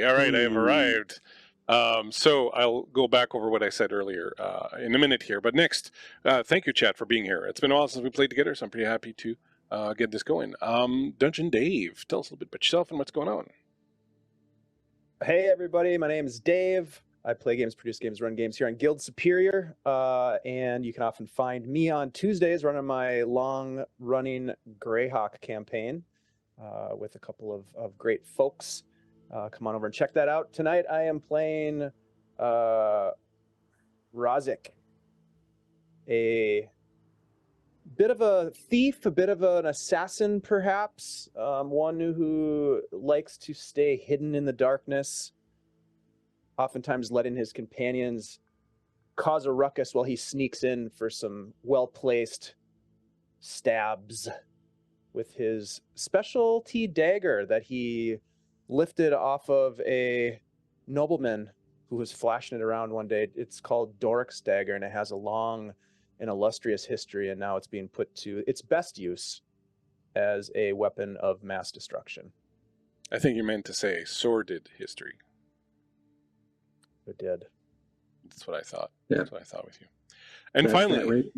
Hey, all right, I have arrived. So I'll go back over what I said earlier in a minute here. But next, thank you, chat, for being here. It's been a while since we played together, so I'm pretty happy to get this going. Dungeon Dave, tell us a little bit about yourself and what's going on. Hey, everybody. My name is Dave. I play games, produce games, run games here on Guild Superior. And you can often find me on Tuesdays running my long-running Greyhawk campaign with a couple of great folks. Come on over and check that out. Tonight I am playing Razik, a bit of a thief, a bit of an assassin, perhaps. One who likes to stay hidden in the darkness, oftentimes letting his companions cause a ruckus while he sneaks in for some well-placed stabs with his specialty dagger that he lifted off of a nobleman who was flashing it around one day. It's called Doric's dagger, and it has a long and illustrious history, and now it's being put to its best use as a weapon of mass destruction. I think you meant to say sordid history. It did. That's what I thought. Yeah. That's what I thought with you. And That's finally,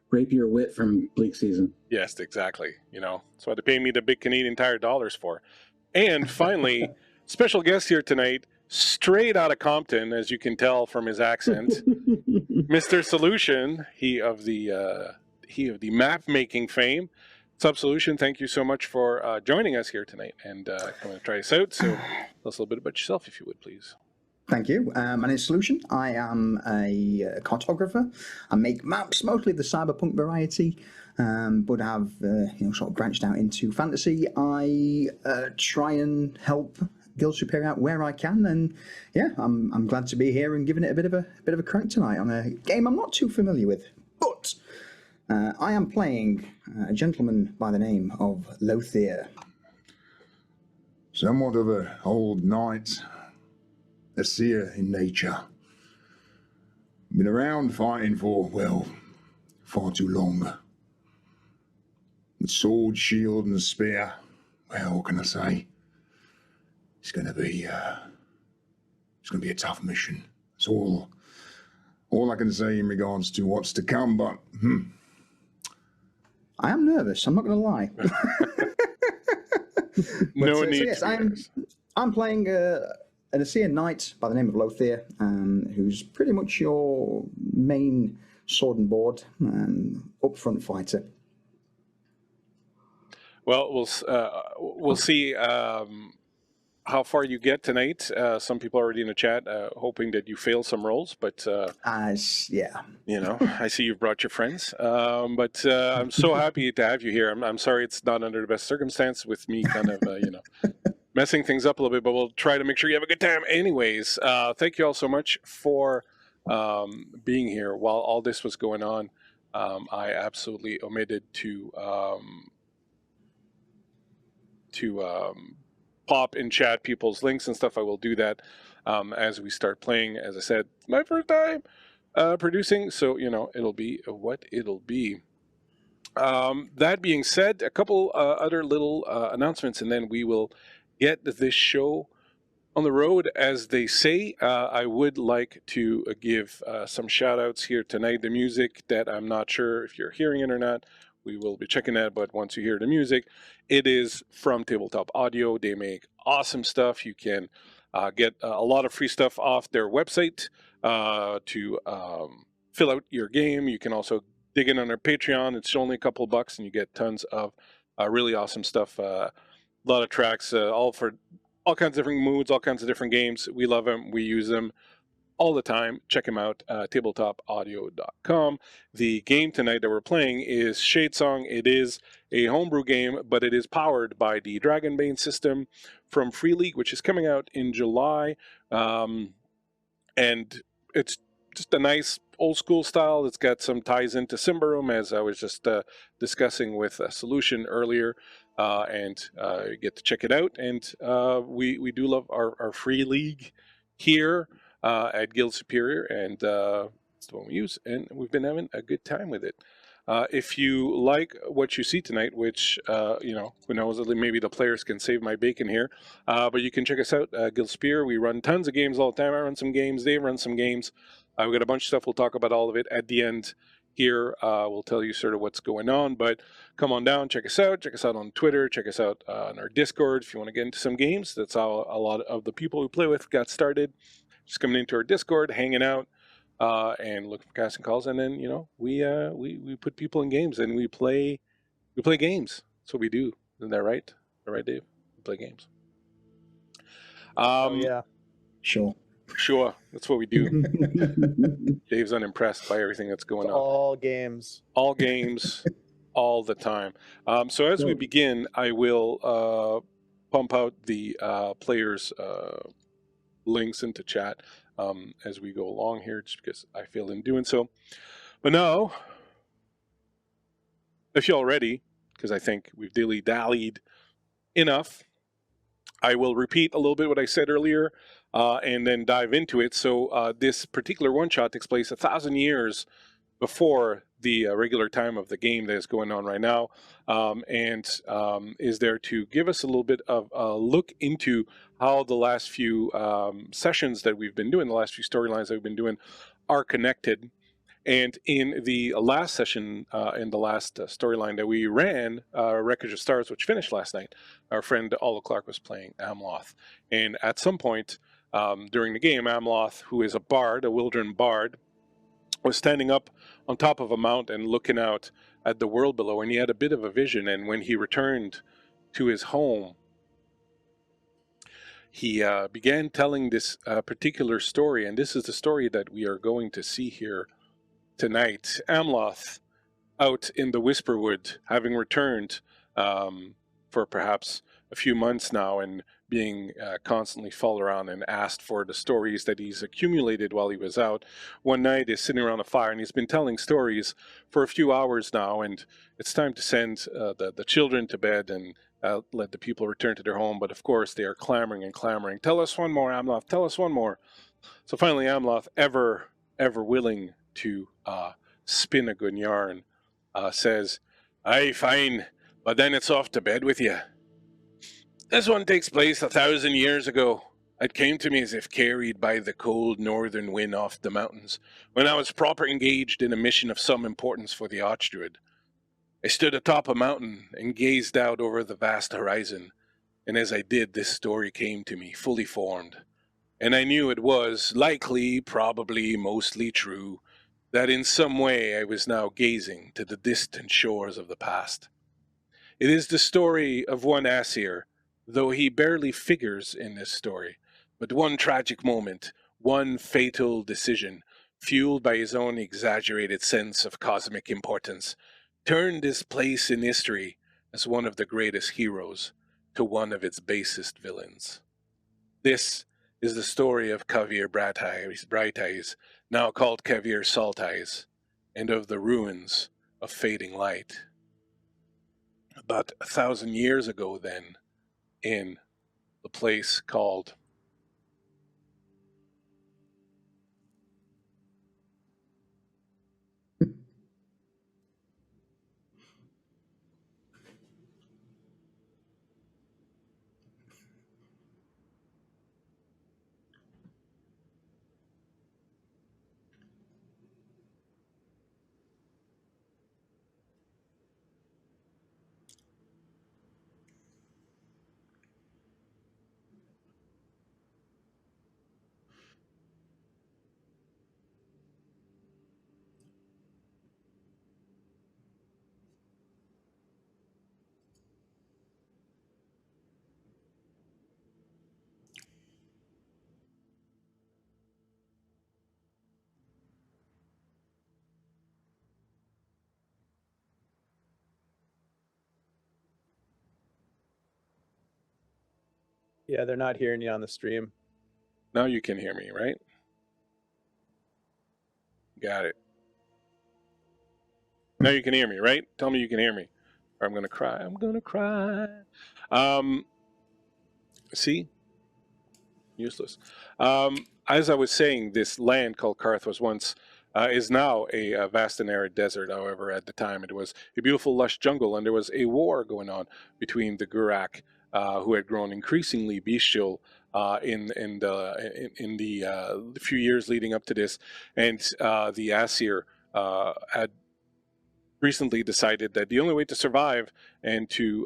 rape your wit from Bleakseason. yes, exactly. You know, that's what they pay me the big Canadian Tire dollars for. And finally, special guest here tonight, straight out of Compton, as you can tell from his accent, Mr. Solution, he of the map making fame. Sub Solution, thank you so much for joining us here tonight and coming to try us out. So tell us a little bit about yourself, if you would, please. Thank you. My name is Solution. I am a cartographer. I make maps, mostly the cyberpunk variety, but have sort of branched out into fantasy. I try and help Guild Superior out where I can, and yeah, I'm glad to be here and giving it a bit of a crack tonight on a game I'm not too familiar with. But I am playing a gentleman by the name of Lothier. Somewhat of an old knight, a seer in nature. Been around fighting for, well, far too long. With sword, shield, and spear, well, what can I say? It's gonna be a tough mission. It's all I can say in regards to what's to come, but I am nervous, I'm not going to lie. No need yes, to be nervous. I'm playing an Assyrian knight by the name of Lothier, who's pretty much your main sword and board upfront fighter. Well, we'll see how far you get tonight. Some people are already in the chat hoping that you fail some rolls, but yeah, you know, I see you've brought your friends. But I'm so happy to have you here. I'm sorry it's not under the best circumstance with me kind of messing things up a little bit, but we'll try to make sure you have a good time. Anyways, thank you all so much for being here. While all this was going on, I absolutely omitted to pop in chat people's links and stuff. I will do that as we start playing. As I said, my first time producing, so you know it'll be what it'll be. That being said, a couple other little announcements, and then we will get this show on the road, as they say. I would like to give some shout outs here tonight. The music that I'm not sure if you're hearing it or not, we will be checking that, but once you hear the music, it is from Tabletop Audio. They make awesome stuff. You can get a lot of free stuff off their website to fill out your game. You can also dig in on their Patreon. It's only a couple bucks, and you get tons of really awesome stuff. A lot of tracks, all for all kinds of different moods, all kinds of different games. We love them. We use them all the time. Check them out, tabletopaudio.com. The game tonight that we're playing is Shadesong. It is a homebrew game, but it is powered by the Dragonbane system from Free League, which is coming out in July. And it's just a nice old school style. It's got some ties into Symbaroum, as I was just discussing with Solution earlier. And you get to check it out. And we do love our Free League here at Guild Superior, and it's the one we use, and we've been having a good time with it. If you like what you see tonight, which, you know, who knows, maybe the players can save my bacon here, but you can check us out, Guild Spear. We run tons of games all the time. I run some games. Dave runs some games. We've got a bunch of stuff. We'll talk about all of it at the end here. We'll tell you sort of what's going on, but come on down, check us out. Check us out on Twitter. Check us out on our Discord if you want to get into some games. That's how a lot of the people we play with got started. Just coming into our Discord, hanging out, and looking for casting calls, and then, you know, we put people in games and we play games. That's what we do. Isn't that right? All right, Dave? We play games. Oh yeah. Sure. Sure. That's what we do. Dave's unimpressed by everything that's going on. All games. All games, all the time. So as we begin, I will pump out the players' links into chat as we go along here, just because I feel in doing so. But now, if you're all ready, because I think we've dilly-dallied enough, I will repeat a little bit what I said earlier and then dive into it. So this particular one-shot takes place 1,000 years before the regular time of the game that is going on right now, and is there to give us a little bit of a look into how the last few sessions that we've been doing, the last few storylines that we've been doing, are connected. And in the last session, in the last storyline that we ran, Wreckage of Stars, which finished last night, our friend Oliver Clark was playing Amloth. And at some point during the game, Amloth, who is a bard, a Wildren bard, was standing up on top of a mountain looking out at the world below, and he had a bit of a vision. And when he returned to his home, he began telling this particular story, and this is the story that we are going to see here tonight. Amloth, out in the Whisperwood, having returned for perhaps a few months now, and being constantly followed around and asked for the stories that he's accumulated while he was out. One night he's sitting around a fire, and he's been telling stories for a few hours now, and it's time to send the children to bed and let the people return to their home. But of course they are clamoring and clamoring. Tell us one more, Amloth, tell us one more. So finally Amloth, ever willing to spin a good yarn, says, "Aye, fine, but then it's off to bed with you. This one takes place 1,000 years ago. It came to me as if carried by the cold northern wind off the mountains, when I was proper engaged in a mission of some importance for the Archdruid. I stood atop a mountain and gazed out over the vast horizon, and as I did, this story came to me, fully formed. And I knew it was likely, probably, mostly true, that in some way I was now gazing to the distant shores of the past. It is the story of one Asir, though he barely figures in this story, but one tragic moment, one fatal decision, fueled by his own exaggerated sense of cosmic importance, turned this place in history as one of the greatest heroes to one of its basest villains. This is the story of Kavir Bright Eyes, now called Kavir Salt Eyes, and of the ruins of fading light. About 1,000 years ago then, in the place called Yeah, they're not hearing you on the stream. Now you can hear me, right? Got it. Now you can hear me, right? Tell me you can hear me, or I'm gonna cry. I'm gonna cry. See? Useless. As I was saying, this land called Karth was once is now a vast and arid desert. However, at the time it was a beautiful lush jungle, and there was a war going on between the Gurak, who had grown increasingly bestial in the few years leading up to this, and the Aesir had recently decided that the only way to survive and to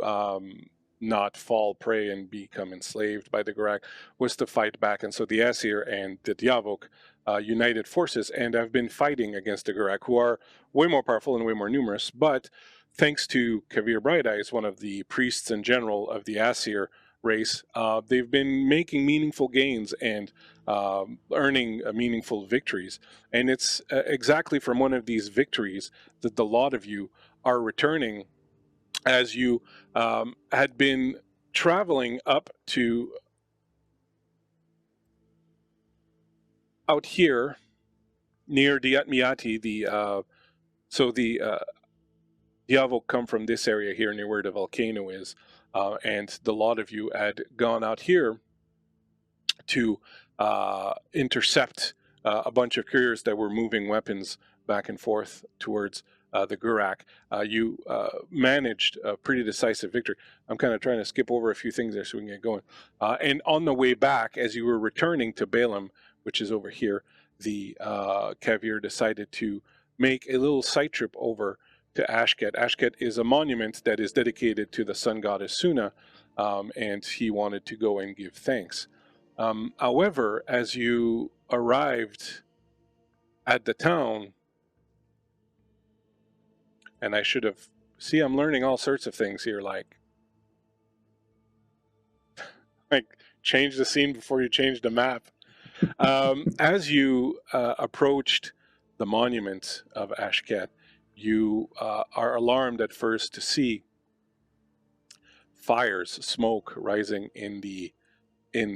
not fall prey and become enslaved by the Gurak was to fight back. And so the Aesir and the Diavok united forces and have been fighting against the Gurak, who are way more powerful and way more numerous. But thanks to Kavir Bright Eyes, one of the priests in general of the Aesir race, they've been making meaningful gains and earning meaningful victories. And it's exactly from one of these victories that the lot of you are returning, as you had been traveling up to out here near Diatmiati. The Diavok come from this area here near where the volcano is, and the lot of you had gone out here to intercept a bunch of couriers that were moving weapons back and forth towards the Gurak. You managed a pretty decisive victory. I'm kind of trying to skip over a few things there so we can get going. And on the way back, as you were returning to Balaam, which is over here, the Kavir decided to make a little side trip over to Ashket. Ashket is a monument that is dedicated to the sun goddess Suna, and he wanted to go and give thanks. However, as you arrived at the town, and I should have... See, I'm learning all sorts of things here, like change the scene before you change the map. As you approached the monument of Ashket, you are alarmed at first to see fires, smoke rising in the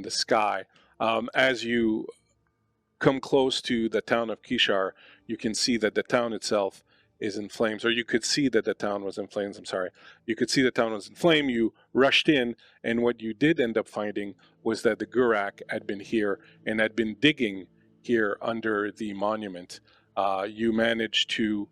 sky. As you come close to the town of Kishar, you can see that the town itself is in flames, or you could see that the town was in flames. I'm sorry. You could see the town was in flame. You rushed in, and what you did end up finding was that the Gurak had been here and had been digging here under the monument. You managed to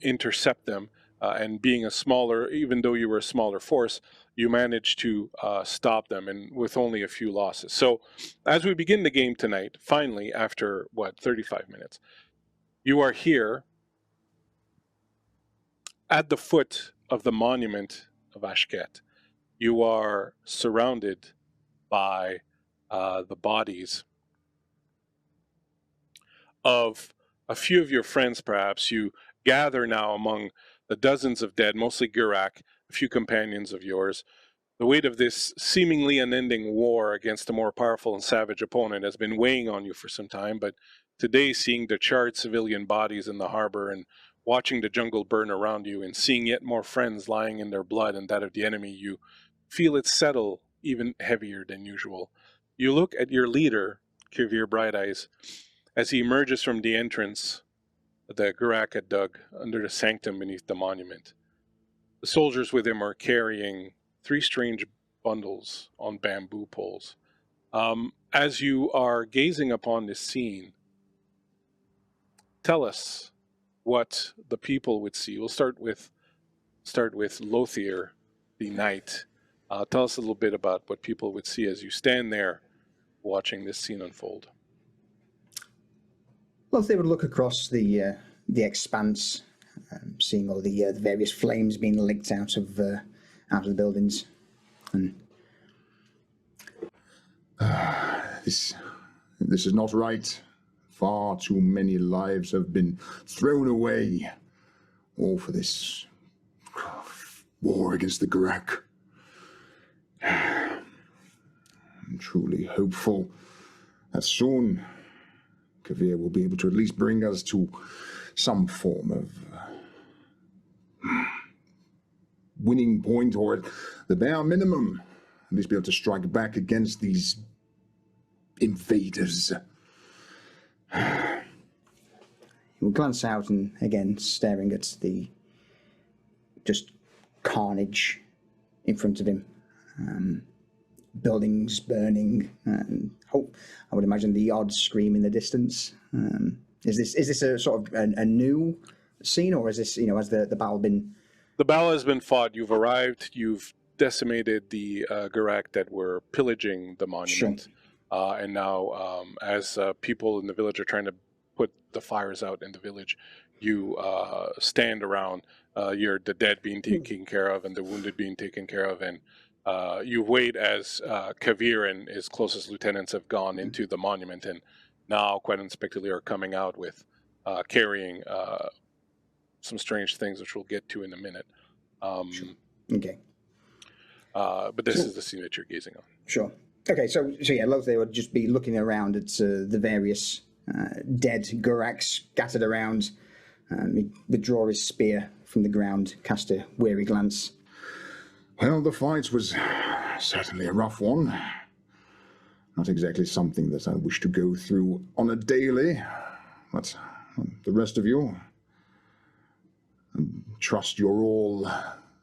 intercept them, and being a smaller, even though you were a smaller force, you managed to stop them, and with only a few losses. So as we begin the game tonight, finally, after, 35 minutes, you are here at the foot of the monument of Ashket. You are surrounded by the bodies of a few of your friends, perhaps. You gather now among the dozens of dead, mostly Gurak, a few companions of yours. The weight of this seemingly unending war against a more powerful and savage opponent has been weighing on you for some time, but today, seeing the charred civilian bodies in the harbor and watching the jungle burn around you and seeing yet more friends lying in their blood and that of the enemy, you feel it settle even heavier than usual. You look at your leader, Kavir Bright Eyes, as he emerges from the entrance the Gurak had dug under the sanctum beneath the monument. The soldiers with him are carrying 3 strange bundles on bamboo poles. As you are gazing upon this scene, tell us what the people would see. We'll start with Lothier, the knight. Tell us a little bit about what people would see as you stand there watching this scene unfold. Well, they would look across the expanse, seeing all the various flames being licked out of the buildings, and this is not right. Far too many lives have been thrown away, all for this war against the Gurak. I'm truly hopeful that soon Kavir will be able to at least bring us to some form of winning point, or at the bare minimum, at least be able to strike back against these invaders. He'll glance out and again staring at the just carnage in front of him. Buildings burning, and I would imagine the odd scream in the distance. Is this a sort of a new scene, or is this, has the battle been? The battle has been fought. You've arrived. You've decimated the Gurak that were pillaging the monument. And now, as people in the village are trying to put the fires out in the village, you stand around. The dead being taken care of and the wounded being taken care of. And you wait as Kavir and his closest lieutenants have gone into the monument, and now, quite unexpectedly, are coming out with carrying some strange things, which we'll get to in a minute. Okay. But this is the scene that you're gazing on. Sure. Okay, so yeah, Lothair would just be looking around at the various dead Guraks scattered around. He'd withdraw his spear from the ground, cast a weary glance. Well, the fight was certainly a rough one. Not exactly something that I wish to go through on a daily. But the rest of you, I trust you're all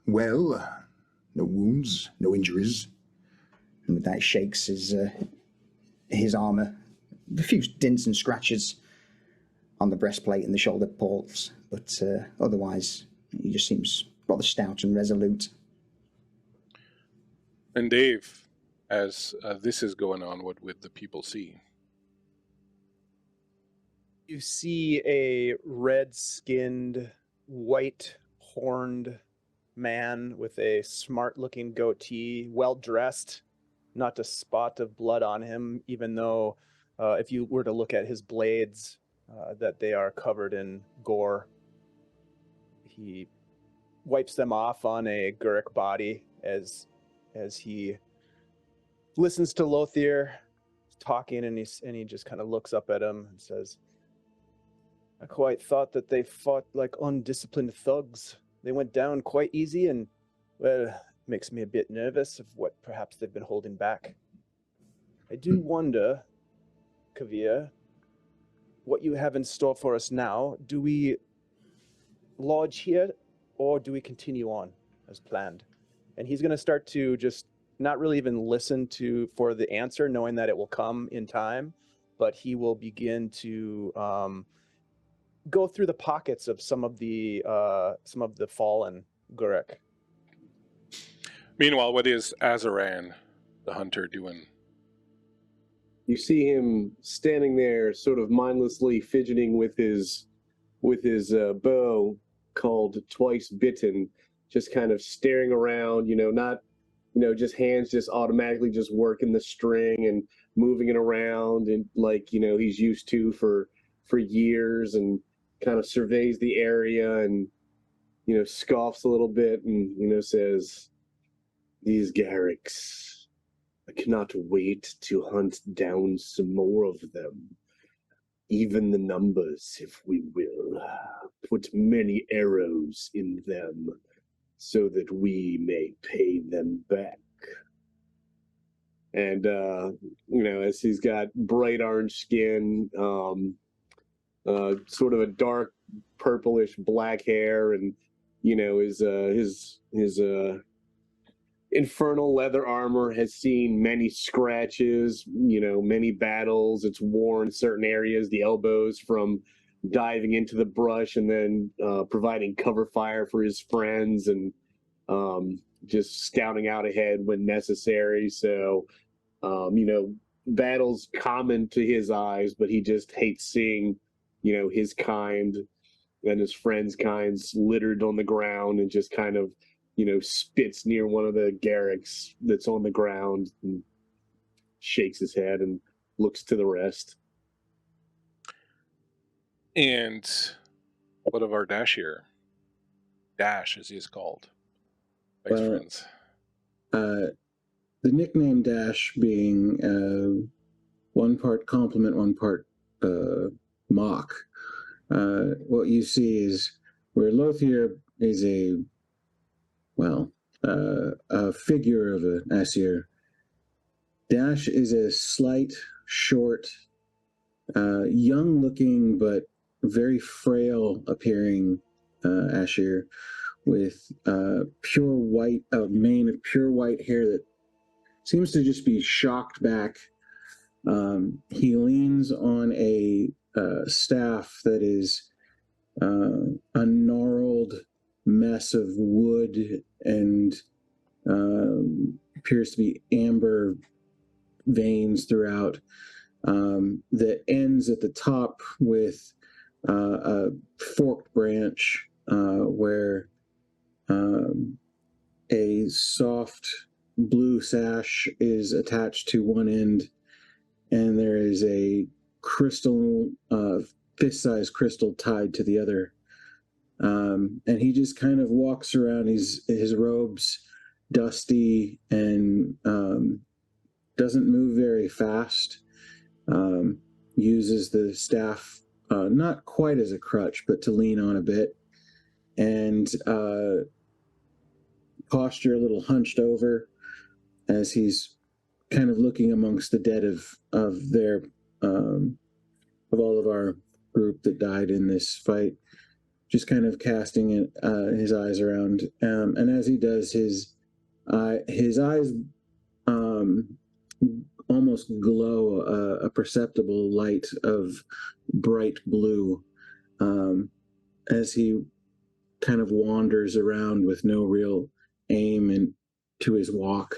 well. No wounds, no injuries. And with that, he shakes his armour. A few dints and scratches on the breastplate and the shoulder ports, but otherwise, he just seems rather stout and resolute. And Dave, as this is going on, what would the people see? You see a red-skinned, white-horned man with a smart-looking goatee, well-dressed, not a spot of blood on him, even though if you were to look at his blades, that they are covered in gore. He wipes them off on a Gurik body as he listens to Lothair talking, and he just kind of looks up at him and says, "I quite thought that they fought like undisciplined thugs. They went down quite easy, and, well, makes me a bit nervous of what perhaps they've been holding back. I do wonder, Kavir, what you have in store for us now. Do we lodge here, or do we continue on as planned?" And he's going to start to just not really even listen for the answer, knowing that it will come in time, but he will begin to go through the pockets of some of the fallen Gurik. Meanwhile, what is Azaran, the hunter, doing? You see him standing there, sort of mindlessly fidgeting with his bow called Twice Bitten, just kind of staring around. Not just hands just automatically just working the string and moving it around, and like he's used to for years, and kind of surveys the area and scoffs a little bit and says, "These Garriks, I cannot wait to hunt down some more of them. Even the numbers, if we will. Put many arrows in them so that we may pay them back." And, as he's got bright orange skin, sort of a dark purplish black hair, and, his infernal leather armor has seen many scratches, many battles. It's worn certain areas, the elbows from diving into the brush and then providing cover fire for his friends, and just scouting out ahead when necessary. So, battles common to his eyes, but he just hates seeing, his kind and his friends' kinds littered on the ground, and just kind of spits near one of the Garriks that's on the ground and shakes his head and looks to the rest. And what of our Dash here? Dash, as he is called by his friends. The nickname Dash being one part compliment, one part mock. What you see is where Lothair is a figure of an Asir. Dash is a slight, short, young-looking but very frail appearing Asir with pure white, a mane of pure white hair that seems to just be shocked back. He leans on a staff that is a gnarled mess of wood and appears to be amber veins throughout, that ends at the top with a forked branch where a soft blue sash is attached to one end, and there is a crystal, fist-sized crystal tied to the other. And he just kind of walks around. His robes dusty and doesn't move very fast. Uses the staff not quite as a crutch, but to lean on a bit, and posture a little hunched over as he's kind of looking amongst the dead of all of our group that died in this fight, just kind of casting his eyes around. And as he does, his eyes almost glow a perceptible light of bright blue as he kind of wanders around with no real aim into his walk,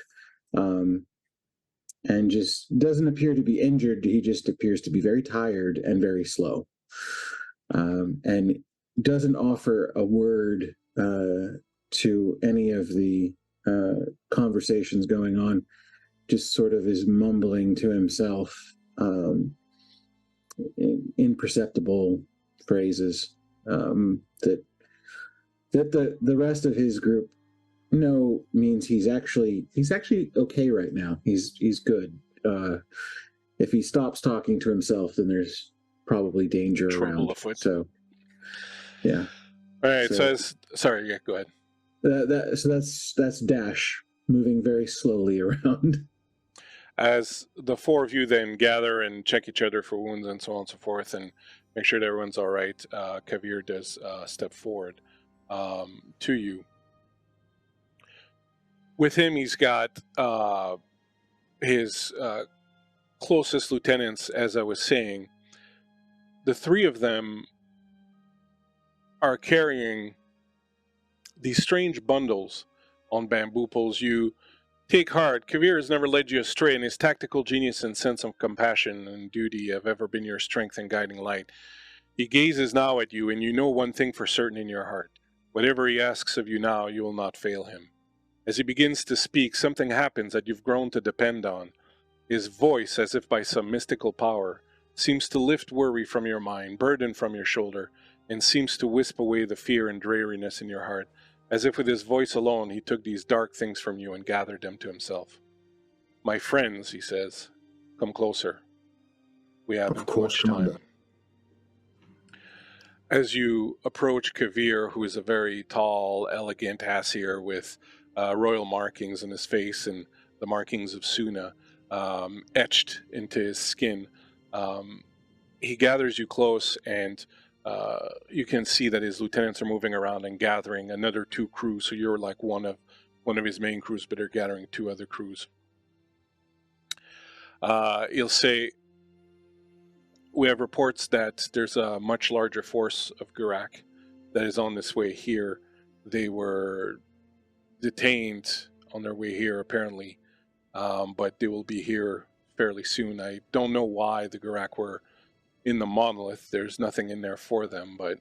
and just doesn't appear to be injured. He just appears to be very tired and very slow, and doesn't offer a word to any of the conversations going on. Just sort of is mumbling to himself imperceptible phrases that the rest of his group means he's actually okay right now. He's good. If he stops talking to himself, then there's probably danger Trouble around. afoot. So, yeah. All right. Sorry. Yeah. Go ahead. So that's Dash moving very slowly around. As the four of you then gather and check each other for wounds and so on and so forth, and make sure that everyone's all right, Kavir does step forward to you. With him, he's got his closest lieutenants, as I was saying. The three of them are carrying these strange bundles on bamboo poles. You take heart. Kavir has never led you astray, and his tactical genius and sense of compassion and duty have ever been your strength and guiding light. He gazes now at you, and you know one thing for certain in your heart. Whatever he asks of you now, you will not fail him. As he begins to speak, something happens that you've grown to depend on. His voice, as if by some mystical power, seems to lift worry from your mind, burden from your shoulder, and seems to wisp away the fear and dreariness in your heart. As if with his voice alone, he took these dark things from you and gathered them to himself. My friends, he says, come closer. We haven't much time. As you approach Kavir, who is a very tall, elegant Asir with royal markings on his face and the markings of Suna etched into his skin, he gathers you close, and you can see that his lieutenants are moving around and gathering another two crews. So you're like one of his main crews, but they're gathering two other crews. He'll say, we have reports that there's a much larger force of Gurak that is on this way here. They were detained on their way here, apparently, but they will be here fairly soon. I don't know why the Gurak were in the monolith. There's nothing in there for them, but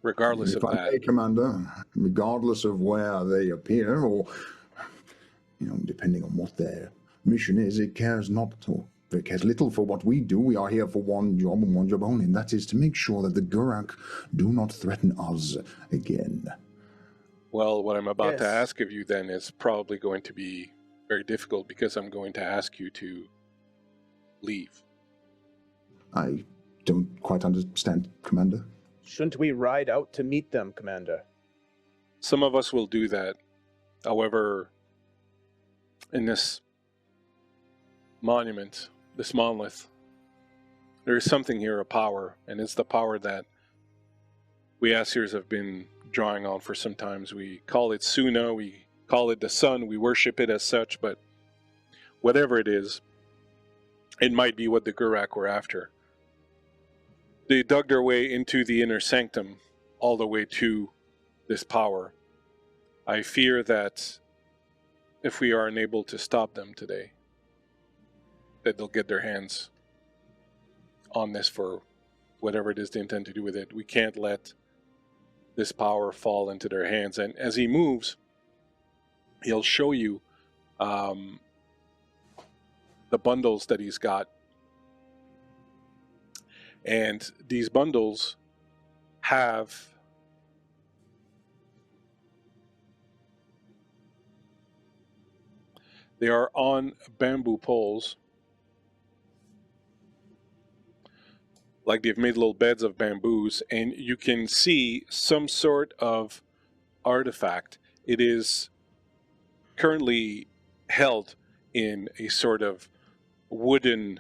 regardless of that, Commander, regardless of where they appear, or depending on what their mission is, it cares not, or it cares little for what we do. We are here for one job and one job only, and that is to make sure that the Gurak do not threaten us again. Well, what I'm about to ask of you then is probably going to be very difficult, because I'm going to ask you to leave. I don't quite understand, Commander. Shouldn't we ride out to meet them, Commander? Some of us will do that. However, in this monument, this monolith, there is something here, a power, and it's the power that we Asirs have been drawing on for some time. We call it Suna, we call it the sun, we worship it as such, but whatever it is, it might be what the Gurak were after. They dug their way into the inner sanctum all the way to this power. I fear that if we are unable to stop them today, that they'll get their hands on this for whatever it is they intend to do with it. We can't let this power fall into their hands. And as he moves, he'll show you the bundles that he's got. And these bundles have they are on bamboo poles, like they've made little beds of bamboos, and you can see some sort of artifact. It is currently held in a sort of wooden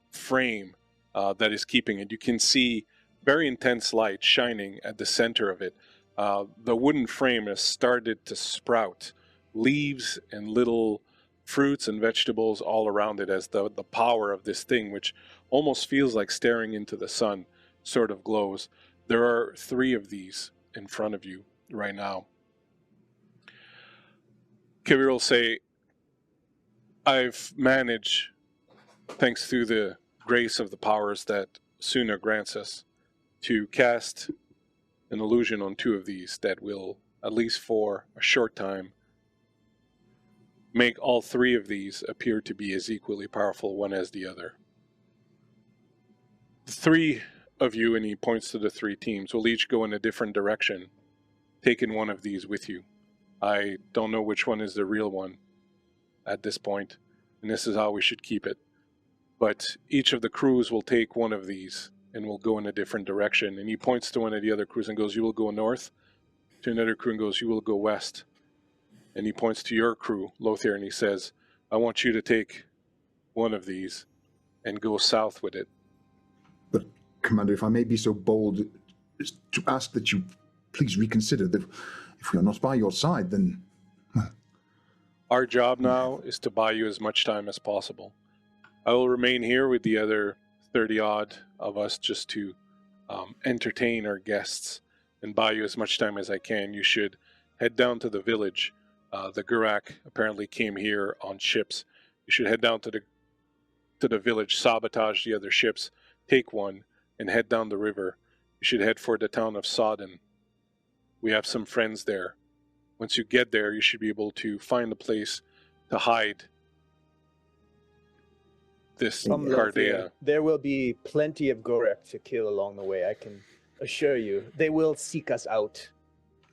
frame that is keeping it. You can see very intense light shining at the center of it. The wooden frame has started to sprout leaves and little fruits and vegetables all around it as the power of this thing, which almost feels like staring into the sun, sort of glows. There are 3 of these in front of you right now. Kibir will say, I've managed, thanks to the grace of the powers that Suna grants us, to cast an illusion on 2 of these that will, at least for a short time, make all 3 of these appear to be as equally powerful one as the other. The 3 of you, and he points to the 3 teams, will each go in a different direction, taking one of these with you. I don't know which one is the real one at this point, and this is how we should keep it. But each of the crews will take one of these and will go in a different direction. And he points to one of the other crews and goes, you will go north. To another crew and goes, you will go west. And he points to your crew, Lothair, and he says, I want you to take one of these and go south with it. But, Commander, if I may be so bold as to ask that you please reconsider that if we are not by your side, then... Our job now is to buy you as much time as possible. I will remain here with the other 30-odd of us just to entertain our guests and buy you as much time as I can. You should head down to the village. The Gurak apparently came here on ships. You should head down to the village, sabotage the other ships, take one, and head down the river. You should head for the town of Sodden. We have some friends there. Once you get there, you should be able to find a place to hide this Cardea. There will be plenty of Gorek to kill along the way, I can assure you. They will seek us out.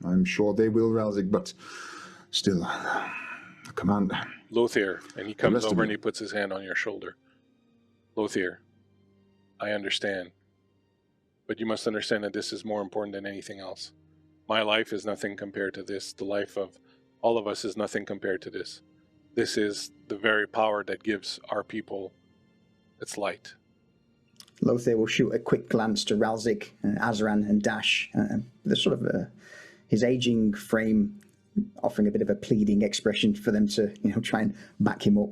I'm sure they will, Ralzig, but still, Commander. Lothair, and he comes over and he puts his hand on your shoulder. Lothair, I understand, but you must understand that this is more important than anything else. My life is nothing compared to this. The life of all of us is nothing compared to this. This is the very power that gives our people its light. Lothair will shoot a quick glance to Ralzig, Azran, and Dash. The sort of his aging frame offering a bit of a pleading expression for them to, try and back him up.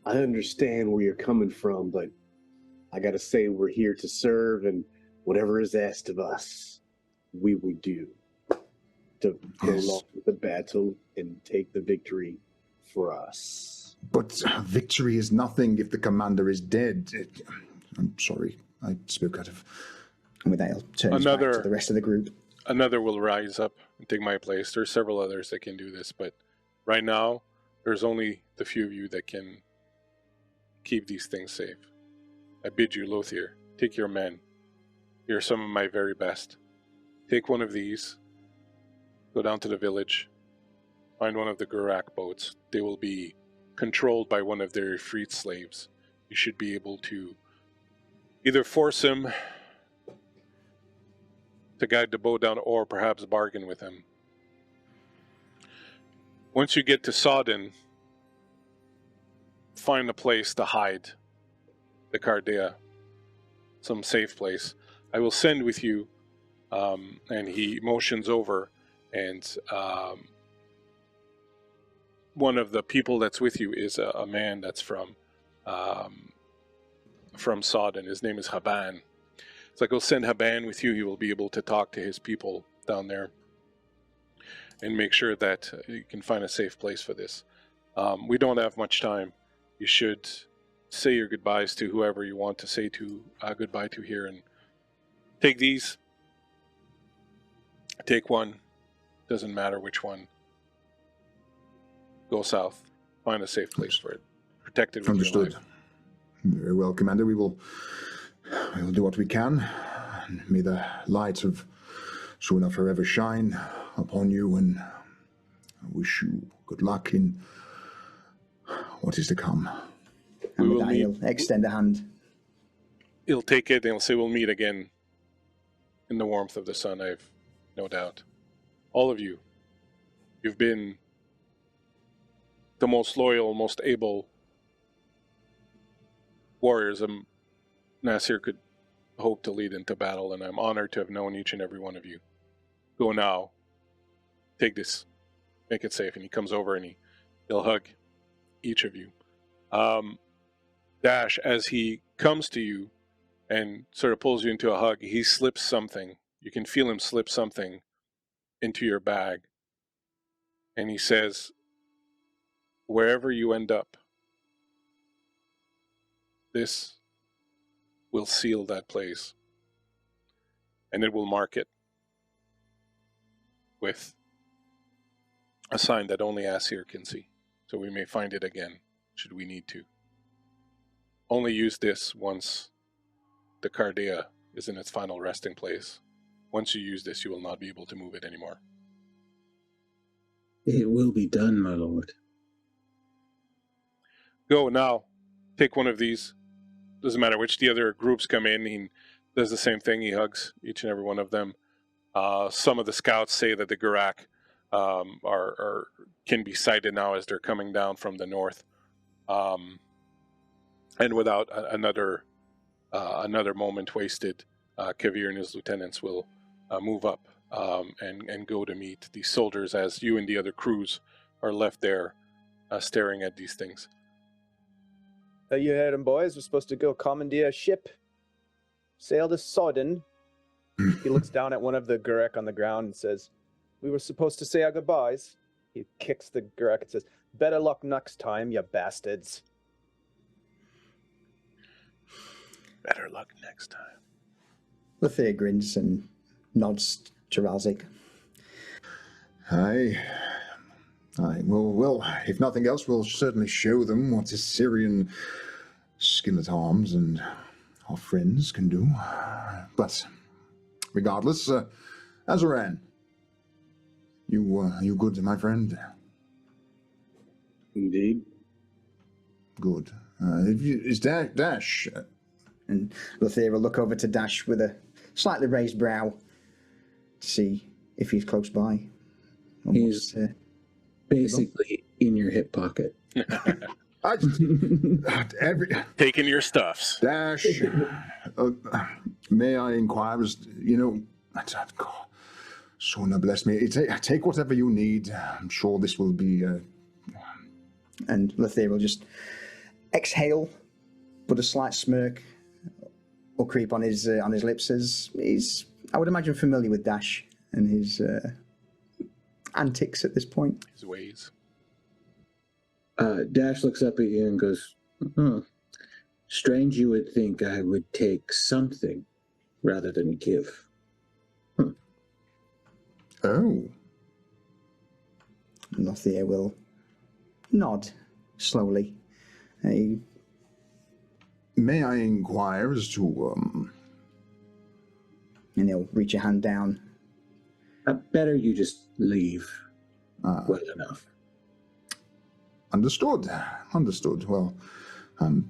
I understand where you're coming from, but I gotta say we're here to serve, and whatever is asked of us, we will do. To go along with the battle and take the victory for us. But victory is nothing if the commander is dead. I'm sorry, I spoke out of... And with that, he'll turn back to the rest of the group. Another will rise up and take my place. There's several others that can do this, but right now, there's only the few of you that can keep these things safe. I bid you, Lothair, take your men. You're some of my very best. Take one of these, go down to the village, find one of the Gurak boats. They will be controlled by one of their freed slaves. You should be able to either force him to guide the boat down or perhaps bargain with him. Once you get to Sodden, find a place to hide the Cardea, some safe place. I will send with you, and he motions over, and one of the people that's with you is a man that's from Sodden. His name is Haban. It's like, we'll send Haban with you. He will be able to talk to his people down there and make sure that you can find a safe place for this. We don't have much time. You should say your goodbyes to whoever you want to say to goodbye to here, and take these. Take one. Doesn't matter which one. Go south. Find a safe place for it. Protect it with your life. Very well, Commander. We will do what we can. And may the light of Suna forever shine upon you, and I wish you good luck in what is to come. And with that, he'll extend a hand. He'll take it and he'll say, we'll meet again in the warmth of the sun, I've no doubt. All of you, you've been the most loyal, most able warriors Nasir could hope to lead into battle, and I'm honored to have known each and every one of you. Go now. Take this. Make it safe. And he comes over and he'll hug each of you. Dash, as he comes to you and sort of pulls you into a hug, he slips something. You can feel him slip something into your bag. And he says, wherever you end up, this will seal that place. And it will mark it with a sign that only Asir can see. So we may find it again, should we need to. Only use this once the Cardea is in its final resting place. Once you use this, you will not be able to move it anymore. It will be done, my lord. Go now. Take one of these. Doesn't matter which the other groups come in. He does the same thing. He hugs each and every one of them. Some of the scouts say that the Gurak can be sighted now as they're coming down from the north. And without another moment wasted, Kavir and his lieutenants will move up and go to meet the soldiers as you and the other crews are left there staring at these things. You heard him, boys. We're supposed to go commandeer a ship, sail to Sodden. He looks down at one of the Gurek on the ground and says, we were supposed to say our goodbyes. He kicks the Gurek and says, better luck next time, you bastards. Better luck next time. Lethea grins and nods to Ralzik. Aye. Well, if nothing else, we'll certainly show them what Assyrian skill at arms and our friends can do. But regardless, Azaran, you good, my friend? Indeed. Good. Is Dash? And Lethea will look over to Dash with a slightly raised brow to see if he's close by. He's basically in your hip pocket. Taking your stuffs. Dash, may I inquire, Sona bless me, take whatever you need. I'm sure this will be... And Lethea will just exhale, but a slight smirk will creep on his lips as he's, I would imagine, familiar with Dash and his antics at this point. His ways. Dash looks up at you and goes, strange you would think I would take something rather than give. Oh. Lethea will nod slowly. May I inquire as to, And he'll reach a hand down. Better you just leave. Well enough. Understood. Well,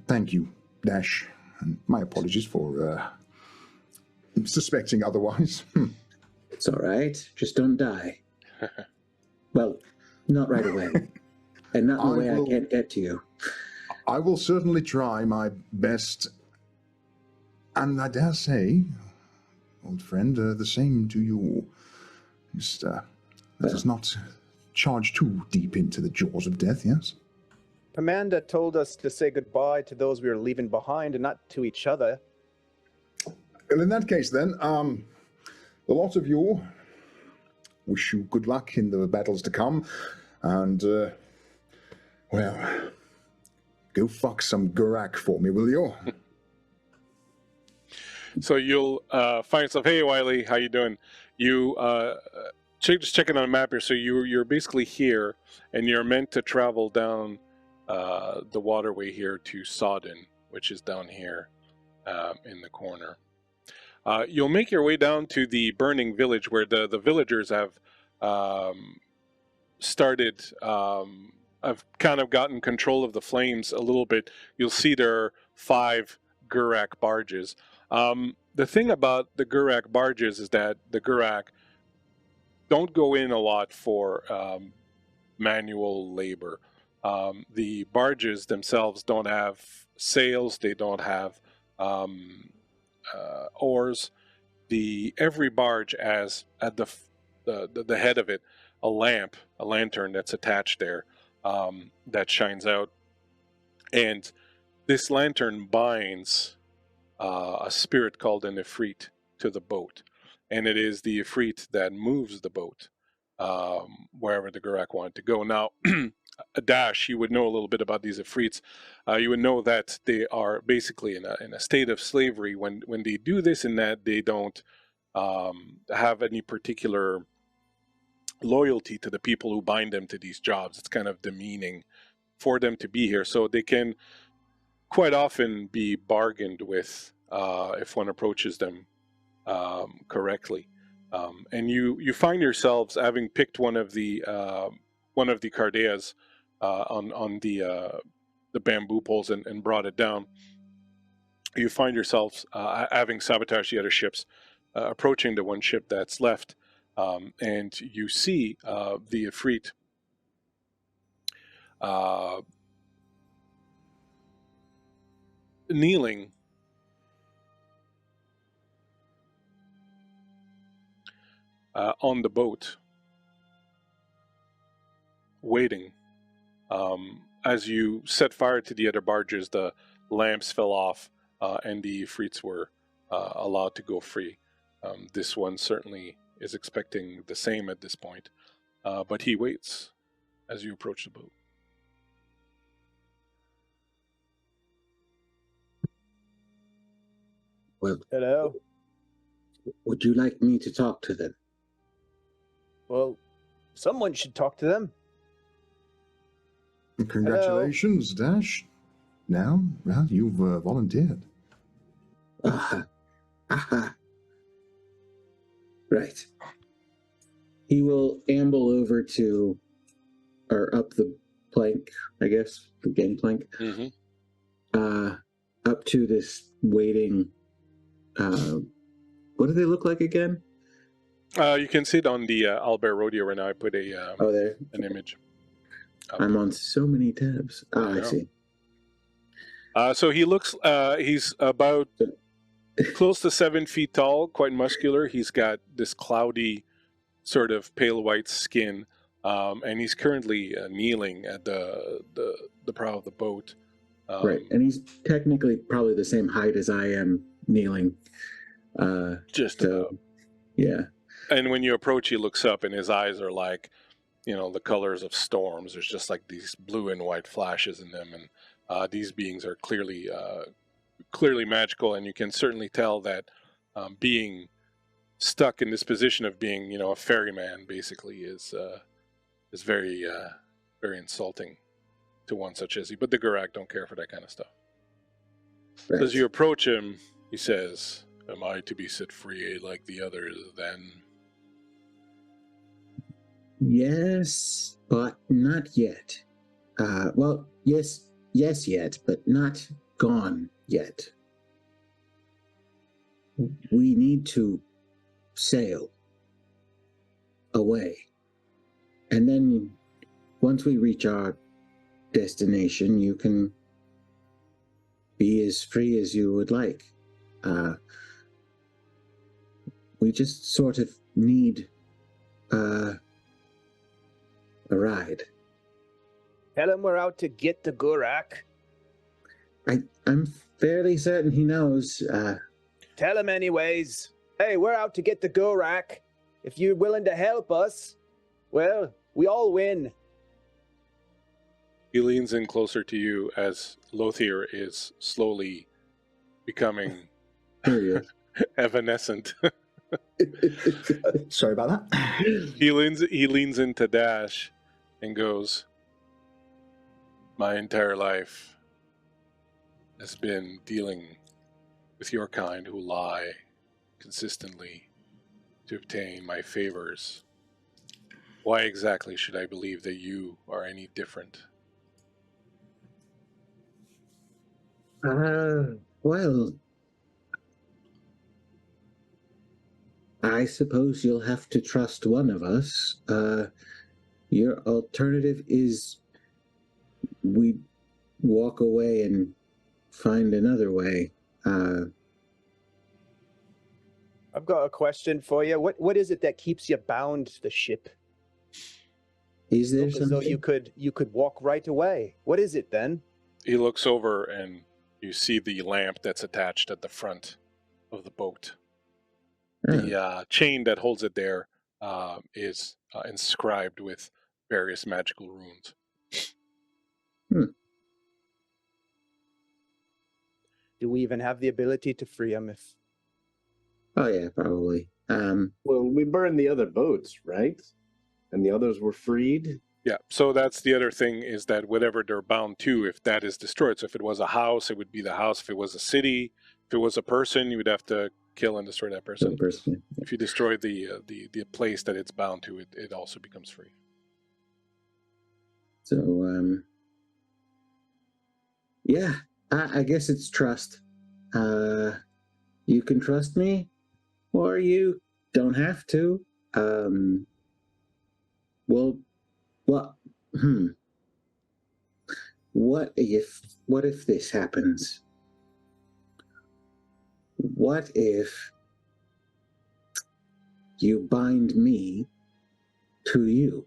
thank you, Dash. And my apologies for suspecting otherwise. It's all right. Just don't die. Well, not right away. And not in a way I can't get to you. I will certainly try my best. And I dare say, old friend, the same to you. Just let us not charge too deep into the jaws of death, yes? Amanda told us to say goodbye to those we were leaving behind and not to each other. Well, in that case, then, the lot of you, wish you good luck in the battles to come, and, well, go fuck some Gurak for me, will you? So you'll find yourself, hey Wiley, how you doing? You just checking on a map here. So you're basically here, and you're meant to travel down the waterway here to Sodden, which is down here in the corner. You'll make your way down to the burning village where the villagers have started. I've kind of gotten control of the flames a little bit. You'll see there are 5 Gurak barges. The thing about the Gurak barges is that the Gurak don't go in a lot for manual labor. The barges themselves don't have sails. They don't have oars. Every barge has at the head of it a lantern that's attached there that shines out, and this lantern binds a spirit called an Ifrit to the boat, and it is the Ifrit that moves the boat wherever the Gurak wanted to go. Now, Dash, you would know a little bit about these Ifrits. You would know that they are basically in a state of slavery when they do this, and that they don't have any particular loyalty to the people who bind them to these jobs. It's kind of demeaning for them to be here, so they can quite often be bargained with if one approaches them correctly. And you find yourselves having picked one of the Cardeas on the bamboo poles and brought it down. You find yourselves having sabotaged the other ships, approaching the one ship that's left, and you see the Ifrit kneeling on the boat, waiting. As you set fire to the other barges, the lamps fell off, and the Ifrits were allowed to go free. This one certainly is expecting the same at this point, but he waits as you approach the boat. Well, Hello. would you like me to talk to them? Well, someone should talk to them. Congratulations, Dash. Now, well, you've volunteered. Aha. Aha. Right. He will amble over to, or up the plank, I guess, the gangplank, up to this waiting, what do they look like again? You can see it on the Owlbear Rodeo right now. I put There. an image. I'm on so many tabs. I see. So he looks, he's about close to 7 feet tall, quite muscular. He's got this cloudy, sort of pale white skin, and he's currently kneeling at the prow of the boat. Right, and he's technically probably the same height as I am kneeling. Just about. Yeah. And when you approach, he looks up, and his eyes are like, the colors of storms. There's just like these blue and white flashes in them, and these beings are clearly magical, and you can certainly tell that being stuck in this position of being, a ferryman, basically, is very, very insulting to one such as he. But the Gurak don't care for that kind of stuff. Right. As you approach him, he says, "Am I to be set free like the others, then?" Yes, but not yet. Well, yes yet, but not gone yet. We need to sail away. And then once we reach our destination, you can be as free as you would like. We just sort of need a ride. Tell him we're out to get the Gurak. I'm fairly certain he knows. Tell him anyways. Hey, we're out to get the Gurak. If you're willing to help us, well, we all win. He leans in closer to you as Lothier is slowly becoming evanescent. Sorry about that. He leans into Dash and goes, my entire life has been dealing with your kind who lie consistently to obtain my favors. Why exactly should I believe that you are any different? Well, I suppose you'll have to trust one of us. Your alternative is we walk away and find another way. I've got a question for you. What is it that keeps you bound to the ship? Is there Look as though something? you could walk right away. What is it then? He looks over and you see the lamp that's attached at the front of the boat. The chain that holds it there is inscribed with various magical runes. Do we even have the ability to free him if... Oh yeah, probably. Well, we burned the other boats, right? And the others were freed. Yeah, so that's the other thing, is that whatever they're bound to, if that is destroyed. So if it was a house, it would be the house. If it was a city, if it was a person, you would have to kill and destroy that person. If you destroy the place that it's bound to, it also becomes free. So, yeah, I guess it's trust. You can trust me, or you don't have to. Well, what if this happens? What if you bind me to you?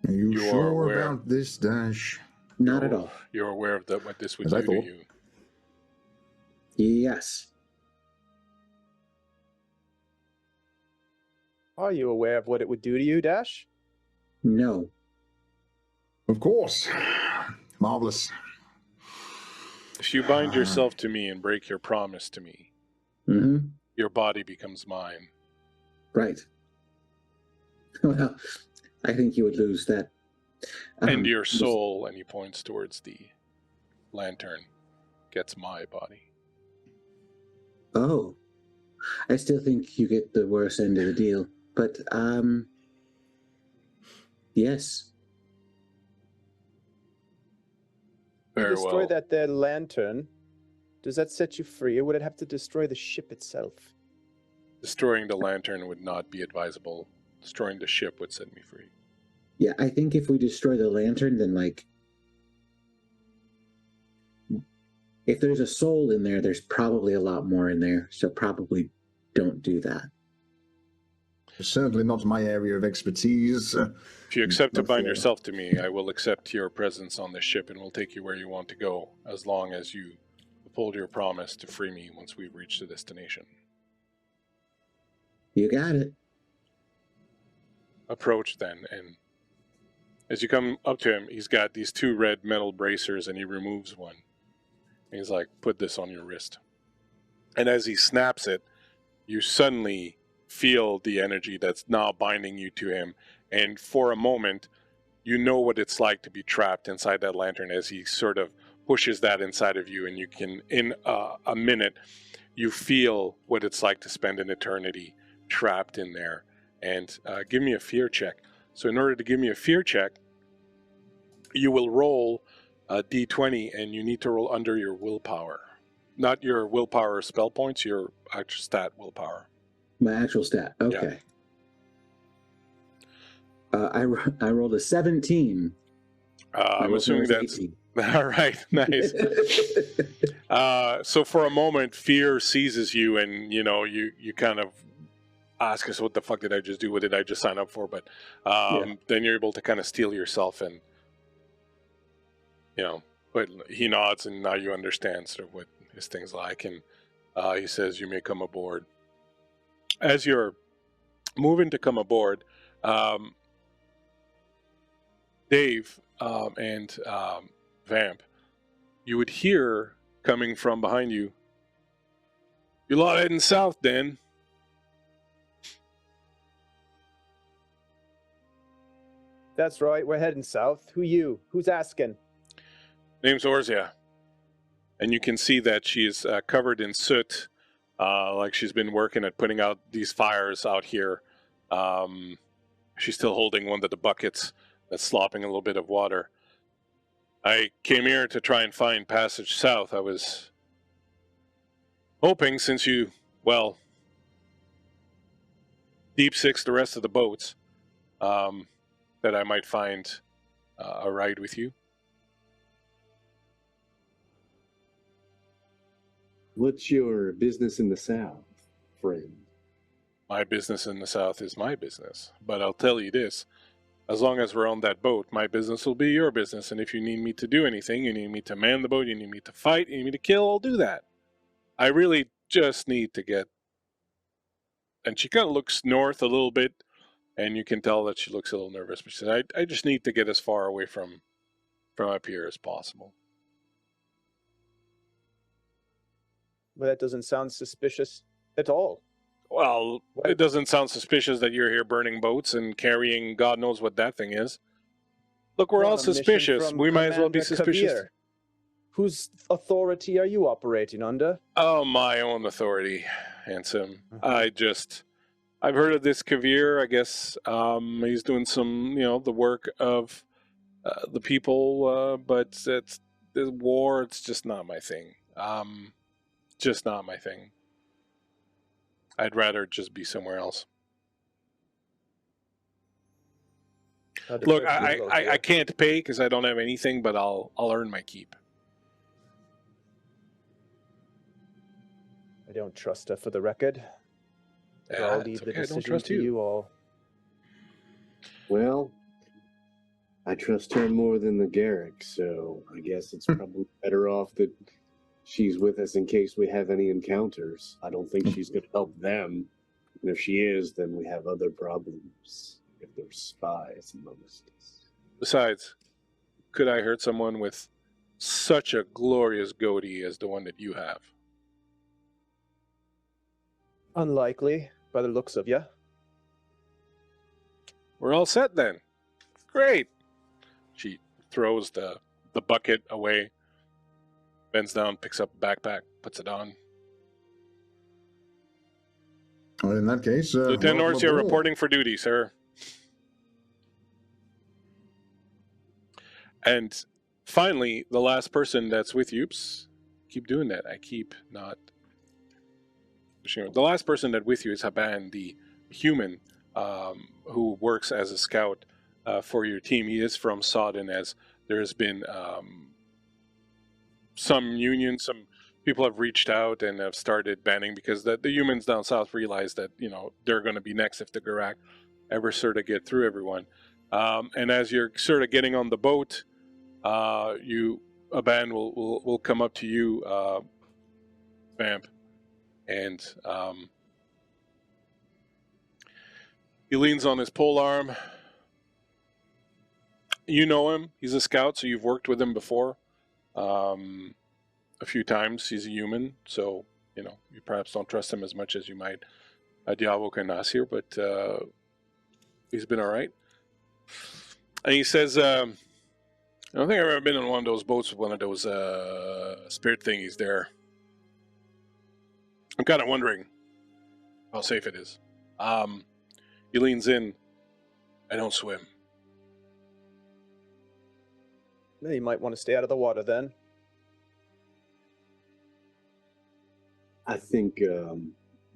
Are you You are sure aware. about this, Dash? Not at all. You're aware of what this would As I do to thought. you. Yes. Are you aware of what it would do to you, Dash? No. Of course. Marvelous. If you bind yourself to me and break your promise to me, Mm-hmm. your body becomes mine. Right. Well, I think you would lose that. And your soul, and he points towards the lantern, gets my body. Oh. I still think you get the worst end of the deal. But, yes. Very destroy well. that there lantern. Does that set you free, or would it have to destroy the ship itself? Destroying the lantern would not be advisable. Destroying the ship would set me free. Yeah, I think if we destroy the lantern, then, like, if there's a soul in there, there's probably a lot more in there. So probably don't do that. Certainly not my area of expertise. If you accept to Not bind fair. yourself to me, I will accept your presence on this ship and will take you where you want to go, as long as you uphold your promise to free me once we've reached the destination. You got it. Approach then, and as you come up to him, he's got these two red metal bracers, and he removes one. And he's like, put this on your wrist. And as he snaps it, you suddenly feel the energy that's now binding you to him. And for a moment, you know what it's like to be trapped inside that lantern as he sort of pushes that inside of you. And you can, in a minute, you feel what it's like to spend an eternity trapped in there. And give me a fear check. So in order to give me a fear check, you will roll a d20, and you need to roll under your willpower. Not your willpower spell points, your actual stat willpower. My actual stat. Okay. I rolled a 17. I'm My assuming willpower that's... is 18. All right, nice. So for a moment, fear seizes you, and you kind of ask us, what the fuck did I just do? What did I just sign up for? But Yeah. then you're able to kind of steel yourself and, but he nods and now you understand sort of what his thing's like. And he says, you may come aboard. As you're moving to come aboard, Dave and Vamp, you would hear coming from behind you, "You lot heading south, then?" That's right, we're heading south. Who you? Who's asking? Name's Orzia. And you can see that she's covered in soot, like she's been working at putting out these fires out here. She's still holding one of the buckets that's slopping a little bit of water. I came here to try and find passage south. I was hoping, since you, deep six the rest of the boats, that I might find a ride with you. What's your business in the south, friend? My business in the south is my business. But I'll tell you this. As long as we're on that boat, my business will be your business. And if you need me to do anything, you need me to man the boat, you need me to fight, you need me to kill, I'll do that. I really just need to get... And she kind of looks north a little bit, and you can tell that she looks a little nervous. But she says, I just need to get as far away from up here as possible. Well, that doesn't sound suspicious at all. Well, it doesn't sound suspicious that you're here burning boats and carrying God knows what that thing is. Look, we're all suspicious. We might as well be suspicious. Kavir. Whose authority are you operating under? Oh, my own authority, handsome. I've heard of this Kavir. I guess he's doing some, the work of the people, but it's the war. It's just not my thing. Just not my thing. I'd rather just be somewhere else. Look, I can't pay because I don't have anything, but I'll earn my keep. I don't trust her, for the record. Yeah, I'll leave the decision to you all. Well, I trust her more than the Garrick, so I guess it's probably better off that she's with us in case we have any encounters. I don't think she's going to help them. And if she is, then we have other problems. If there's spies amongst us. Besides, could I hurt someone with such a glorious goatee as the one that you have? Unlikely, by the looks of you. We're all set then. Great. She throws the bucket away, bends down, picks up a backpack, puts it on. Well, in that case, Lieutenant Orsia reporting for duty, sir. And finally, the last person that's with you. Oops, keep doing that. I keep not. The last person that's with you is Haban, the human who works as a scout for your team. He is from Sodden, as there has been some union, some people have reached out and have started banning because the humans down south realize that they're going to be next if the Garak ever sort of get through everyone. And as you're sort of getting on the boat, Haban will come up to you, Vamp, and he leans on his polearm. You know him. He's a scout, so you've worked with him before a few times. He's a human, so you perhaps don't trust him as much as you might Diavok and Nasir, but he's been all right. And he says, I don't think I've ever been on one of those boats with one of those spirit thingies there. I'm kind of wondering how safe it is. He leans in. I don't swim. You might want to stay out of the water then. I think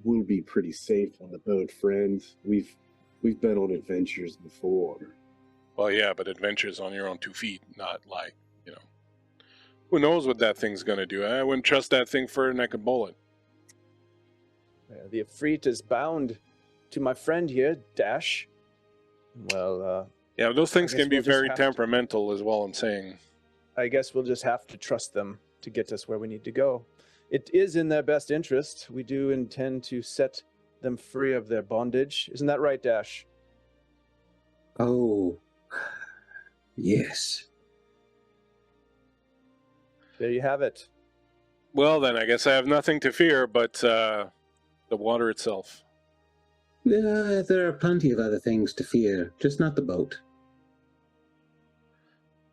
we'll be pretty safe on the boat, friend. We've been on adventures before. Well, yeah, but adventures on your own 2 feet, not like, who knows what that thing's going to do. I wouldn't trust that thing for a naked bullet. The Ifrit is bound to my friend here, Dash. Well, Yeah, those things I guess can be we'll just very have to- temperamental, is all I'm saying. I guess we'll just have to trust them to get us where we need to go. It is in their best interest. We do intend to set them free of their bondage. Isn't that right, Dash? Oh, yes. There you have it. Well, then, I guess I have nothing to fear but the water itself. There are plenty of other things to fear, just not the boat.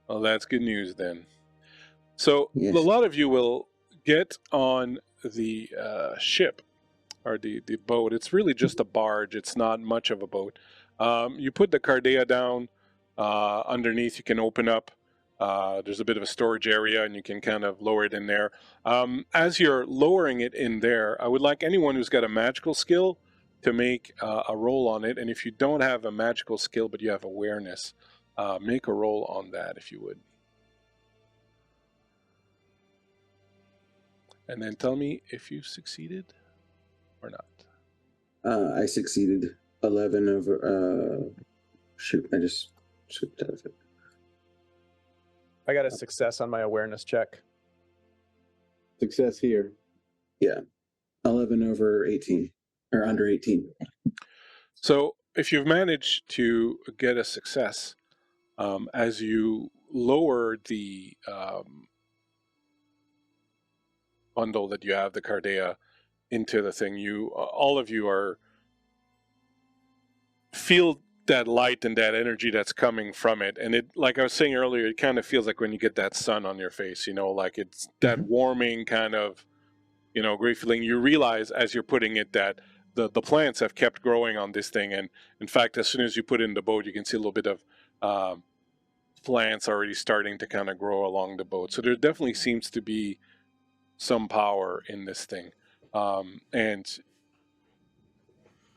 Well, that's good news then. So Yes. a lot of you will get on the ship or the boat. It's really just a barge. It's not much of a boat. You put the Cardea down. Underneath, you can open up. There's a bit of a storage area, and you can kind of lower it in there. As you're lowering it in there, I would like anyone who's got a magical skill to make a roll on it. And if you don't have a magical skill, but you have awareness, make a roll on that, if you would. And then tell me if you've succeeded or not. I succeeded 11 over. Shoot, I just slipped out of it. I got a success on my awareness check. Success here. Yeah, 11 over 18 or under 18. So if you've managed to get a success, as you lower the bundle that you have, the Cardea, into the thing, all of you feel that light and that energy that's coming from it. And it, like I was saying earlier, it kind of feels like when you get that sun on your face, like it's that warming kind of, great feeling. You realize as you're putting it that the plants have kept growing on this thing. And in fact, as soon as you put it in the boat, you can see a little bit of plants already starting to kind of grow along the boat. So there definitely seems to be some power in this thing. And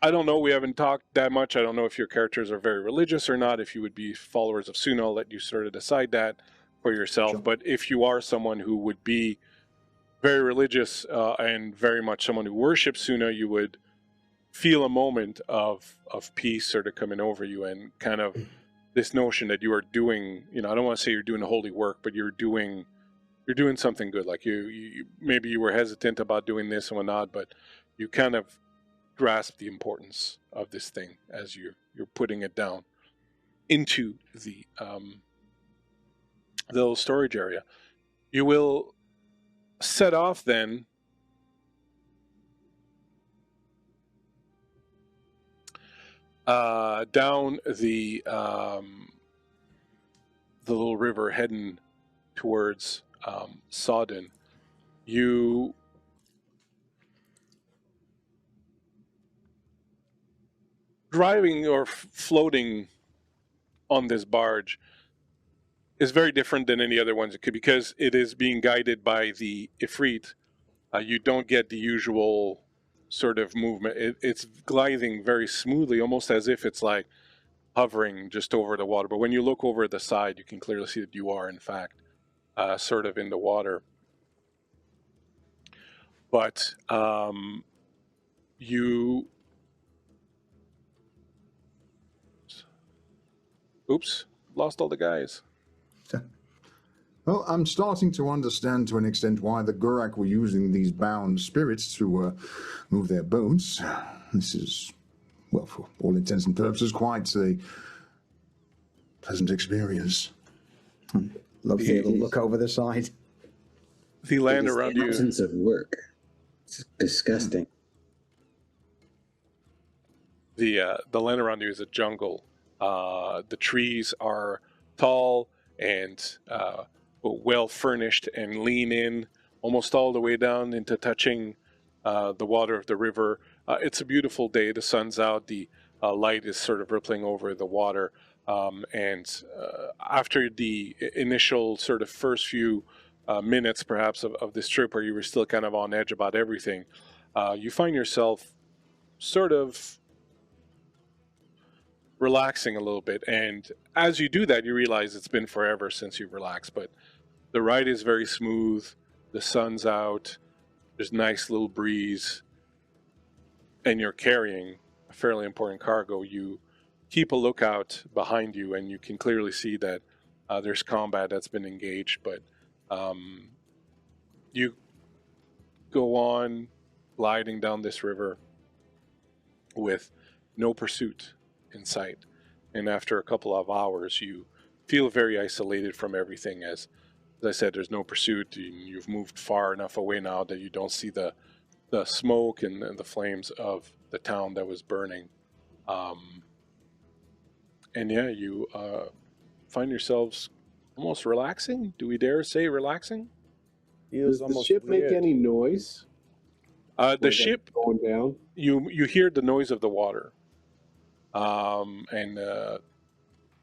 I don't know, we haven't talked that much. I don't know if your characters are very religious or not, if you would be followers of Suna. I'll let you sort of decide that for yourself. Sure. But if you are someone who would be very religious and very much someone who worships Suna, you would feel a moment of peace sort of coming over you, and kind of this notion that you are doing, I don't want to say you're doing a holy work, but you're doing something good. Like you maybe you were hesitant about doing this and whatnot, but you kind of grasp the importance of this thing as you're putting it down into the little storage area. You will set off then down the little river, heading towards Sodden. You driving or floating on this barge is very different than any other ones. It could, because it is being guided by the Ifrit. You don't get the usual sort of movement. It's gliding very smoothly, almost as if it's like hovering just over the water. But when you look over the side, you can clearly see that you are, in fact, sort of in the water. But you... Oops, lost all the guys. Well, I'm starting to understand to an extent why the Gurak were using these bound spirits to move their boats. This is, well, for all intents and purposes, quite a pleasant experience. Love the little look over the side. The land It is around the you... absence of work. It's disgusting. The land around you is a jungle. The trees are tall and well furnished and lean in almost all the way down into touching the water of the river. It's a beautiful day. The sun's out. The light is sort of rippling over the water. And after the initial sort of first few minutes, perhaps, of this trip where you were still kind of on edge about everything, you find yourself sort of relaxing a little bit. And as you do that, you realize it's been forever since you've relaxed. But the ride is very smooth. The sun's out. There's a nice little breeze. And you're carrying a fairly important cargo, you keep a lookout behind you, and you can clearly see that there's combat that's been engaged, but you go on gliding down this river with no pursuit in sight. And after a couple of hours, you feel very isolated from everything. As I said, there's no pursuit. You've moved far enough away now that you don't see the smoke and the flames of the town that was burning. And yeah, you find yourselves almost relaxing. Do we dare say relaxing? Does the ship make any noise? The ship going down. You hear the noise of the water, and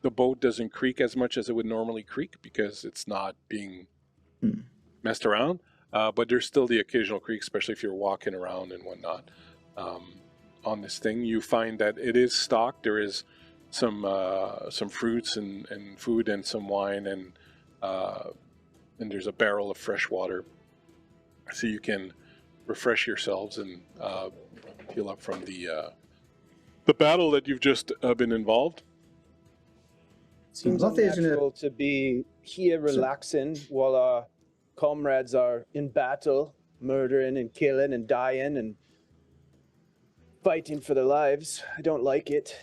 the boat doesn't creak as much as it would normally creak because it's not being messed around. But there's still the occasional creak, especially if you're walking around and whatnot. On this thing, you find that it is stocked. There is some fruits and food and some wine, and there's a barrel of fresh water, so you can refresh yourselves and heal up from the battle that you've just been involved. Seems unnatural to be here relaxing while our comrades are in battle, murdering and killing and dying and fighting for their lives. I don't like it.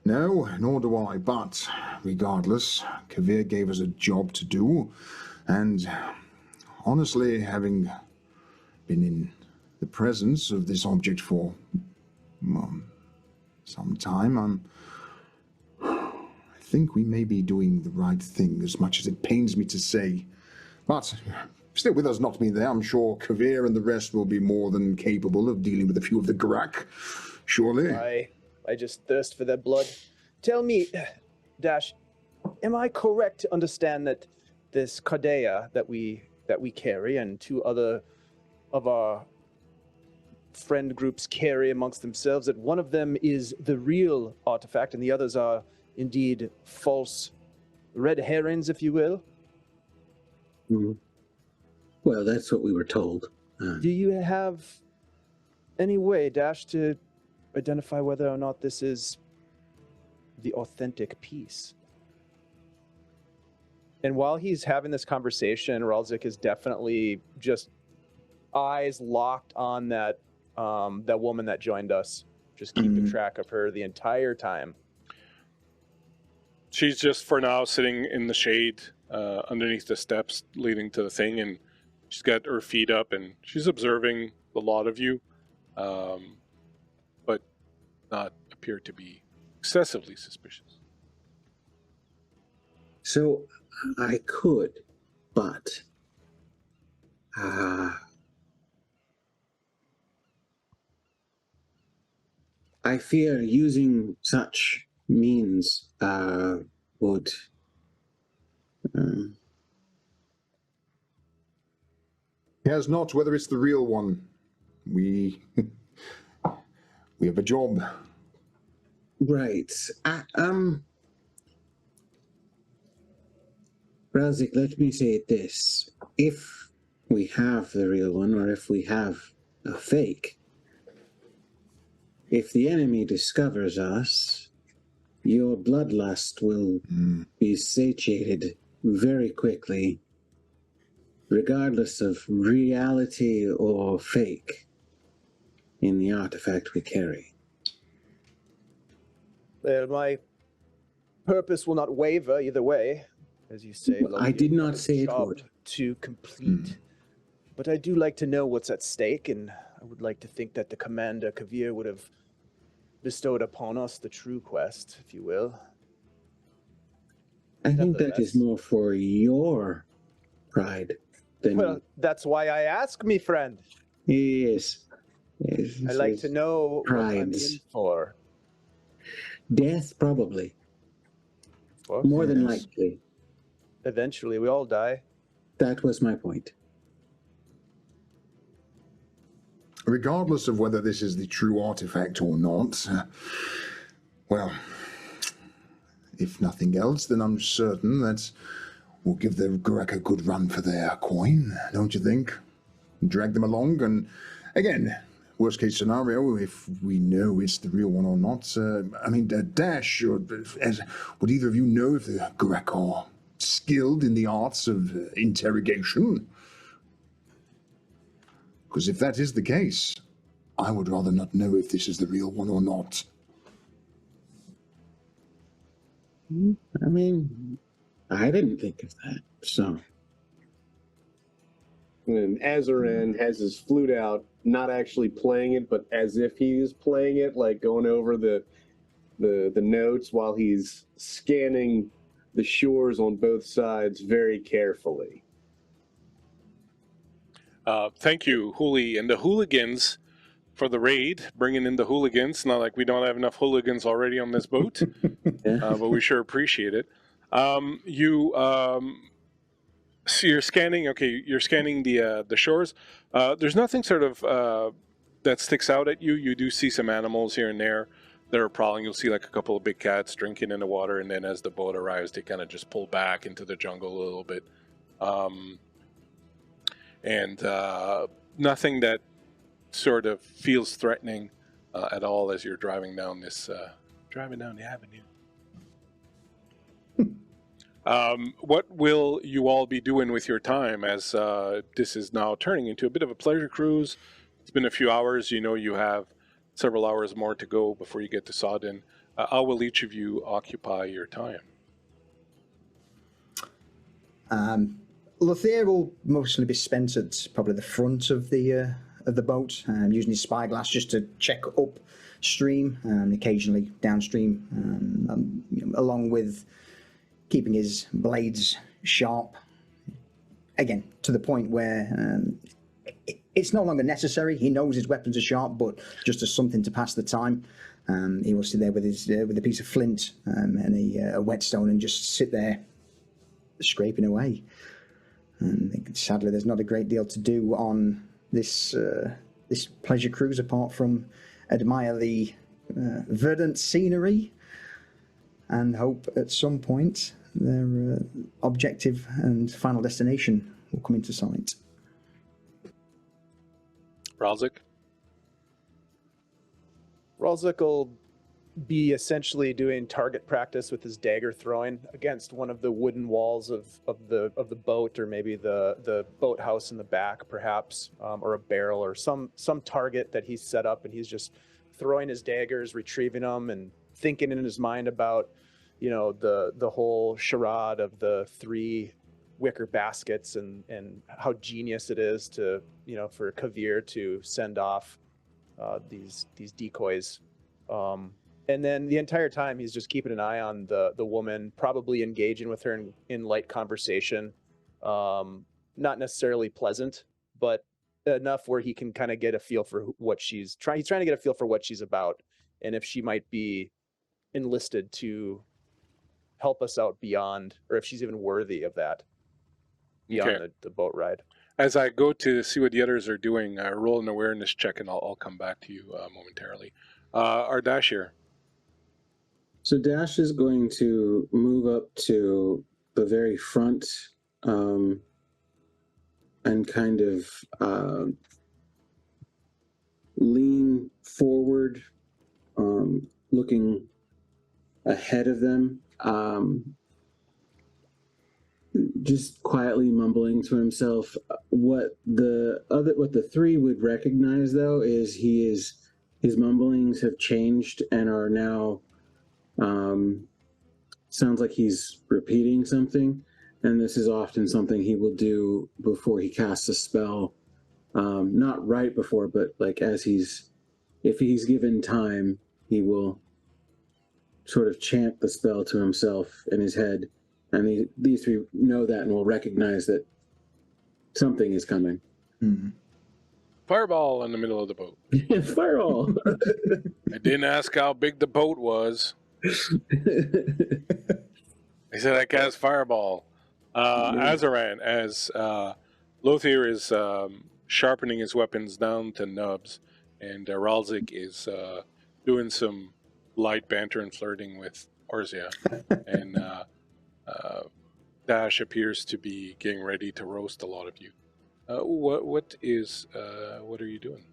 No, nor do I, but regardless, Kavir gave us a job to do, and honestly, having been in the presence of this object for some time, I think we may be doing the right thing, as much as it pains me to say. But still, with us not being there, I'm sure Kavir and the rest will be more than capable of dealing with a few of the Grak, surely. I just thirst for their blood. Tell me, Dash, am I correct to understand that this Kardea that we carry and two other of our friend groups carry amongst themselves, that one of them is the real artifact and the others are indeed false red herrings, if you will? Mm-hmm. Well, that's what we were told. Do you have any way, Dash, to identify whether or not this is the authentic piece? And while he's having this conversation, Ralzik is definitely just eyes locked on that woman that joined us, just keeping track of her the entire time. She's just for now sitting in the shade underneath the steps leading to the thing, and she's got her feet up and she's observing the lot of you, but not appear to be excessively suspicious. So I could, but I fear using such means would Cares not whether it's the real one. We have a job. Right. Razik, let me say it this. If we have the real one, or if we have a fake, if the enemy discovers us, your bloodlust will be satiated very quickly, regardless of reality or fake in the artifact we carry. Well, my purpose will not waver either way, as you say. I did not say it would. To complete. But I do like to know what's at stake, and I would like to think that the Commander Kavir would have bestowed upon us the true quest, if you will. I think that is more for your pride than... Well, that's why I ask, me friend. Yes. I like to know what I'm in for. Death, probably. More than likely. Eventually, we all die. That was my point. Regardless of whether this is the true artifact or not, well, if nothing else, then I'm certain that we'll give the Grak a good run for their coin, don't you think? Drag them along, and again, worst case scenario, if we know it's the real one or not, I mean, Dash, or would either of you know if the Grek are skilled in the arts of interrogation? Because if that is the case, I would rather not know if this is the real one or not. I mean, I didn't think of that, so. And Azaran has his flute out, not actually playing it, but as if he is playing it, like going over the notes while he's scanning the shores on both sides very carefully. Thank you, Hooli, and the hooligans for the raid, bringing in the hooligans. Not like we don't have enough hooligans already on this boat, but we sure appreciate it. So you're scanning. Okay, you're scanning the shores. There's nothing sort of that sticks out at you. You do see some animals here and there that are prowling. You'll see like a couple of big cats drinking in the water, and then as the boat arrives, they kind of just pull back into the jungle a little bit. And nothing that sort of feels threatening at all as you're driving down the avenue. What will you all be doing with your time as this is now turning into a bit of a pleasure cruise? It's been a few hours. You know you have several hours more to go before you get to Sodden. How will each of you occupy your time? Lothair will mostly be spent at probably the front of the boat, using his spyglass just to check upstream and occasionally downstream, along with keeping his blades sharp. Again, to the point where it's no longer necessary. He knows his weapons are sharp, but just as something to pass the time, he will sit there with his with a piece of flint and a whetstone and just sit there scraping away. And sadly, there's not a great deal to do on this pleasure cruise apart from admire the verdant scenery and hope at some point their objective and final destination will come into sight. Ralzik? Ralzik will be essentially doing target practice with his dagger throwing against one of the wooden walls of the boat, or maybe the boathouse in the back, perhaps, or a barrel, or some target that he's set up, and he's just throwing his daggers, retrieving them, and thinking in his mind about, you know, the whole charade of the 3 wicker baskets and how genius it is to, you know, for Kavir to send off these decoys. And then the entire time he's just keeping an eye on the woman, probably engaging with her in light conversation. Not necessarily pleasant, but enough where he can kind of get a feel for what he's trying to get a feel for what she's about, and if she might be enlisted to help us out beyond, or if she's even worthy of that beyond the boat ride. As I go to see what the others are doing, roll an awareness check, and I'll come back to you momentarily. Ardash here. So Dash is going to move up to the very front and kind of lean forward, looking ahead of them, just quietly mumbling to himself. What the 3 would recognize, though, is his mumblings have changed and are now sounds like he's repeating something, and this is often something he will do before he casts a spell. Not right before, but like if he's given time, he will sort of chant the spell to himself in his head, and these 3 know that and will recognize that something is coming. Mm-hmm. Fireball in the middle of the boat. Fireball! I didn't ask how big the boat was. I said I cast Fireball. Azaran, as Lothair is sharpening his weapons down to nubs, and Ralzik is doing some light banter and flirting with Orzia, and Dash appears to be getting ready to roast a lot of you. What are you doing?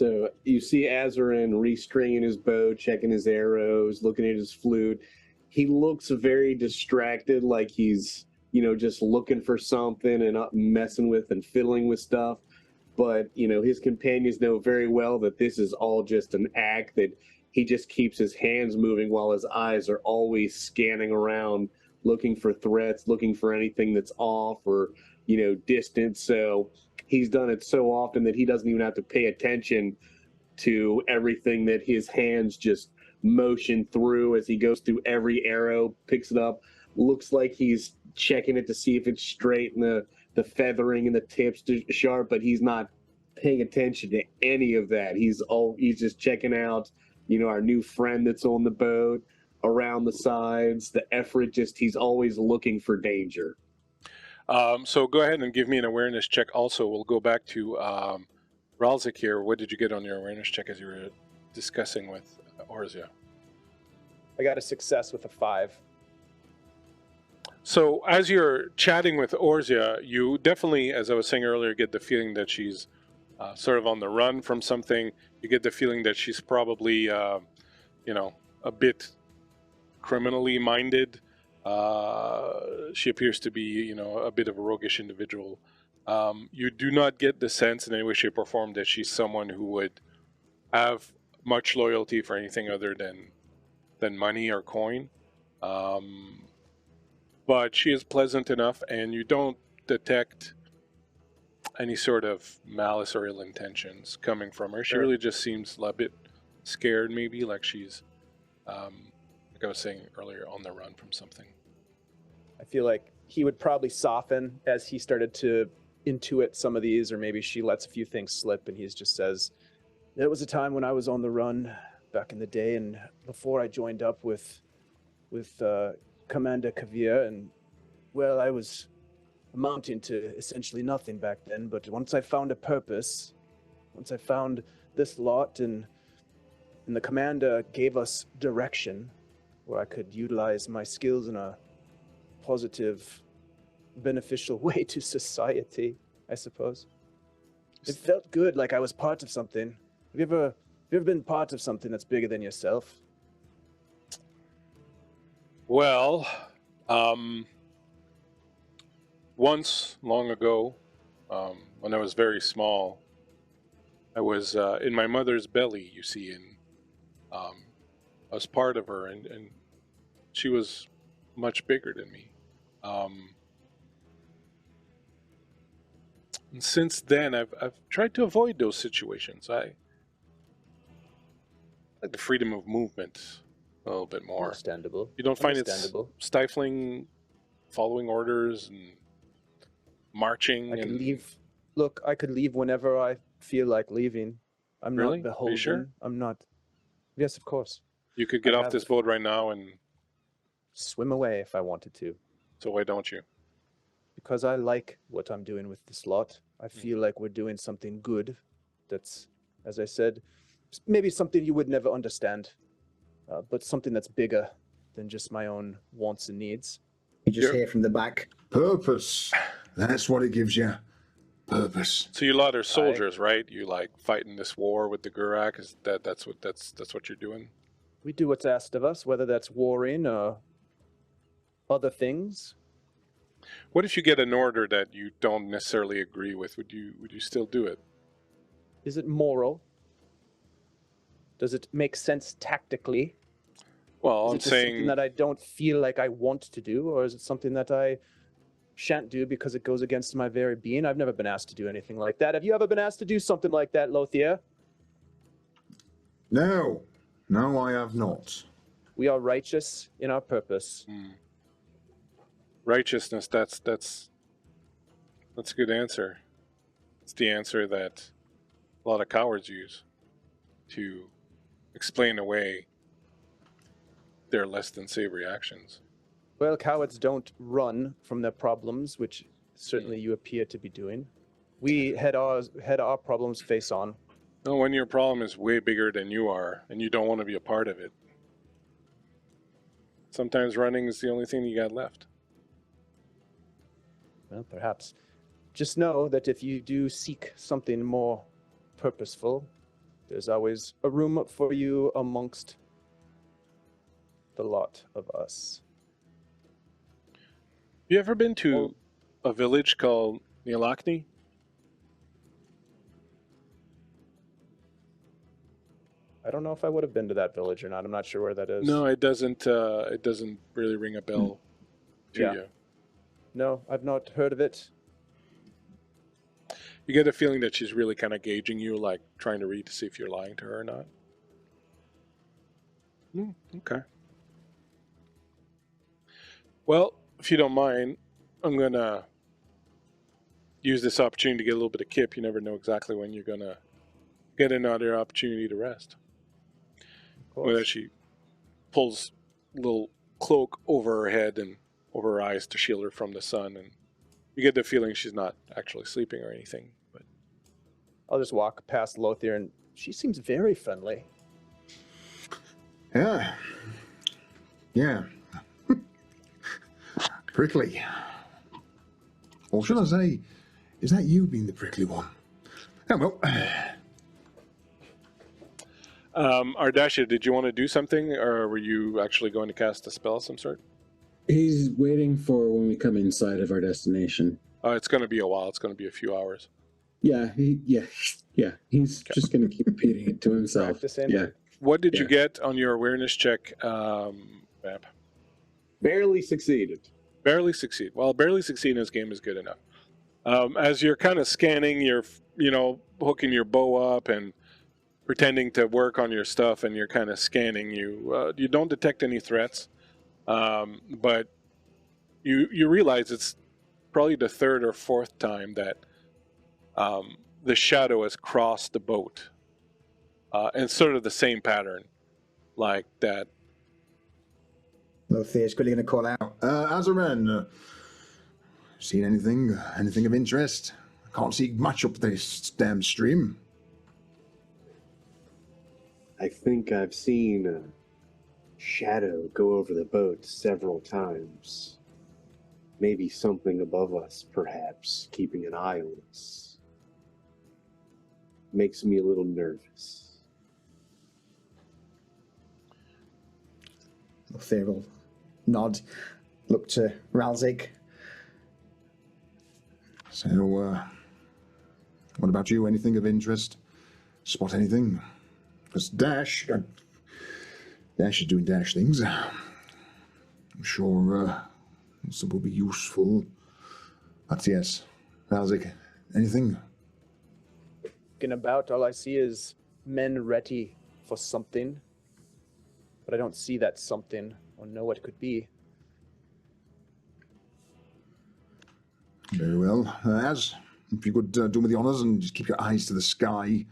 So you see Azarin restringing his bow, checking his arrows, looking at his flute. He looks very distracted, like he's, just looking for something and not messing with and fiddling with stuff. But, his companions know very well that this is all just an act, that he just keeps his hands moving while his eyes are always scanning around, looking for threats, looking for anything that's off or, distant. So he's done it so often that he doesn't even have to pay attention to everything that his hands just motion through as he goes through every arrow, picks it up, looks like he's checking it to see if it's straight and the feathering and the tips sharp, but he's not paying attention to any of that. He's just checking out, our new friend that's on the boat, around the sides, the effort, he's always looking for danger. So go ahead and give me an awareness check. Also, we'll go back to Ralzik here. What did you get on your awareness check as you were discussing with Orzia? I got a success with a 5. So as you're chatting with Orzia, you definitely, as I was saying earlier, get the feeling that she's sort of on the run from something. You get the feeling that she's probably, a bit criminally minded. She appears to be, a bit of a roguish individual. You do not get the sense in any way, shape, or form that she's someone who would have much loyalty for anything other than money or coin. But she is pleasant enough, and you don't detect any sort of malice or ill intentions coming from her. She really just seems a bit scared, maybe, like she's, like I was saying earlier, on the run from something. I feel like he would probably soften as he started to intuit some of these, or maybe she lets a few things slip and he just says, there was a time when I was on the run back in the day, and before I joined up with Commander Kavir, and well, I was amounting to essentially nothing back then, but once I found a purpose, once I found this lot, and the commander gave us direction where I could utilize my skills in a positive, beneficial way to society, I suppose. It felt good, like I was part of something. Have you ever been part of something that's bigger than yourself? Well, once, long ago, when I was very small, I was in my mother's belly, you see, and I was part of her, and she was much bigger than me. And since then, I've tried to avoid those situations. I like the freedom of movement a little bit more. Understandable. You don't find it's stifling, following orders and marching? I could leave. Look, I could leave whenever I feel like leaving. I'm Really? not beholden. Are you sure? I'm not. Yes, of course. You could get off this boat right now and swim away if I wanted to. So why don't you? Because I like what I'm doing with this lot. I feel like we're doing something good. That's, as I said, maybe something you would never understand, but something that's bigger than just my own wants and needs. You just hear from the back. Purpose. That's what it gives you. Purpose. So you lot are soldiers, right? You like fighting this war with the Gurak? Is that's what you're doing? We do what's asked of us, whether that's warring or other things. What if you get an order that you don't necessarily agree with? Would you still do it? Is it moral? Does it make sense tactically? Well, I'm saying something that I don't feel like I want to do, or is it something that I shan't do because it goes against my very being? I've never been asked to do anything like that. Have you ever been asked to do something like that, Lothier? No, I have not. We are righteous in our purpose. Righteousness, that's a good answer. It's the answer that a lot of cowards use to explain away their less than savory actions. Well, cowards don't run from their problems, which certainly you appear to be doing. We had our problems face on. No, when your problem is way bigger than you are and you don't want to be a part of it. Sometimes running is the only thing you got left. Well, perhaps. Just know that if you do seek something more purposeful, There's always a room for you amongst the lot of us. You ever been to a village called Neolachny? I don't know if I would have been to that village or not. I'm not sure where that is. No, it doesn't. It doesn't really ring a bell to Yeah. you. No, I've not heard of it. You get a feeling that she's really kind of gauging you, like trying to read to see if you're lying to her or not. Okay. Well, if you don't mind, I'm going to use this opportunity to get a little bit of kip. You never know exactly when you're going to get another opportunity to rest. Whether she pulls a little cloak over her head and over her eyes to shield her from the sun, and you get the feeling she's not actually sleeping or anything. But I'll just walk past Lothier, and she seems very friendly. Yeah. Yeah. Prickly. Or should I say, is that you being the prickly one? Oh, well. Ardashir, did you want to do something, or were you actually going to cast a spell of some sort? He's waiting for when we come inside of our destination. It's going to be a while. It's going to be a few hours. Yeah, He's just going to keep repeating it to himself. Practicing. Yeah. What did you get on your awareness check, Map? Barely succeeded. Barely succeed. Well, barely succeed in this game is good enough. As you're kind of scanning, you're, hooking your bow up and pretending to work on your stuff, and you're kind of scanning. You don't detect any threats, but you realize it's probably the third or fourth time that the shadow has crossed the boat, and sort of the same pattern, like that. Lothier's quickly going to call out. Azaran, seen anything of interest? Can't see much up this damn stream. I think I've seen a shadow go over the boat several times. Maybe something above us, perhaps, keeping an eye on us. Makes me a little nervous. Lothier will nod, look to Ralzik. So, what about you? Anything of interest? Spot anything? Because Dash is doing Dash things. I'm sure this will be useful. But yes, Ralzik, anything? Looking about, all I see is men ready for something. But I don't see that something or know what it could be. Very well. If you could do me the honours and just keep your eyes to the sky.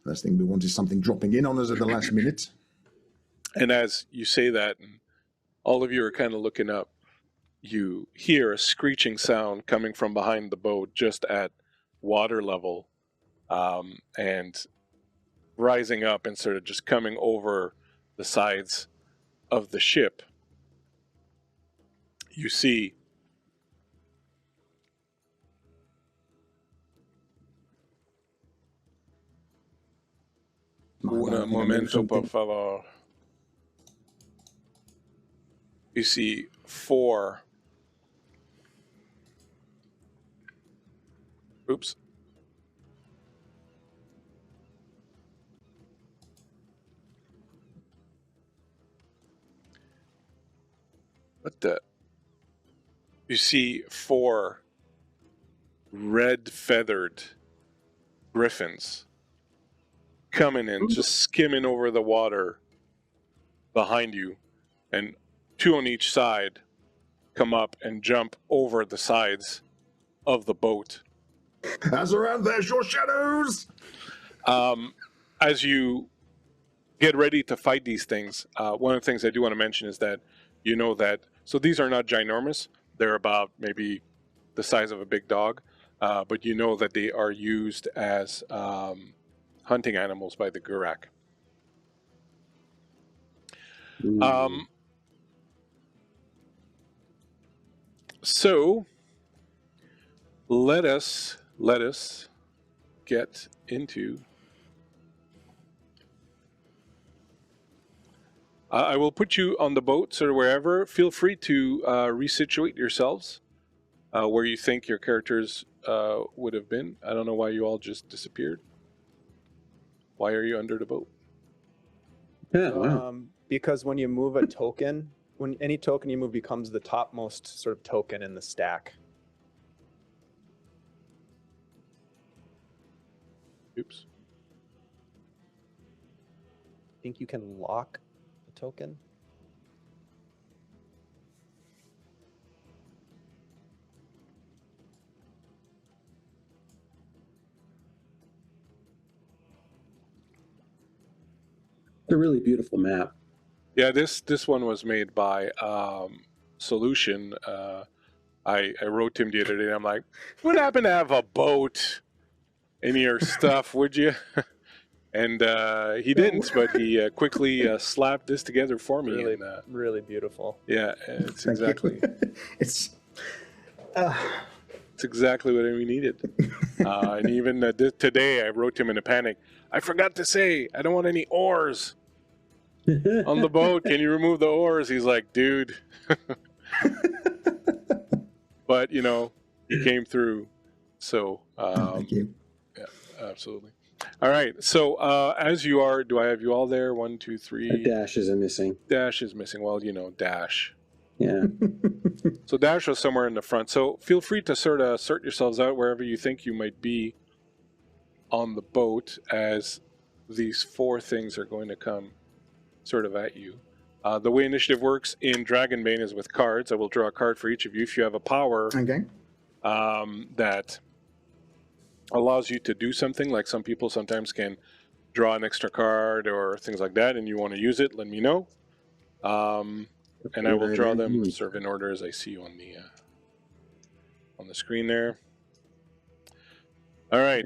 Last thing we want is something dropping in on us at the last minute. And as you say that, and all of you are kind of looking up, you hear a screeching sound coming from behind the boat just at water level, and rising up and sort of just coming over the sides of the ship. You see un momento, por favor. You see 4. Oops. What the? You see 4 red-feathered griffins coming in, just skimming over the water behind you, and 2 on each side come up and jump over the sides of the boat. Azaran, there's your shadows! As you get ready to fight these things, one of the things I do want to mention is that you know that, so these are not ginormous, they're about maybe the size of a big dog, but you know that they are used as hunting animals by the Gurak. So let us get into I will put you on the boats or wherever. Feel free to resituate yourselves where you think your characters would have been. I don't know why you all just disappeared. Why are you under the boat? Yeah, wow. Because when you move a token, when any token you move becomes the topmost sort of token in the stack. Oops. I think you can lock a token. It's a really beautiful map. Yeah, this one was made by Solution. I wrote to him the other day, and I'm like, would happen to have a boat in your stuff, would you? And he didn't, but he quickly slapped this together for me. Really, and, really beautiful. yeah, it's Thank you. exactly It's it's exactly what we needed. And even today, I wrote to him in a panic. I forgot to say, I don't want any oars on the boat. Can you remove the oars? He's like, dude. But you know, he came through. So thank you. yeah, absolutely. All right. So as you are, do I have you all there? 1, 2, 3. Dash is missing. Dash is missing. Well, you know, Dash. Yeah. So Dash was somewhere in the front. So feel free to sort of assert yourselves out wherever you think you might be on the boat, as these 4 things are going to come sort of at you. The way initiative works in Dragonbane is with cards. I will draw a card for each of you. If you have a power Okay. that allows you to do something, like some people sometimes can draw an extra card or things like that, and you want to use it, let me know. And I will draw them sort of in order as I see you on the screen there. All right.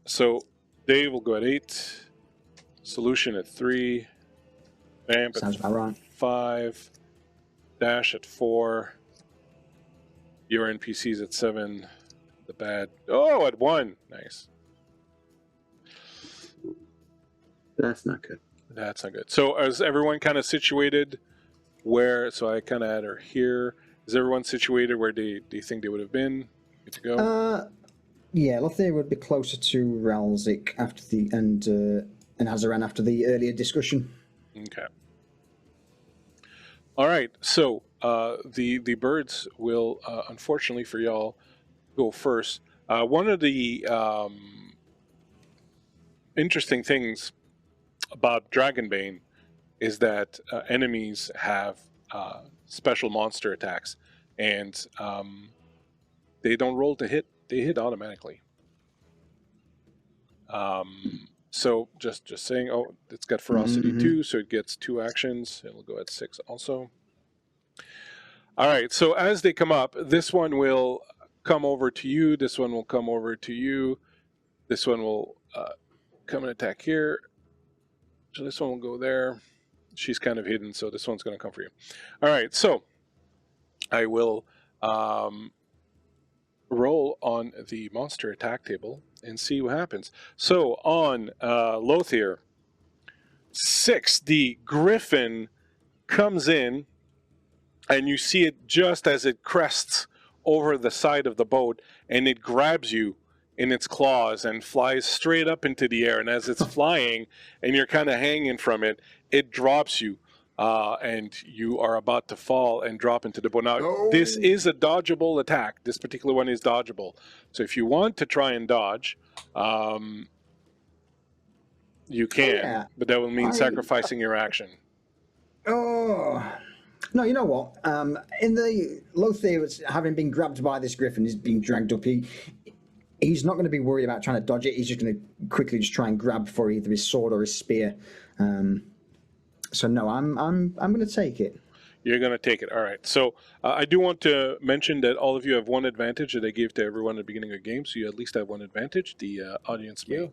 So Dave will go at 8. Solution at 3. Vamp Sounds at about right. 5. Dash at 4. Your NPCs at 7. The bad. Oh, at 1. Nice. That's not good. That's not good. So is everyone kind of situated where? So I kind of had her here. Is everyone situated where they think they would have been? Good to go. Yeah, Lothair would be closer to Ralzik after the and Azaran after the earlier discussion. Okay. All right. So the birds will unfortunately for y'all go first. One of the interesting things about Dragonbane is that enemies have special monster attacks, and they don't roll to hit; they hit automatically. So just saying. Oh, it's got ferocity 2, so it gets 2 actions. It'll go at 6 also. All right. So as they come up, this one will come over to you. This one will come over to you. This one will come and attack here. So this one will go there. She's kind of hidden, so this one's going to come for you. All right, so I will roll on the monster attack table and see what happens. So on Lothair, 6, the griffin comes in, and you see it just as it crests over the side of the boat, and it grabs you in its claws and flies straight up into the air. And as it's flying and you're kind of hanging from it, it drops you, and you are about to fall and drop into the boat. Now, this is a dodgeable attack. This particular one is dodgeable. So if you want to try and dodge, you can, but that will mean sacrificing your action. Oh. No, you know what? In the Lothair, having been grabbed by this griffin, is being dragged up. He's not going to be worried about trying to dodge it. He's just going to quickly just try and grab for either his sword or his spear. So no, I'm going to take it. You're going to take it. All right. So I do want to mention that all of you have one advantage that I gave to everyone at the beginning of the game. So you at least have one advantage. The audience may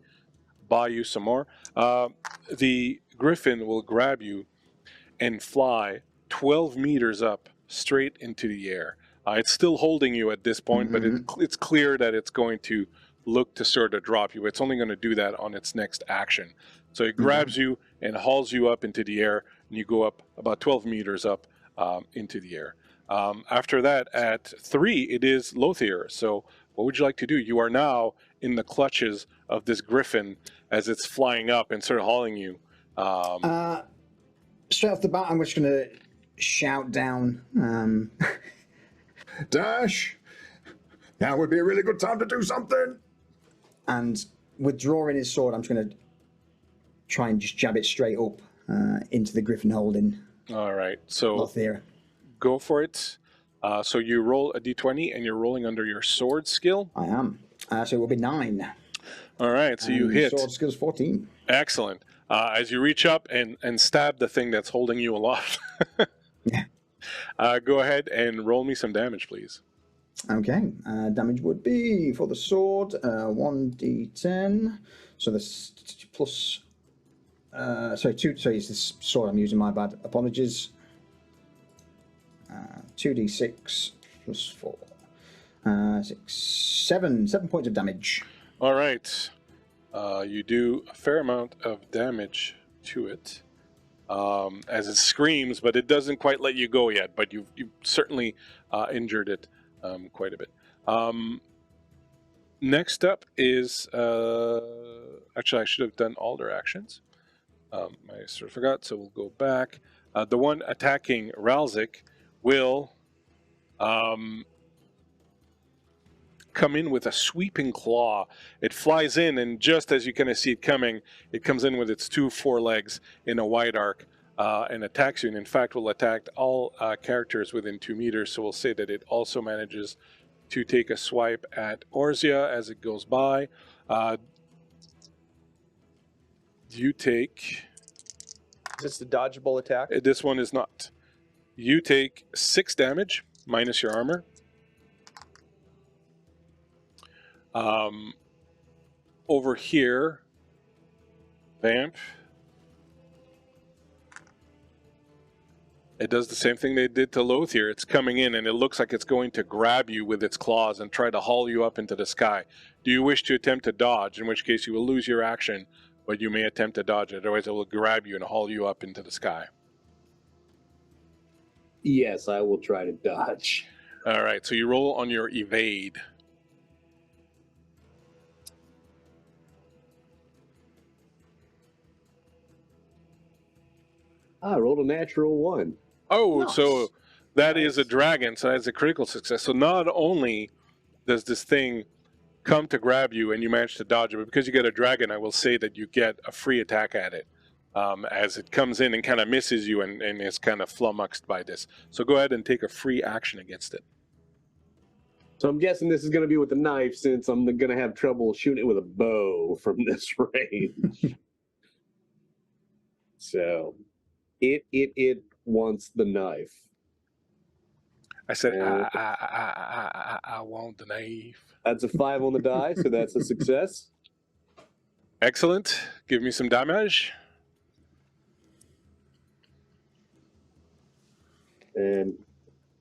buy you some more. The griffin will grab you and fly 12 meters up straight into the air. It's still holding you at this point, but it's clear that it's going to look to sort of drop you. It's only going to do that on its next action. So it grabs you and hauls you up into the air. and you go up about 12 meters up into the air. After that, at 3, it is Lothier. So what would you like to do? You are now in the clutches of this griffin as it's flying up and sort of hauling you. Straight off the bat, I'm just going to shout down. Dash, now would be a really good time to do something. And withdrawing his sword, I'm just going to try and just jab it straight up into the griffin holding All right, so Lothier. go for it. So you roll a d20 and you're rolling under your sword skill. I am. So it will be 9. All right, so you hit. Sword skill's 14. Excellent. As you reach up and stab the thing that's holding you aloft. Go ahead and roll me some damage, please. Okay. Damage would be for the sword 1d10. So this plus. Sorry, 2. Sorry, it's this sword I'm using. My bad. Apologies. 2d6 plus 4. 6, 7 points of damage. All right. You do a fair amount of damage to it as it screams, but it doesn't quite let you go yet. But you've certainly injured it quite a bit. Next up is actually I should have done all their actions. I sort of forgot, so we'll go back. The one attacking Ralzik will come in with a sweeping claw. It flies in, and just as you kind of see it coming, it comes in with its 2 forelegs in a wide arc and attacks you. And in fact, will attack all characters within 2 meters. So we'll say that it also manages to take a swipe at Orzia as it goes by. You take... Is this the dodgeable attack? This one is not. You take 6 damage, minus your armor. Over here, Vamp. It does the same thing they did to Lothier. It's coming in, and it looks like it's going to grab you with its claws and try to haul you up into the sky. Do you wish to attempt to dodge, in which case you will lose your action, but you may attempt to dodge it. Otherwise, it will grab you and haul you up into the sky. Yes, I will try to dodge. All right, so you roll on your evade. I rolled a natural 1. Oh, Nice. so that is a dragon, so that's a critical success. So not only does this thing come to grab you and you manage to dodge it, but because you get a dragon, I will say that you get a free attack at it as it comes in and kind of misses you and is kind of flummoxed by this. So go ahead and take a free action against it. So I'm guessing this is going to be with the knife, since I'm going to have trouble shooting it with a bow from this range. So it wants the knife. I said, And I want the knife. that's a 5 on the die, so that's a success. Excellent. Give me some damage. And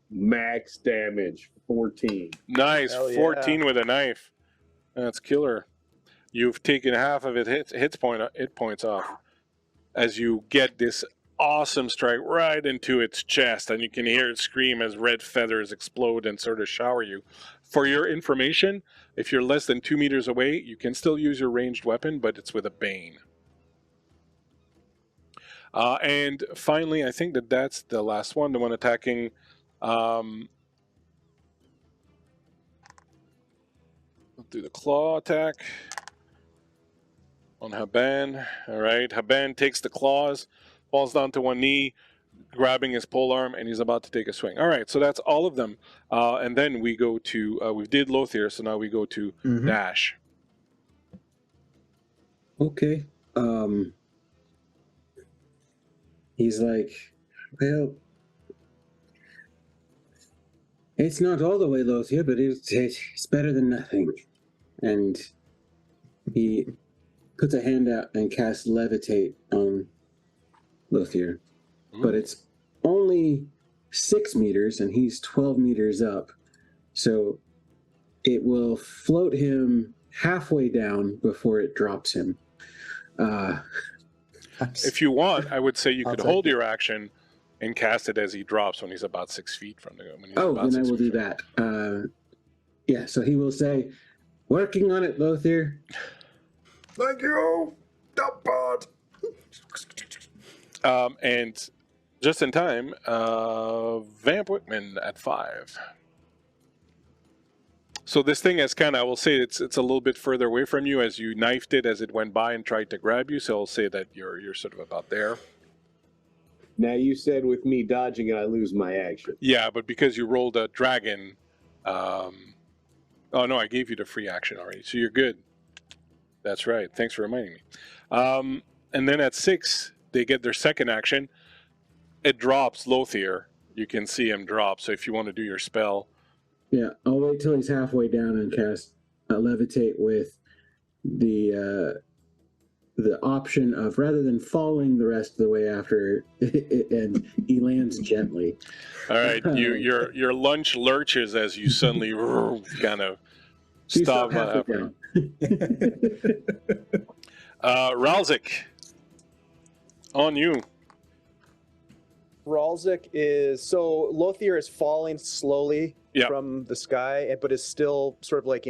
max damage, 14. Nice. Hell yeah. 14 with a knife. That's killer. You've taken half of it hit points off as you get this awesome strike right into its chest, and you can hear it scream as red feathers explode and sort of shower you. For your information, if you're less than 2 meters away, you can still use your ranged weapon, but it's with a bane. And finally, I think that's the last one, the one attacking... we'll do the claw attack on Haban. All right, Haban takes the claws, falls down to one knee, grabbing his polearm, and he's about to take a swing. All right, so that's all of them. And then we go to, we did Lothier, so now we go to Dash. Okay. He's like, well, it's not all the way Lothier, but it's better than nothing. And he puts a hand out and casts Levitate on Lothier. But it's only 6 meters, and he's 12 meters up. So it will float him halfway down before it drops him. If you want, I would say you I'll could take hold it. your action and cast it as he drops when he's about 6 feet from the. When he's Oh, about then I 6 will feet do from that. Yeah, so he will say, "Working on it, Lothier." Thank you, that part. And just in time, Vamp Whitman at 5. So this thing is kind of, I will say it's a little bit further away from you as you knifed it as it went by and tried to grab you. So I'll say that you're sort of about there. Now you said with me dodging it, I lose my action. Yeah, but because you rolled a dragon, oh no, I gave you the free action already, so you're good. That's right. Thanks for reminding me. And then at 6, they get their second action. It drops Lothier. You can see him drop. So if you want to do your spell, Yeah, I'll wait till he's halfway down and cast Levitate with the option of, rather than falling the rest of the way after it, and he lands gently. all right, your lunch lurches as you suddenly kind of So you stop. halfway down. Ralzik, on you. Ralzik is so Lothier is falling slowly Yeah. from the sky, but is still sort of like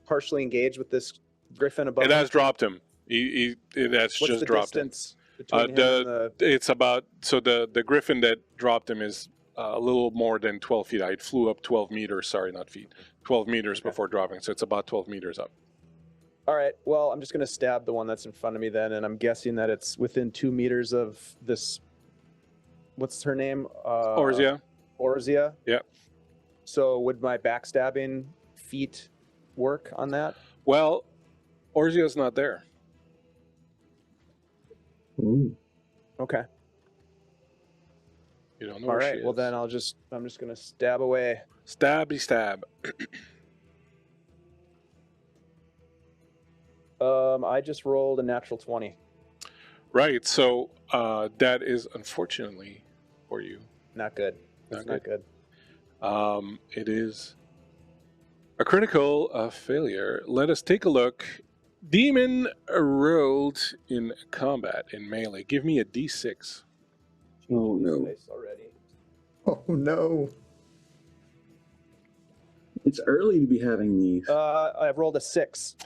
partially engaged with this griffin above. It him. has dropped him. It has What's just the dropped him. distance between him and the? It's about, so the griffin that dropped him is a little more than 12 feet. It flew up 12 meters. Sorry, not feet. 12 meters before dropping. So it's about 12 meters up. All right. Well, I'm just going to stab the one that's in front of me then, and I'm guessing that it's within 2 meters of this. What's her name? Orzia. Orzia. Yep. So would my backstabbing feat work on that? Well, Orzia's not there. Ooh. Okay. You don't know All where right. she Well, is. then I'm just going to stab away. Stabby stab. I just rolled a natural 20. Right. So that is unfortunately for you. Not good. Not It's not good. It is a critical failure. Let us take a look. Demon rolled in combat in melee. Give me a d6. Oh no! Nice already. Oh no. It's early to be having these. I've rolled a 6.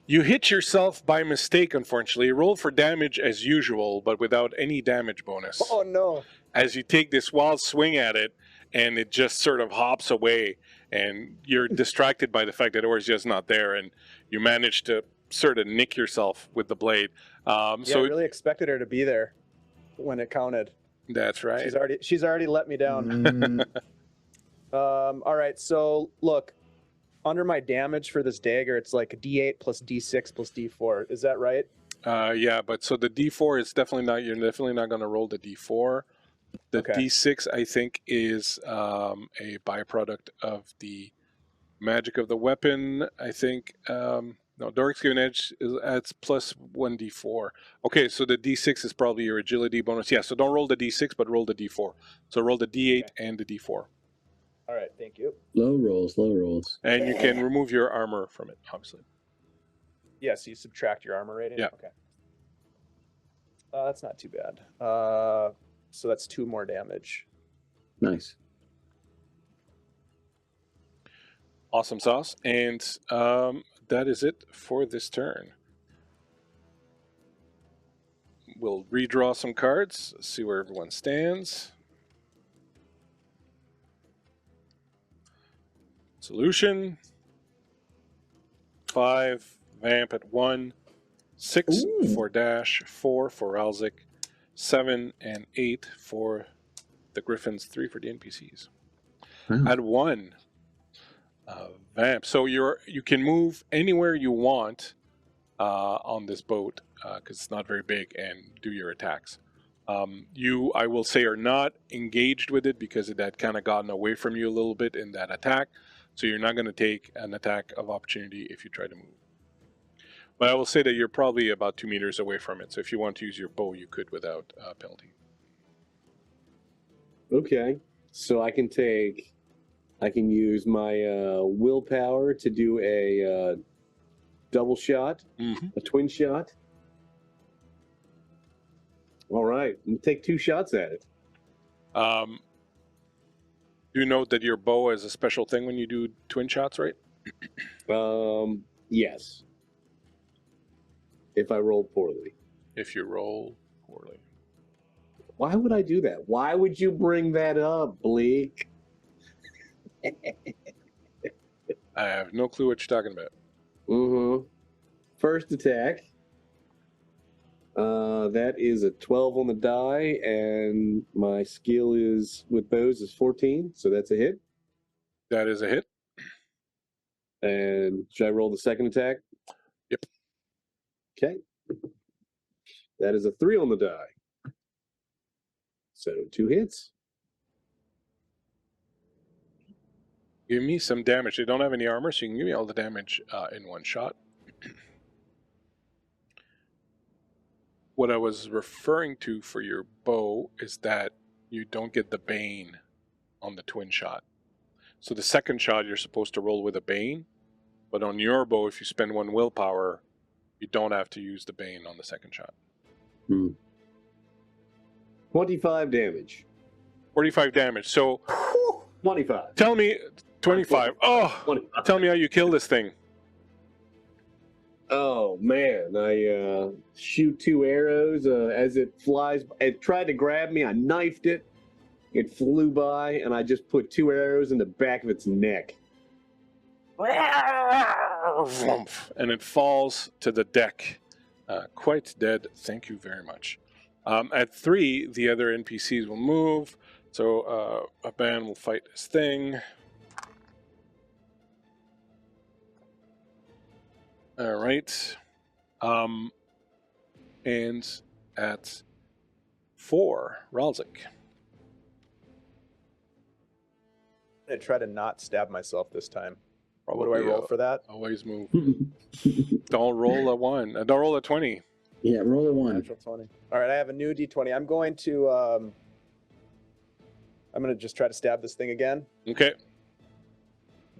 You hit yourself by mistake, unfortunately. You rolled for damage as usual, but without any damage bonus. Oh no. As you take this wild swing at it, and it just sort of hops away, and you're distracted by the fact that Orzia's not there, and you manage to sort of nick yourself with the blade. Yeah, So I really expected her to be there when it counted. that's right. She's already let me down. Mm, All right, so look, under my damage for this dagger, it's like a D8 plus D6 plus D4. Is that right? Yeah, but so the D4 is definitely not. You're definitely not going to roll the D4. The Okay. D6, I think, is a byproduct of the magic of the weapon. I think. No, Doric's given edge adds plus 1d4. Okay, so the d6 is probably your agility bonus. Yeah, so don't roll the d6, but roll the d4. So roll the d8 and the d4. All right, thank you. Low rolls, low rolls. And you can remove your armor from it, obviously. Yeah, so you subtract your armor rating? Yeah. Okay. That's not too bad. So that's 2 more damage. Nice. Awesome sauce. And that is it for this turn. We'll redraw some cards, see where everyone stands. Solution. 5, Vamp at 1, 6 Ooh. for Dash, 4 for Ralzik, 7 and 8 for the Griffins, 3 for the NPCs. Wow. At 1, Vamp. So you can move anywhere you want on this boat because it's not very big, and do your attacks. You, I will say, are not engaged with it because it had kind of gotten away from you a little bit in that attack. So you're not going to take an attack of opportunity if you try to move. But I will say that you're probably about 2 meters away from it. So if you want to use your bow, you could without penalty. Okay, so I can use my willpower to do a double shot, Mm-hmm. a twin shot. All right, I'm gonna take 2 shots at it. Do note that your bow is a special thing when you do twin shots, right? Yes. If I roll poorly. If you roll poorly. Why would I do that? Why would you bring that up, Bleak? I have no clue what you're talking about. Mm-hmm. First attack. That is a 12 on the die, and my skill is with bows is 14, so that's a hit. That is a hit. And should I roll the second attack? Yep. Okay. That is a 3 on the die. So 2 hits. Give me some damage. They don't have any armor, so you can give me all the damage in one shot. What I was referring to for your bow is that you don't get the Bane on the twin shot. So the second shot, you're supposed to roll with a Bane, but on your bow, if you spend 1 willpower, you don't have to use the Bane on the second shot. 25 damage. 45 damage. So 25. tell me, 25. Oh, 25. tell me how you kill this thing. Oh man, I shoot 2 arrows as it flies. It tried to grab me. I knifed it. It flew by, and I just put 2 arrows in the back of its neck. And it falls to the deck. Quite dead. Thank you very much. At 3, the other NPCs will move. So a band will fight this thing. All right. And at 4, Ralzik. I'm gonna try to not stab myself this time. What do I Probably, roll for that? Always move. Don't roll a 1. Don't roll a 20. Yeah, roll a 1. Natural 20. All right, I have a new D20. I'm going to just try to stab this thing again. Okay.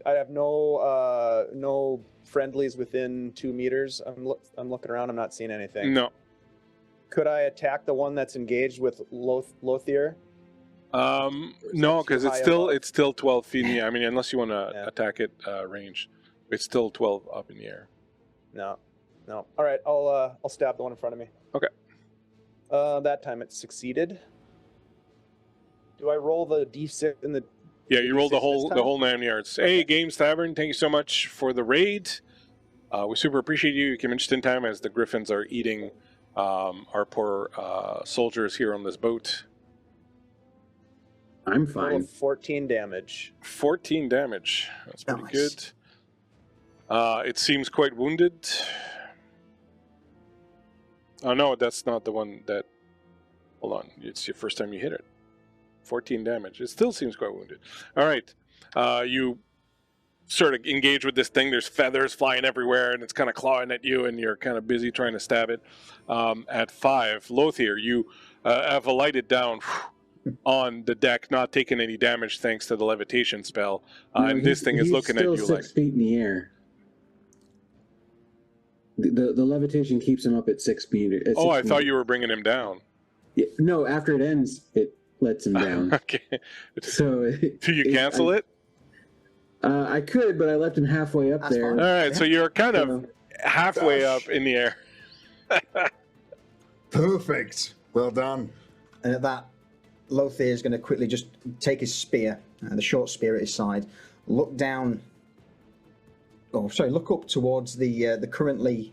I have no friendlies within 2 meters. I'm looking around. I'm not seeing anything. No. Could I attack the one that's engaged with Lothier? No, because too high it's still 12 feet in the air. I mean, unless you want to Yeah. attack it range, it's still 12 up in the air. No. All right, I'll stab the one in front of me. Okay. That time it succeeded. Do I roll the D6 in the? Yeah, you rolled the D6 this time? whole 9 yards. Hey, Games Tavern, thank you so much for the raid. We super appreciate you. You came in just in time as the griffins are eating our poor soldiers here on this boat. I'm Total fine. of 14 damage. 14 damage. That's pretty Nice. good. It seems quite wounded. Oh, no, that's not the one that... Hold on. It's your first time you hit it. 14 damage. It still seems quite wounded. All right. You sort of engage with this thing. There's feathers flying everywhere, and it's kind of clawing at you, and you're kind of busy trying to stab it. At 5, Lothier, you have alighted down on the deck, not taking any damage thanks to the levitation spell. No, And this thing is he's looking at still you 6 like... feet in the air. The levitation keeps him up at 6 meters. Oh, I thought you were bringing him down. Yeah, no, after it ends, it lets him down. Okay. So Do you cancel it? I could, but I left him halfway up That's there. fine. All right, so you're kind of So, halfway Gosh. up in the air. Perfect. Well done. And at that, Lothier is going to quickly just take his spear, the short spear at his side, look down. Oh, sorry, look up towards the currently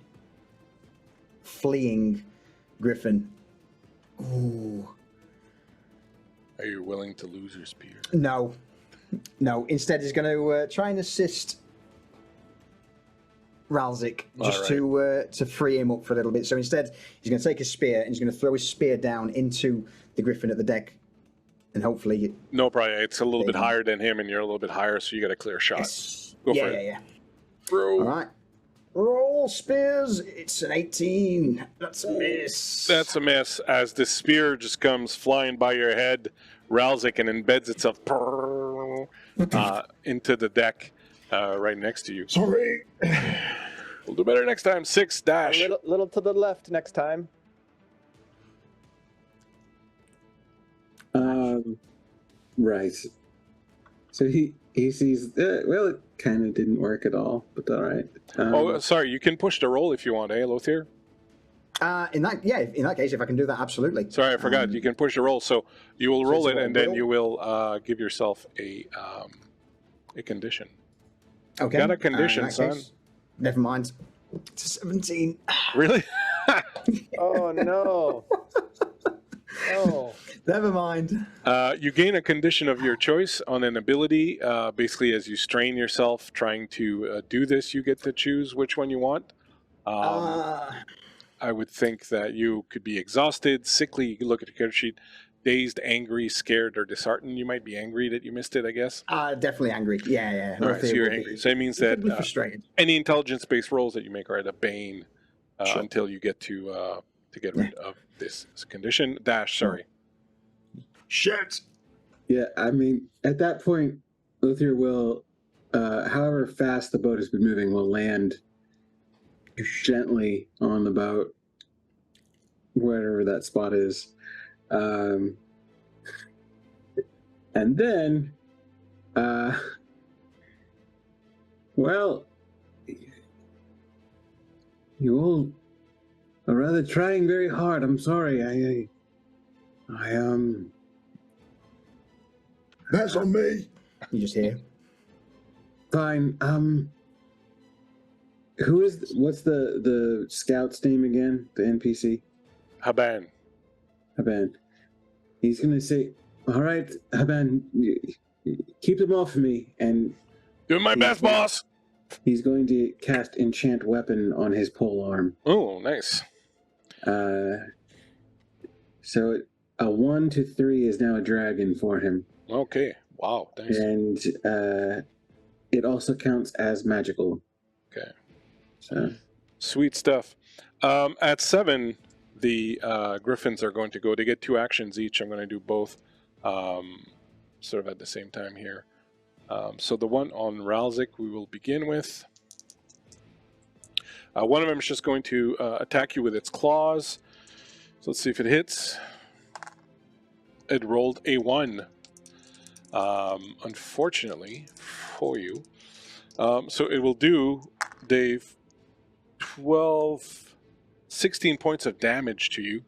fleeing griffin. Ooh, Are you willing to lose your spear? no. Instead, he's going to try and assist Ralzik just to free him up for a little bit. So instead, he's going to take his spear and he's going to throw his spear down into the griffin at the deck, and hopefully, No, probably. It's a little bit Maybe. higher than him, and you're a little bit higher, so you got a clear shot. yes, Go yeah, for yeah, it. yeah. Bro. All right. Roll spears. It's an 18. That's a miss. That's a miss as the spear just comes flying by your head, Ralzik, and embeds itself into the deck right next to you. Sorry. We'll do better next time. 6 dash. A little to the left next time. Right. So he sees. Well, it kind of didn't work at all, but all right. Sorry. You can push the roll if you want, Lothier? In that case, if I can do that, absolutely. Sorry, I forgot. You can push the roll, so you will roll it, and then you will give yourself a condition. Okay. Got a condition, son. Case, never mind. It's a 17. Really? Oh no. Oh. Never mind. You gain a condition of your choice on an ability. Basically, as you strain yourself trying to do this, you get to choose which one you want. I would think that you could be exhausted, sickly. You can look at your character sheet. Dazed, angry, scared, or disheartened. You might be angry that you missed it, I guess. Definitely angry. Yeah. All right, so you're angry. So it means that frustrated. any intelligence-based rolls that you make are at a bane Sure. until you get to get rid of this condition. Sorry. Shit! Yeah, I mean, at that point, Luthier will, however fast the boat has been moving, will land gently on the boat, wherever that spot is. And then, well, you all are rather trying very hard. I'm sorry. That's on me. You just hear. Fine. What's the scout's name again? The NPC? Haban. Haban. He's gonna say, "All right, Haban, keep them off of me," and Doing my best, boss. he's going to cast Enchant Weapon on his pole arm. Oh, nice. So a 1 to 3 is now a dragon for him, Okay. Wow. Thanks. and it also counts as magical. Okay. So Sweet stuff. At 7, the Griffins are going to go. They get 2 actions each. I'm going to do both sort of at the same time here. So the one on Ralzik we will begin with. One of them is just going to attack you with its claws. So let's see if it hits. It rolled a 1. Unfortunately for you. So it will do, Dave, 16 points of damage to you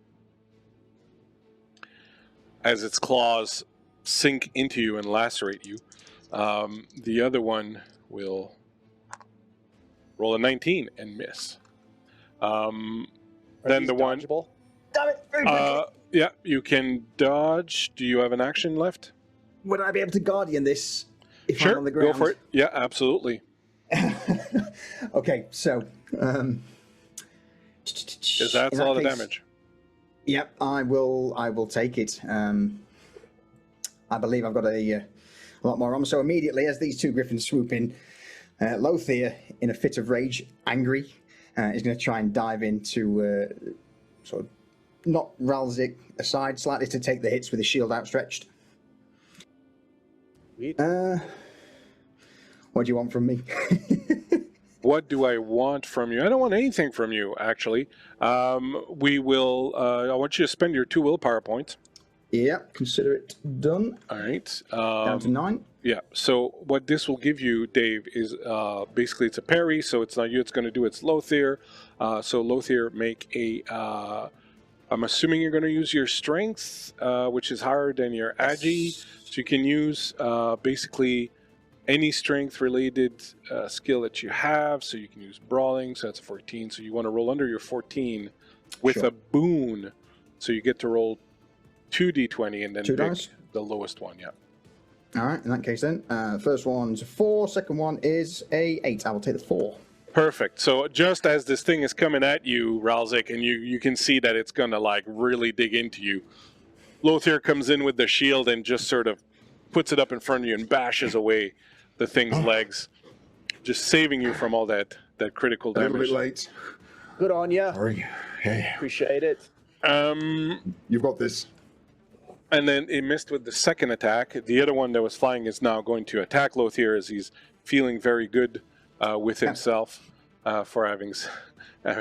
as its claws sink into you and lacerate you. The other one will roll a 19 and miss. Then the one... Dodgeable? Damn it! Very quickly. Yeah, you can dodge. Do you have an action left? Would I be able to guardian this if Sure, I'm on the ground? go for it. Yeah, absolutely. Okay, so... Because that's all the damage. Yep, I will take it. I believe I've got a lot more armor. So immediately, as these 2 griffins swoop in, Lothier, in a fit of rage, angry, is going to try and dive into sort of knock Ralzik aside slightly to take the hits with his shield outstretched. What do you want from me? What do I want from you? I don't want anything from you, actually. We will... I want you to spend your 2 willpower points. Yeah, consider it done. All right. Down to 9. Yeah, so what this will give you, Dave, is basically it's a parry, so it's not you it's going to do, it's Lothier. So Lothier, make a... I'm assuming you're going to use your strength, which is higher than your agi. So you can use basically any strength-related skill that you have. So you can use brawling, so that's a 14. So you want to roll under your 14 with Sure. a boon. So you get to roll 2d20 and then 2 pick dice? the lowest one, yeah. All right, in that case then, first one's a 4, second one is a 8. I will take the 4. Perfect. So just as this thing is coming at you, Ralzik, and you can see that it's going to like really dig into you, Lothier comes in with the shield and just sort of puts it up in front of you and bashes away the thing's legs, just saving you from all that critical A little damage. bit late. Good on ya. Sorry. Hey, Appreciate it. you've got this. And then it missed with the second attack. The other one that was flying is now going to attack Lothier as he's feeling very good with himself for having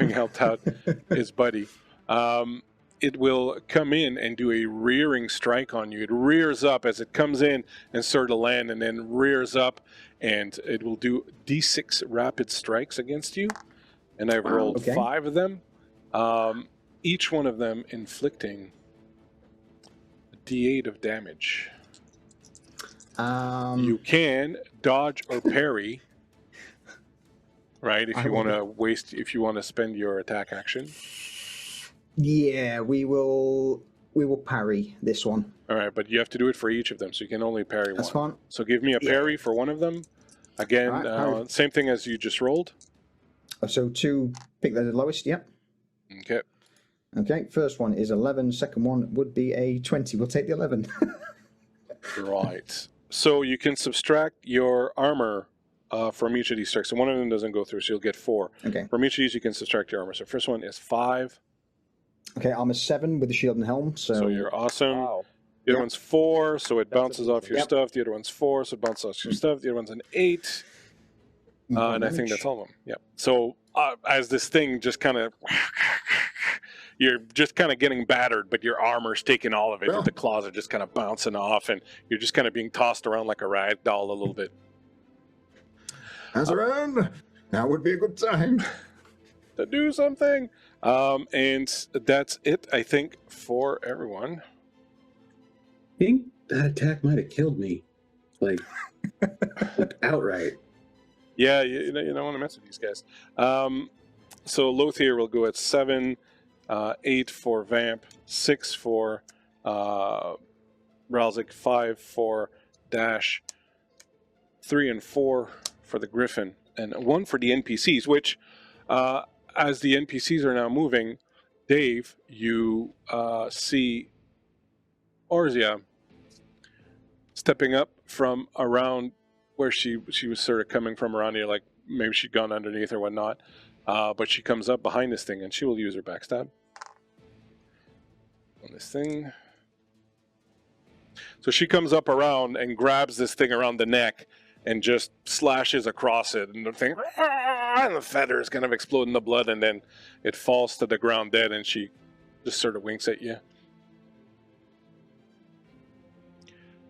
helped out his buddy. it will come in and do a rearing strike on you. It rears up as it comes in and sort of land, and then rears up, and it will do D6 rapid strikes against you. And I've rolled Okay. 5 of them, each one of them inflicting a D8 of damage. You can dodge or parry, right? If you want to spend your attack action. Yeah, we will parry this one. All right, but you have to do it for each of them, so you can only parry That's one. fine. So give me a parry for one of them. Again, Alright, same thing as you just rolled. So 2, pick the lowest, yep. Okay. Okay, first one is 11, second one would be a 20. We'll take the 11. Right. So you can subtract your armor from each of these strikes. So one of them doesn't go through, so you'll get 4. Okay. From each of these, you can subtract your armor. So first one is 5. Okay, armor 7 with the shield and helm, so you're awesome. Wow. The other one's 4, so it That's bounces off your Yep. stuff. The other one's 4, so it bounces off your stuff. The other one's an 8. And I think that's all of them. Yeah. So as this thing just kind of, you're just kind of getting battered, but your armor's taking all of it. Well. The claws are just kind of bouncing off, and you're just kind of being tossed around like a rag doll a little bit. As around, now would be a good time. To do something. And that's it, I think, for everyone. I think that attack might have killed me, like outright. Yeah, you don't want to mess with these guys. So Lothier will go at 7, 8 for Vamp, 6 for Ralzik, 5 for Dash, 3 and 4 for the Griffin, and 1 for the NPCs, which, as the NPCs are now moving, Dave, you see Orzia stepping up from around where she was sort of coming from around here, like maybe she'd gone underneath or whatnot. But she comes up behind this thing, and she will use her backstab on this thing. So she comes up around and grabs this thing around the neck and just slashes across it, and the thing, and the feathers kind of explode in the blood, and then it falls to the ground dead, and she just sort of winks at you.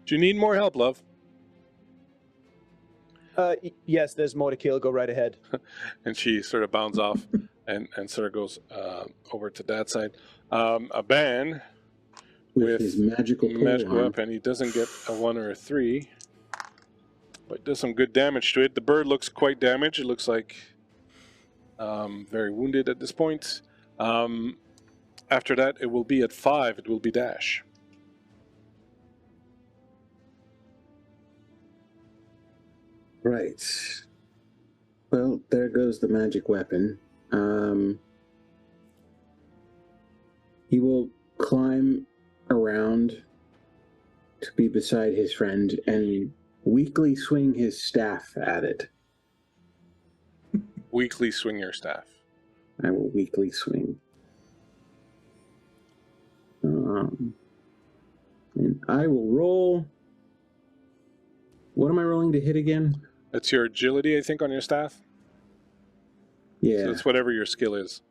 Do you need more help, love? Yes, there's more to kill. Go right ahead. And she sort of bounds off and sort of goes over to that side. Aban With his magical pole weapon, he doesn't get a 1 or a 3, but does some good damage to it. The bird looks quite damaged. It looks like very wounded at this point. After that, it will be at 5. It will be Dash. Right. Well, there goes the magic weapon. He will climb around to be beside his friend and weakly swing his staff at it. Weakly swing your staff. I will weakly swing. And I will roll. What am I rolling to hit again? That's your agility, I think, on your staff. Yeah. So it's whatever your skill is.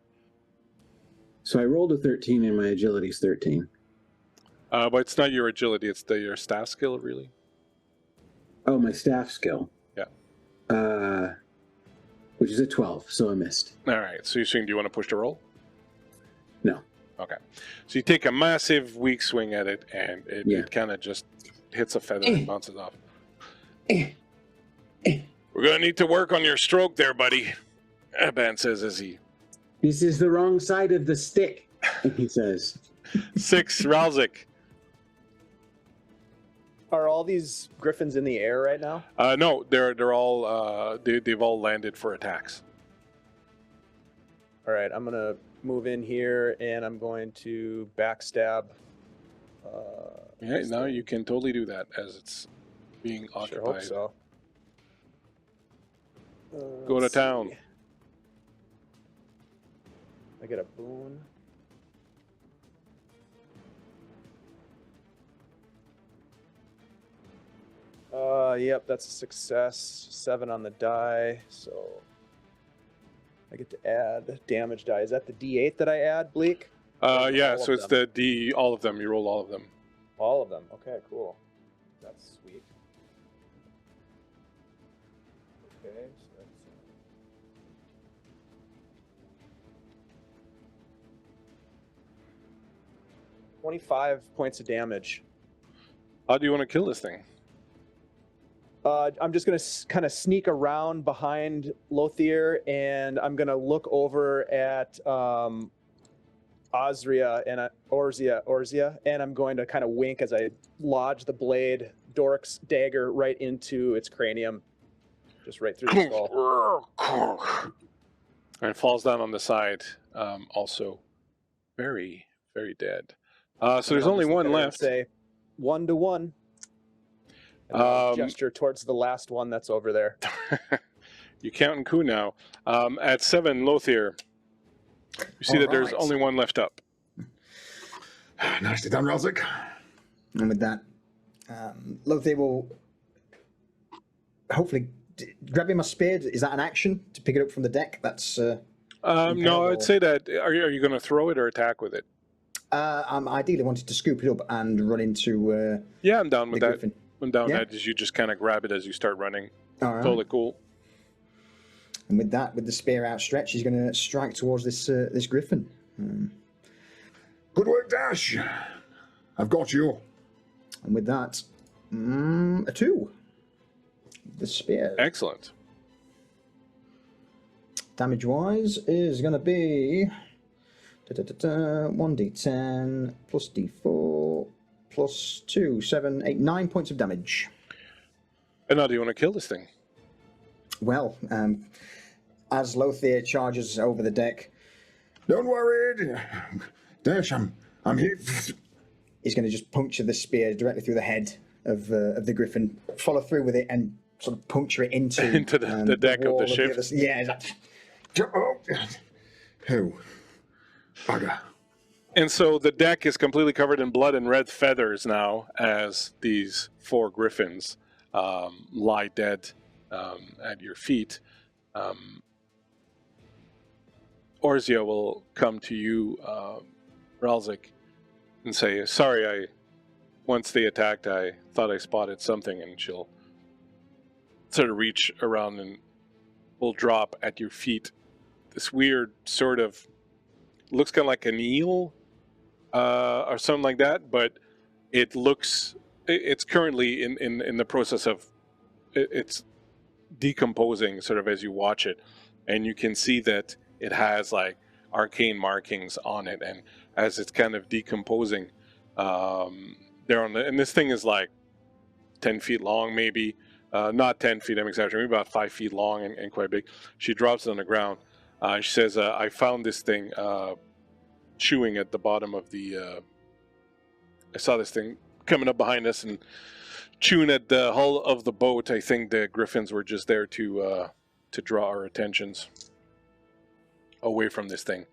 So I rolled a 13 and my agility's 13. But it's not your agility, it's your staff skill, really. Oh, my staff skill. Yeah. Which is a 12, so I missed. All right, so you're saying, do you want to push the roll? No. Okay. So you take a massive weak swing at it, and it kind of just hits a feather and bounces off. We're going to need to work on your stroke there, buddy, Aban says as he... This is the wrong side of the stick, he says. 6, Ralzik. Are all these griffins in the air right now? No, they're all they've all landed for attacks. All right, I'm gonna move in here and I'm going to backstab. Yeah, now you can totally do that as it's being Sure occupied. hope so. Go to Let's town. see. I get a boon. Yep, that's a success. 7 on the die, so I get to add damage die. Is that the D8 that I add, Bleak? Yeah, All so of it's them. all of them. You roll all of them. All of them. Okay, cool. That's sweet. Okay, so that's 25 points of damage. How do you want to kill this thing? I'm just going to kind of sneak around behind Lothier, and I'm going to look over at Osria and Orzia, and I'm going to kind of wink as I lodge the blade, Dork's dagger, right into its cranium, just right through the skull. And it falls down on the side, also very, very dead. So there's I'll only just look one at her and left. Say 1 to 1. And I'll gesture towards the last one that's over there. You count and coup now. At 7, Lothier. You see that there's only one left up. Nicely done, Relzik. And with that, Lothier will hopefully grabbing my spear. Is that an action to pick it up from the deck? That's no, I'd say that. Are you going to throw it or attack with it? I'm ideally wanted to scoop it up and run into. Yeah, I'm down with that. Griffin. I'm down with that. As you just kind of grab it as you start running. All right. Totally cool. And with that, with the spear outstretched, he's going to strike towards this griffin. Good work, Dash. I've got you. And with that, a 2. The spear. Excellent. Damage-wise is going to be 1d10 plus d4 plus 2, 7, 8, 9 points of damage. And now do you want to kill this thing? Well, as Lothier charges over the deck, Don't worry, Dash. I'm here. he's going to just puncture the spear directly through the head of the griffin, follow through with it, and sort of puncture it into the deck of wall the ship. Yeah, exactly. Oh, bugger. And so the deck is completely covered in blood and red feathers now, as these 4 griffins lie dead at your feet. Orzia will come to you, Ralzik, and say, sorry, once they attacked, I thought I spotted something, and she'll sort of reach around and will drop at your feet this weird sort of, looks kind of like an eel or something like that, but it's currently in the process of, it's decomposing sort of as you watch it, and you can see that it has like arcane markings on it, and as it's kind of decomposing, and this thing is like 10 feet long, maybe not 10 feet, I'm exaggerating, maybe about 5 feet long and quite big. She drops it on the ground. She says, I found this thing chewing at the bottom of the I saw this thing coming up behind us and chewing at the hull of the boat. I think the griffins were just there to draw our attentions away from this thing.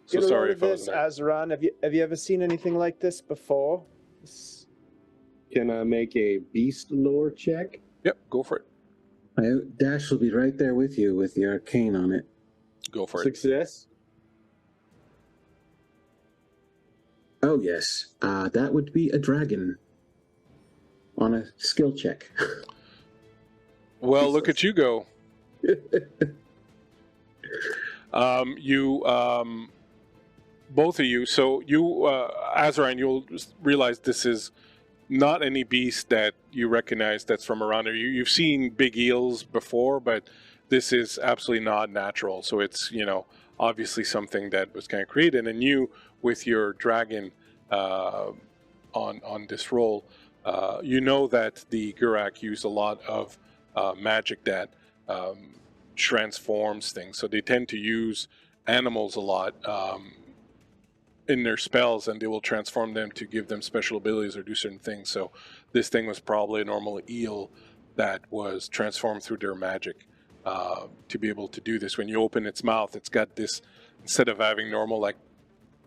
So Get a sorry load if of I this, wasn't there. Azran. Have you ever seen anything like this before? Can I make a beast lore check? Yep, go for it. Dash will be right there with you with the arcane on it. Go for it. Success. Oh, yes. That would be a dragon on a skill check. Well, look at you go. Both of you, so you, Azran, you'll realize this is not any beast that you recognize that's from around here. You've seen big eels before, but this is absolutely not natural. So it's, obviously something that was kind of created. And you, with your dragon on this roll, you know that the Gurak use a lot of magic that transforms things. So they tend to use animals a lot in their spells, and they will transform them to give them special abilities or do certain things. So this thing was probably a normal eel that was transformed through their magic to be able to do this. When you open its mouth, it's got this, instead of having normal like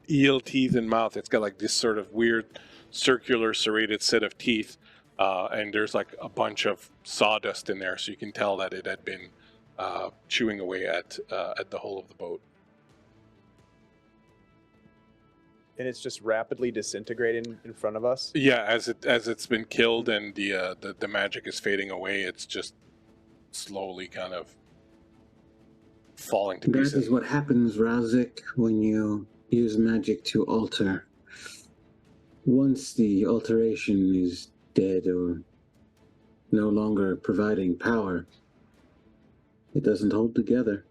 eel teeth in mouth, it's got like this sort of weird circular serrated set of teeth, and there's like a bunch of sawdust in there, so you can tell that it had been chewing away at the hull of the boat. And it's just rapidly disintegrating in front of us. Yeah, as it's been killed and the magic is fading away, it's just slowly kind of falling to That pieces. is what happens, Razik, when you use magic to alter. Once the alteration is dead or no longer providing power, it doesn't hold together.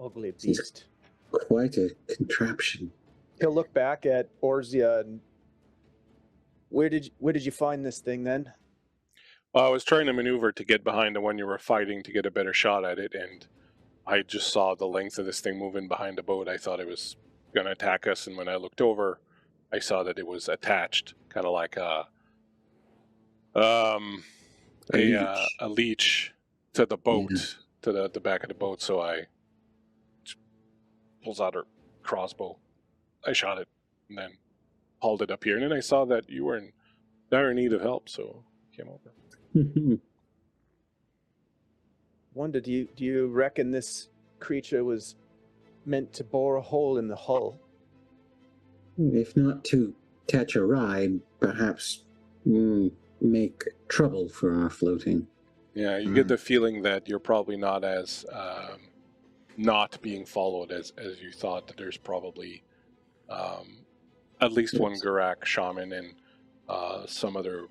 Ugly beast. Quite a contraption. He'll look back at Orzia and where did you find this thing then? Well, I was trying to maneuver to get behind the one you were fighting to get a better shot at it, and I just saw the length of this thing moving behind the boat. I thought it was going to attack us, and when I looked over, I saw that it was attached, kind of like a leech to the boat, to the back of the boat. So I pulls out her crossbow. I shot it, and then hauled it up here. And then I saw that you were in dire need of help, so I came over. Wonder, do you reckon this creature was meant to bore a hole in the hull? If not to catch a ride, perhaps make trouble for our floating. Yeah, you get the feeling that you're probably not as not being followed as you thought. That there's probably at least one Gurak shaman and some other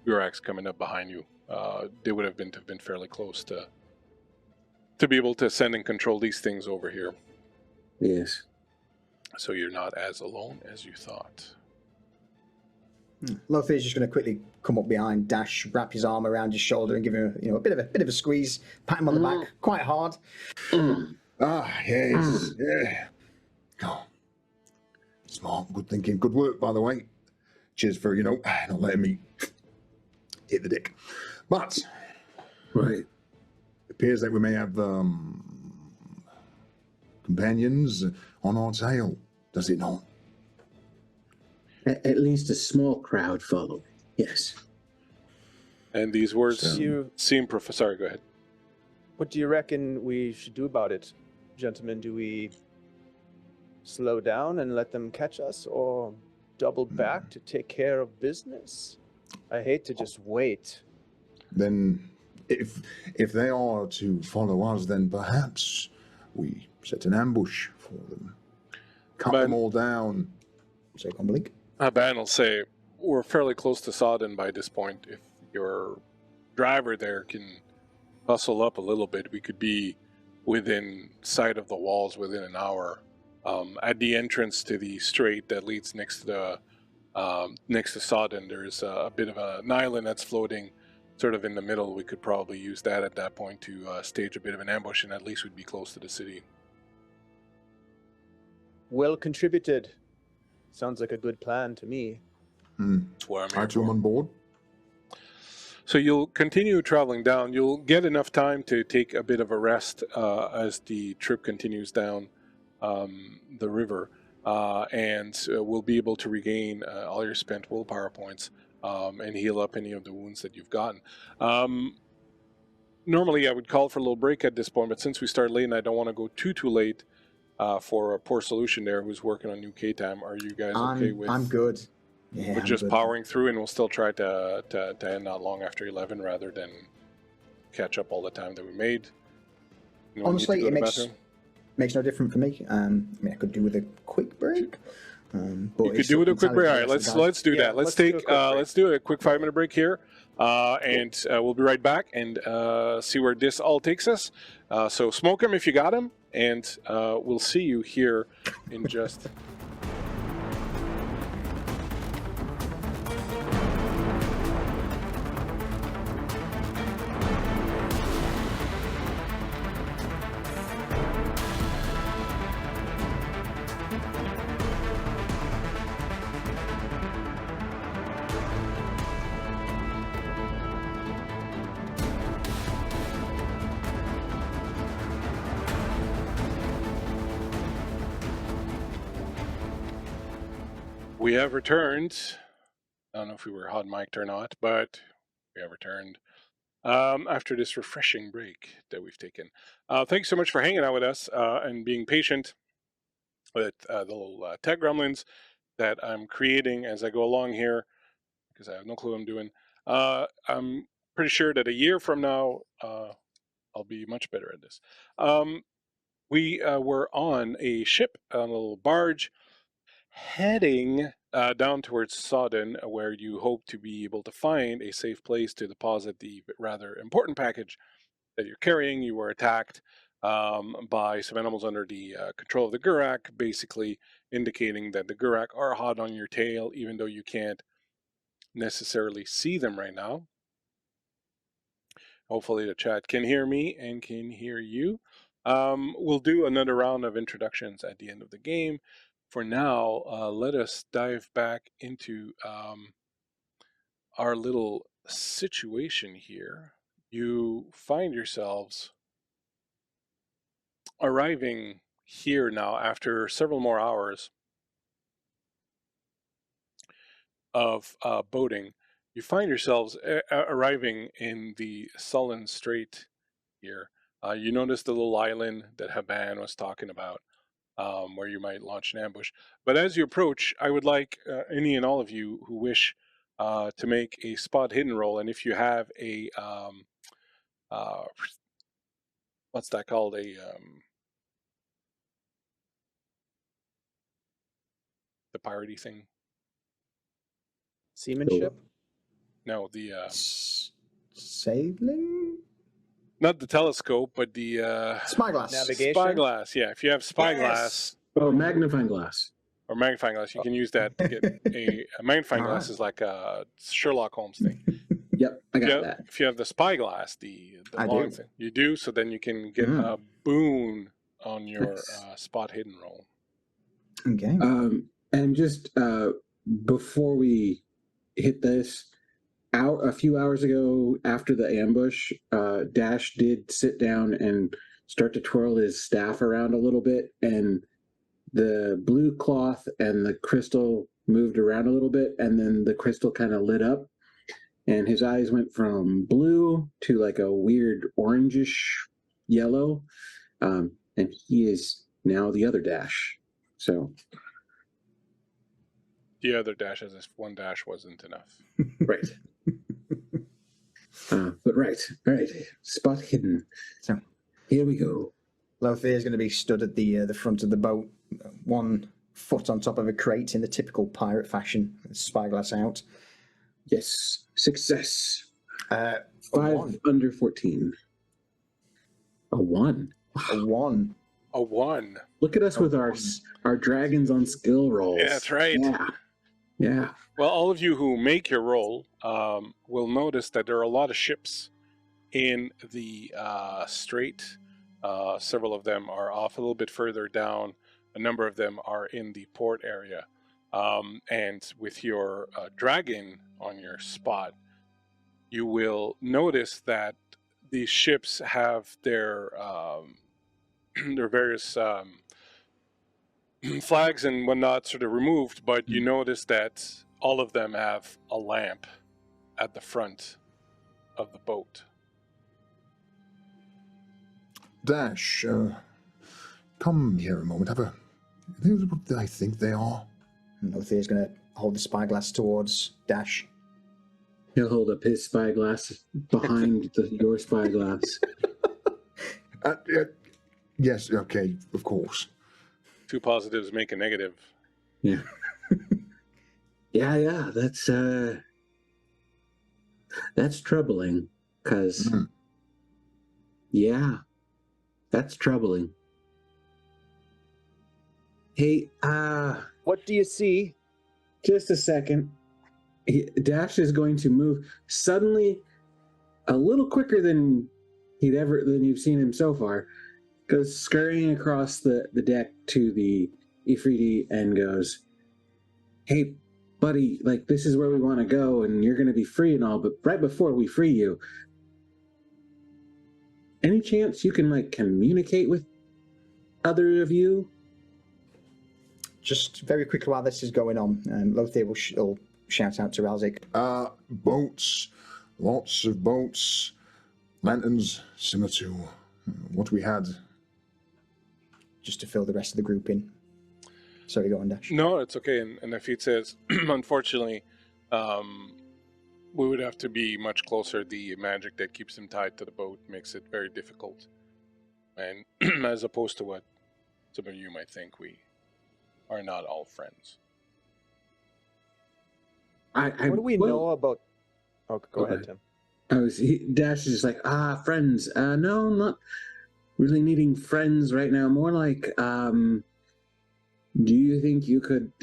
Guraks coming up behind you. They would have been fairly close to be able to send and control these things over here. Yes. So you're not as alone as you thought. Lothair's just going to quickly come up behind Dash, wrap his arm around his shoulder, and give him a bit of a squeeze, pat him on the back, quite hard. Yes, yeah. Oh. Smart, good thinking, good work, by the way. Cheers for not letting me hit the dick. But Right. it appears that we may have companions on our tail, does it not? At least a small crowd following. Yes. And these words seem sorry, go ahead. What do you reckon we should do about it, gentlemen? Do we slow down and let them catch us, or double back to take care of business? I hate to just wait. Then, if they are to follow us, then perhaps we set an ambush for them, cut them all down. So, Blink. Ban will say, we're fairly close to Sodden by this point. If your driver there can hustle up a little bit, we could be within sight of the walls within an hour. At the entrance to the strait that leads next to Sodden, there's a bit of an island that's floating sort of in the middle. We could probably use that at that point to stage a bit of an ambush, and at least we'd be close to the city. Well contributed. Sounds like a good plan to me. That's where I'm here I too am for. on board. So you'll continue traveling down. You'll get enough time to take a bit of a rest as the trip continues down the river, and we'll be able to regain all your spent willpower points and heal up any of the wounds that you've gotten. Normally, I would call for a little break at this point, but since we started late and I don't want to go too late for a poor solution there who's working on new K-Time, are you guys okay with... I'm good. Yeah, We're just powering through, and we'll still try to end not long after 11 rather than catch up all the time that we made. Honestly, it makes no difference for me. I mean, I could do with a quick break. But you could do with a quick break. All right, let's do that. Let's do a quick 5-minute break here, and we'll be right back and see where this all takes us. So smoke them if you got them, and we'll see you here in just. We have returned. I don't know if we were hot mic'd or not, but We have returned after this refreshing break that we've taken. Thanks so much for hanging out with us and being patient with the little tech gremlins that I'm creating as I go along here, because I have no clue what I'm doing. I'm pretty sure that a year from now, I'll be much better at this. We were on a ship, on a little barge, heading down towards Sodden, where you hope to be able to find a safe place to deposit the rather important package that you're carrying. You were attacked by some animals under the control of the Gurak, basically indicating that the Gurak are hot on your tail, even though you can't necessarily see them right now. Hopefully the chat can hear me and can hear you. We'll do another round of introductions at the end of the game. For now, let us dive back into our little situation here. You find yourselves arriving here now after several more hours of boating. You find yourselves arriving in the Sullen Strait here. You notice the little island that Haban was talking about, where you might launch an ambush. But as you approach, I would like any and all of you who wish to make a spot hidden roll, and if you have a what's that called? The piratey thing. Seamanship? No, the Sailing? not the telescope, but the Spyglass. Navigation? spyglass. Yeah, if you have spyglass Oh, magnifying glass. or magnifying glass, you can use that to get a magnifying glass is like a Sherlock Holmes thing. Yep, I got Yeah, that. if you have the spyglass, the I long do. thing, you do. So then you can get a boon on your Nice. spot hidden roll. Okay. And just before we hit this, a few hours ago after the ambush, Dash did sit down and start to twirl his staff around a little bit, and the blue cloth and the crystal moved around a little bit, and then the crystal kind of lit up, and his eyes went from blue to like a weird orangish yellow, and he is now the other Dash. So The other dash, as if one dash wasn't enough. right. But right, all right, spot hidden. So here we go. Lothair is going to be stood at the front of the boat, one foot on top of a crate in the typical pirate fashion, spyglass out. Yes, success. A 5 one. under 14. A 1. A 1. A 1. Look at us with our dragons on skill rolls. Yeah, that's right. Yeah. Well, all of you who make your roll will notice that there are a lot of ships in the strait. Several of them are off a little bit further down. A number of them are in the port area. And with your dragon on your spot, you will notice that these ships have their their various flags and whatnot sort of removed, but you notice that all of them have a lamp at the front of the boat. Dash, come here a moment. Have a. Here's what I think they are. Lothair's going to hold the spyglass towards Dash. He'll hold up his spyglass behind your spyglass. Yes, okay, of course. 2 positives make a negative. Yeah. Yeah, that's troubling, because yeah, that's troubling. Hey, What do you see? just a second. Dash is going to move suddenly a little quicker than you've seen him so far. Goes scurrying across the deck to the Ifriti and goes, "Hey, buddy, like, this is where we want to go, and you're going to be free and all, but right before we free you, any chance you can, like, communicate with other of you?" Just very quickly while this is going on, Lothair will shout out to Ralzik. Boats Lots of boats, lanterns, similar to what we had. Just to fill the rest of the group in. Sorry, go on, Dash. No, it's okay. And Nafit says, unfortunately, we would have to be much closer. The magic that keeps him tied to the boat makes it very difficult. And as opposed to what some of you might think, we are not all friends. What do we know about... Oh, go ahead, Tim. Dash is just like, friends. No, I'm not really needing friends right now. More like, do you think you could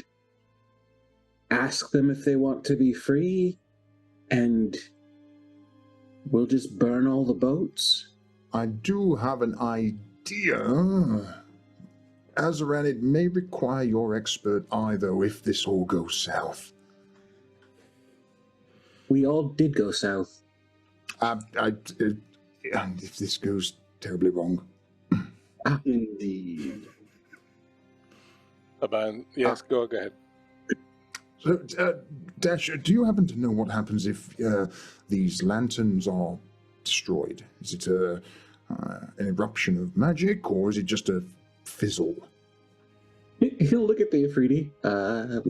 ask them if they want to be free? And we'll just burn all the boats? I do have an idea. Azaran, it may require your expert eye, though, if this all goes south. We all did go south. And if this goes terribly wrong. Indeed. Yes, go ahead. So, Dash, do you happen to know what happens if these lanterns are destroyed? Is it an eruption of magic, or is it just a fizzle? He'll look at the Afridi. The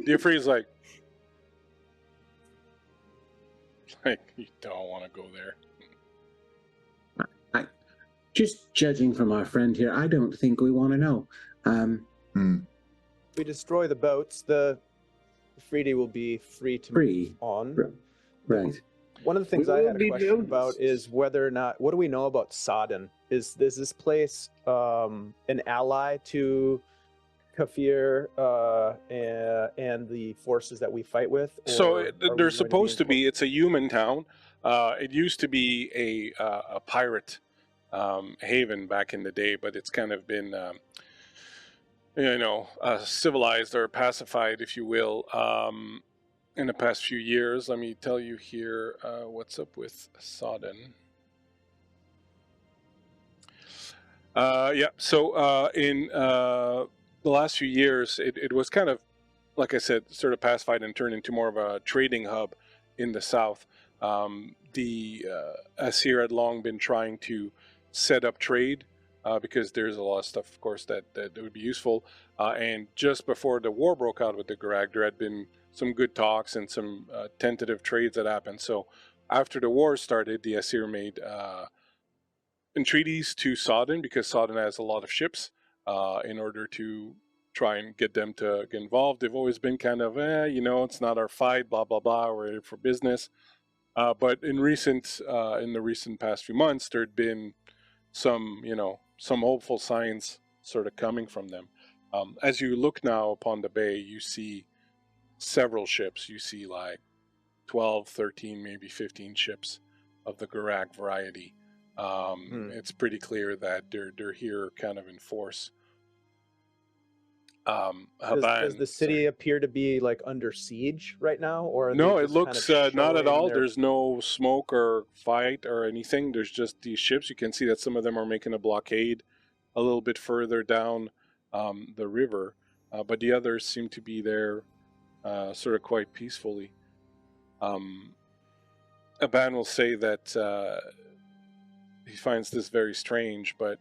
Afridi's like, you don't want to go there. Just judging from our friend here, I don't think we want to know. If we destroy the boats, the Afridi will be free to move on. Right. One of the things I had a question about is whether or not, what do we know about Sodden? Is this place an ally to Kafir and the forces that we fight with? So they're supposed to be. It's a human town. It used to be a pirate haven back in the day, but it's kind of been, civilized or pacified, if you will, in the past few years. Let me tell you here what's up with Sodden. So in the last few years, it was kind of, like I said, sort of pacified and turned into more of a trading hub in the south. The Asir had long been trying to set up trade because there's a lot of stuff, of course, that would be useful. And just before the war broke out with the Garag, there had been some good talks and some tentative trades that happened. So after the war started, the Asir made entreaties to Sodden, because Sodden has a lot of ships, in order to try and get them to get involved. They've always been kind of, it's not our fight, blah, blah, blah, we're here for business. But in the recent past few months, there'd been some hopeful signs sort of coming from them. As you look now upon the bay, you see several ships. You see like 12, 13, maybe 15 ships of the Garag variety. It's pretty clear that they're here kind of in force. Does the city appear to be like under siege right now, or no? It looks kind of not at all. their... There's no smoke or fight or anything. There's just these ships. You can see that some of them are making a blockade a little bit further down the river, but the others seem to be there sort of quite peacefully. Aban will say that he finds this very strange, but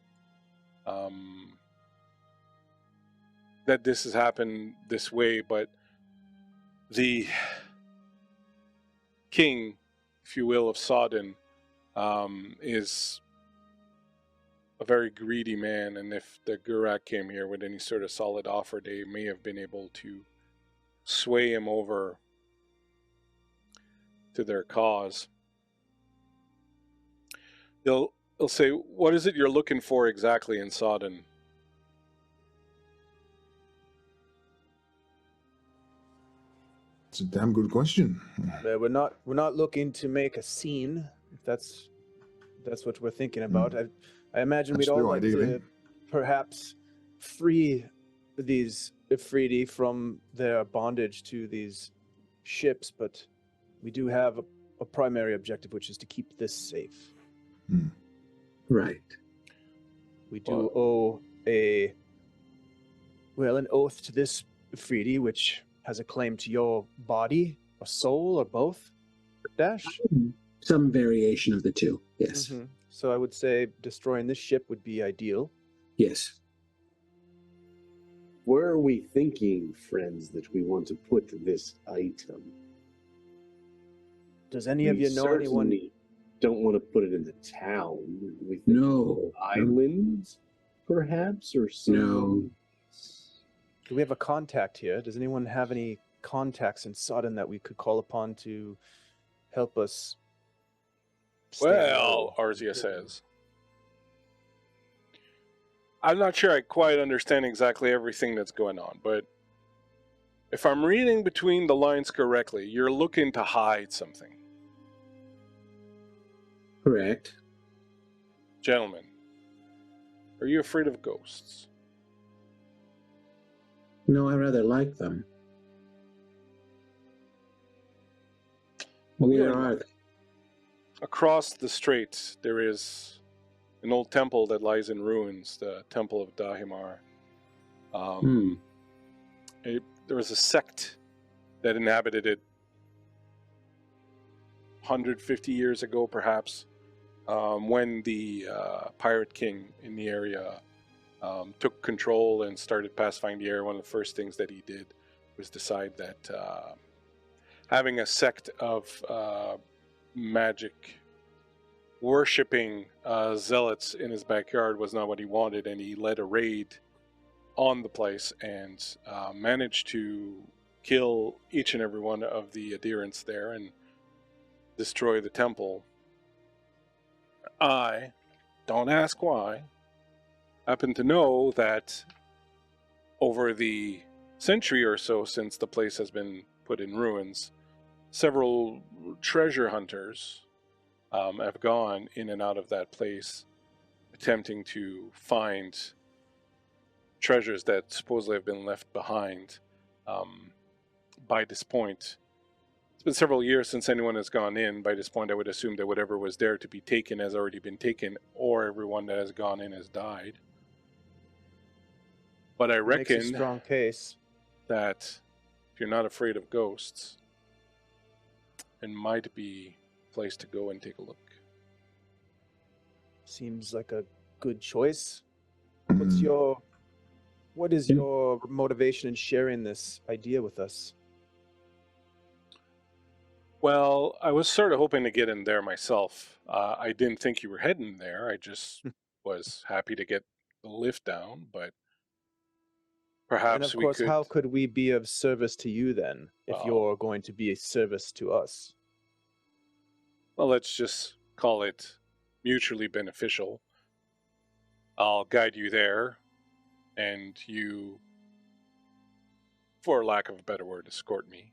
that this has happened this way, but the king, if you will, of Sodden is a very greedy man, and if the Gurak came here with any sort of solid offer, they may have been able to sway him over to their cause. They'll say, what is it you're looking for exactly in Sodden? It's a damn good question. We're not looking to make a scene. If that's what we're thinking about. I imagine we'd all like to perhaps free these Afridi from their bondage to these ships, but we do have a primary objective, which is to keep this safe. Right. We do owe an oath to this Afridi, which has a claim to your body, or soul, or both. Dash? Some variation of the two. Yes. Mhm. So I would say destroying this ship would be ideal. Yes. Where are we thinking, friends, that we want to put this item? Does any of you know anyone? Certainly don't want to put it in the town. We think No. islands, perhaps, or something. No. Do we have a contact here? Does anyone have any contacts in Sodden that we could call upon to help us? stay Well, low? Arzia says, I'm not sure I quite understand exactly everything that's going on, but if I'm reading between the lines correctly, you're looking to hide something. Correct. Gentlemen, are you afraid of ghosts? No, I rather like them. Well, Where good. are they? Across the strait, there is an old temple that lies in ruins, the Temple of Dahimar. There was a sect that inhabited it 150 years ago, perhaps, when the pirate king in the area took control and started pacifying the area. One of the first things that he did was decide that having a sect of magic worshipping zealots in his backyard was not what he wanted, and he led a raid on the place and managed to kill each and every one of the adherents there and destroy the temple. I, don't ask why, happen to know that over the century or so since the place has been put in ruins, several treasure hunters have gone in and out of that place attempting to find treasures that supposedly have been left behind. By this point, it's been several years since anyone has gone in. By this point, I would assume that whatever was there to be taken has already been taken, or everyone that has gone in has died. But I Makes a reckon strong case. that if you're not afraid of ghosts, it might be a place to go and take a look. Seems like a good choice. What is your motivation in sharing this idea with us? Well, I was sort of hoping to get in there myself. I didn't think you were heading there. I just was happy to get the lift down, but perhaps And of we course, could... how could we be of service to you then, if Well- you're going to be a service to us? Well, let's just call it mutually beneficial. I'll guide you there, and you, for lack of a better word, escort me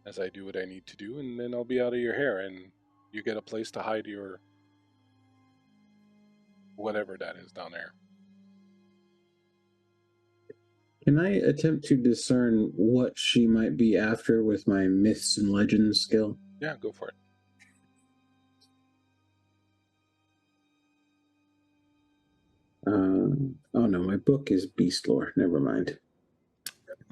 as I do what I need to do, and then I'll be out of your hair, and you get a place to hide your whatever that is down there. Can I attempt to discern what she might be after with my myths and legends skill? Yeah, go for it. Oh no, my book is beast lore. Never mind.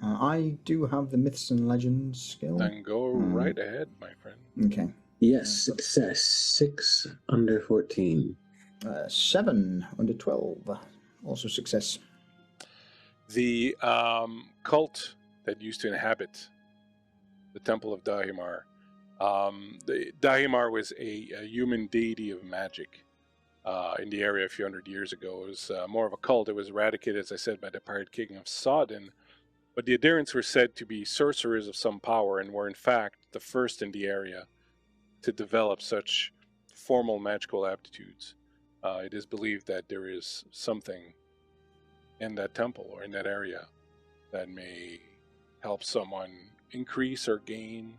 I do have the myths and legends skill. Then go right ahead, my friend. Okay. Yes, success. 6 under 14. 7 under 12. Also success. The cult that used to inhabit the Temple of Dahimar. The Dahimar was a human deity of magic in the area a few hundred years ago. It was more of a cult. It was eradicated, as I said, by the pirate king of Sodden. But the adherents were said to be sorcerers of some power and were in fact the first in the area to develop such formal magical aptitudes. It is believed that there is something in that temple or in that area that may help someone increase or gain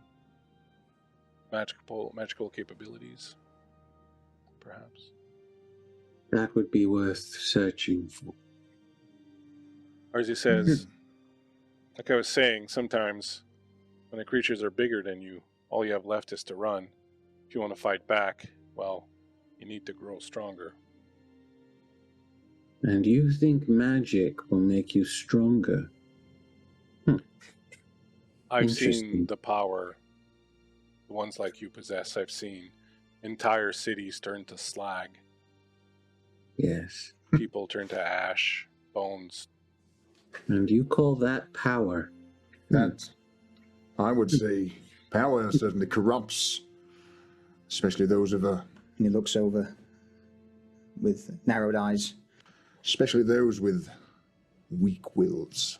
magical capabilities, perhaps. That would be worth searching for. Arzi says, like I was saying, sometimes when the creatures are bigger than you, all you have left is to run. If you want to fight back, well, you need to grow stronger. And you think magic will make you stronger? I've seen Interesting. the power the ones like you possess. I've seen entire cities turn to slag. Yes. People turn to ash, bones. And you call that power? That, I would say, power certainly corrupts, especially those of a... And he looks over with narrowed eyes. Especially those with weak wills.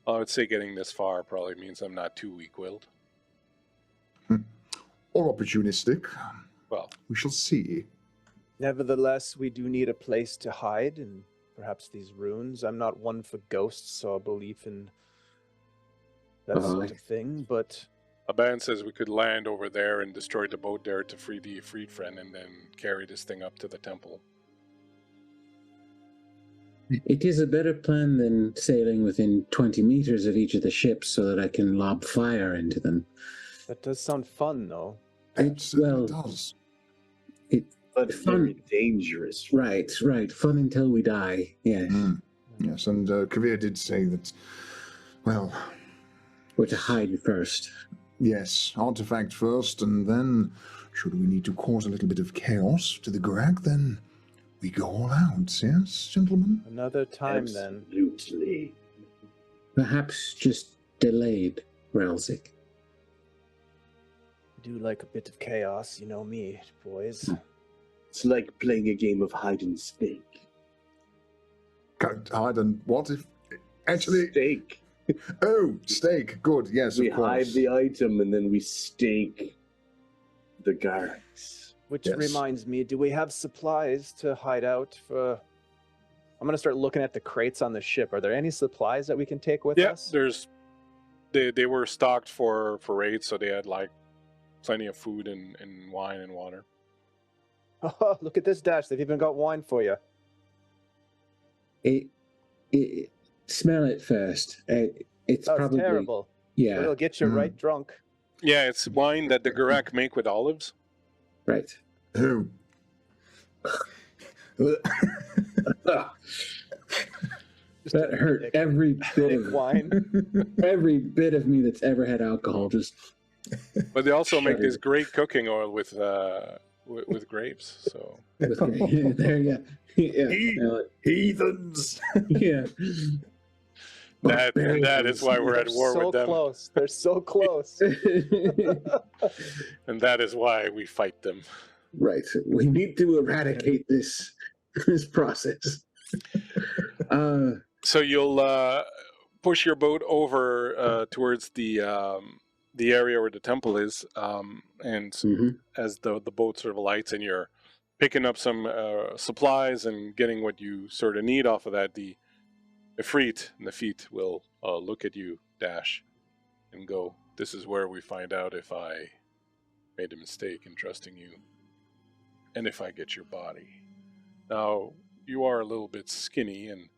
I would say getting this far probably means I'm not too weak-willed. Or opportunistic. Well, We shall see. Nevertheless, we do need a place to hide, and perhaps these runes. I'm not one for ghosts, so a belief in that sort of thing, but Ambiance says we could land over there and destroy the boat there to free the Ifrit friend and then carry this thing up to the temple. It is a better plan than sailing within 20 meters of each of the ships so that I can lob fire into them. that does sound fun, though. It certainly well, does. But Fun. very dangerous. Right. Fun until we die. Yes. Yes, and Kavir did say that, well, Or to hide first. yes, artifact first, and then, should we need to cause a little bit of chaos to the Greg, then we go all out, yes, gentlemen? Another time, then. Absolutely. Perhaps just delayed, Relzik. I do like a bit of chaos, you know me, boys. It's like playing a game of hide and seek. Hide and what if... Actually, Stake. oh, steak, good, yes, We of course. hide the item and then we stake the guards. Which Yes. reminds me, do we have supplies to hide out for... I'm going to start looking at the crates on the ship. Are there any supplies that we can take with Yeah, us? there's they were stocked for raids, so they had like plenty of food and wine and water. Oh, look at this dash. They've even got wine for you. It smell it first. It's Oh, probably it's terrible. Yeah. It'll get you right drunk. Yeah, it's wine that the Garak make with olives. Right. Oh, Just That a hurt thick- every bit thick of wine. every bit of me that's ever had alcohol. Just But they also make Shudder. this great cooking oil with grapes. So with, there you go. Yeah. heathens! Yeah. that is why we're at They're war so with them, close. They're so close. and that is why we fight them. Right. We need to eradicate this process. So you'll push your boat over towards the area where the temple is, and Mhm. as the boat sort of lights and you're picking up some supplies and getting what you sort of need off of that, the Ifrit and the feet will look at you, Dash, and go, "This is where we find out if I made a mistake in trusting you, and if I get your body." Now, you are a little bit skinny, and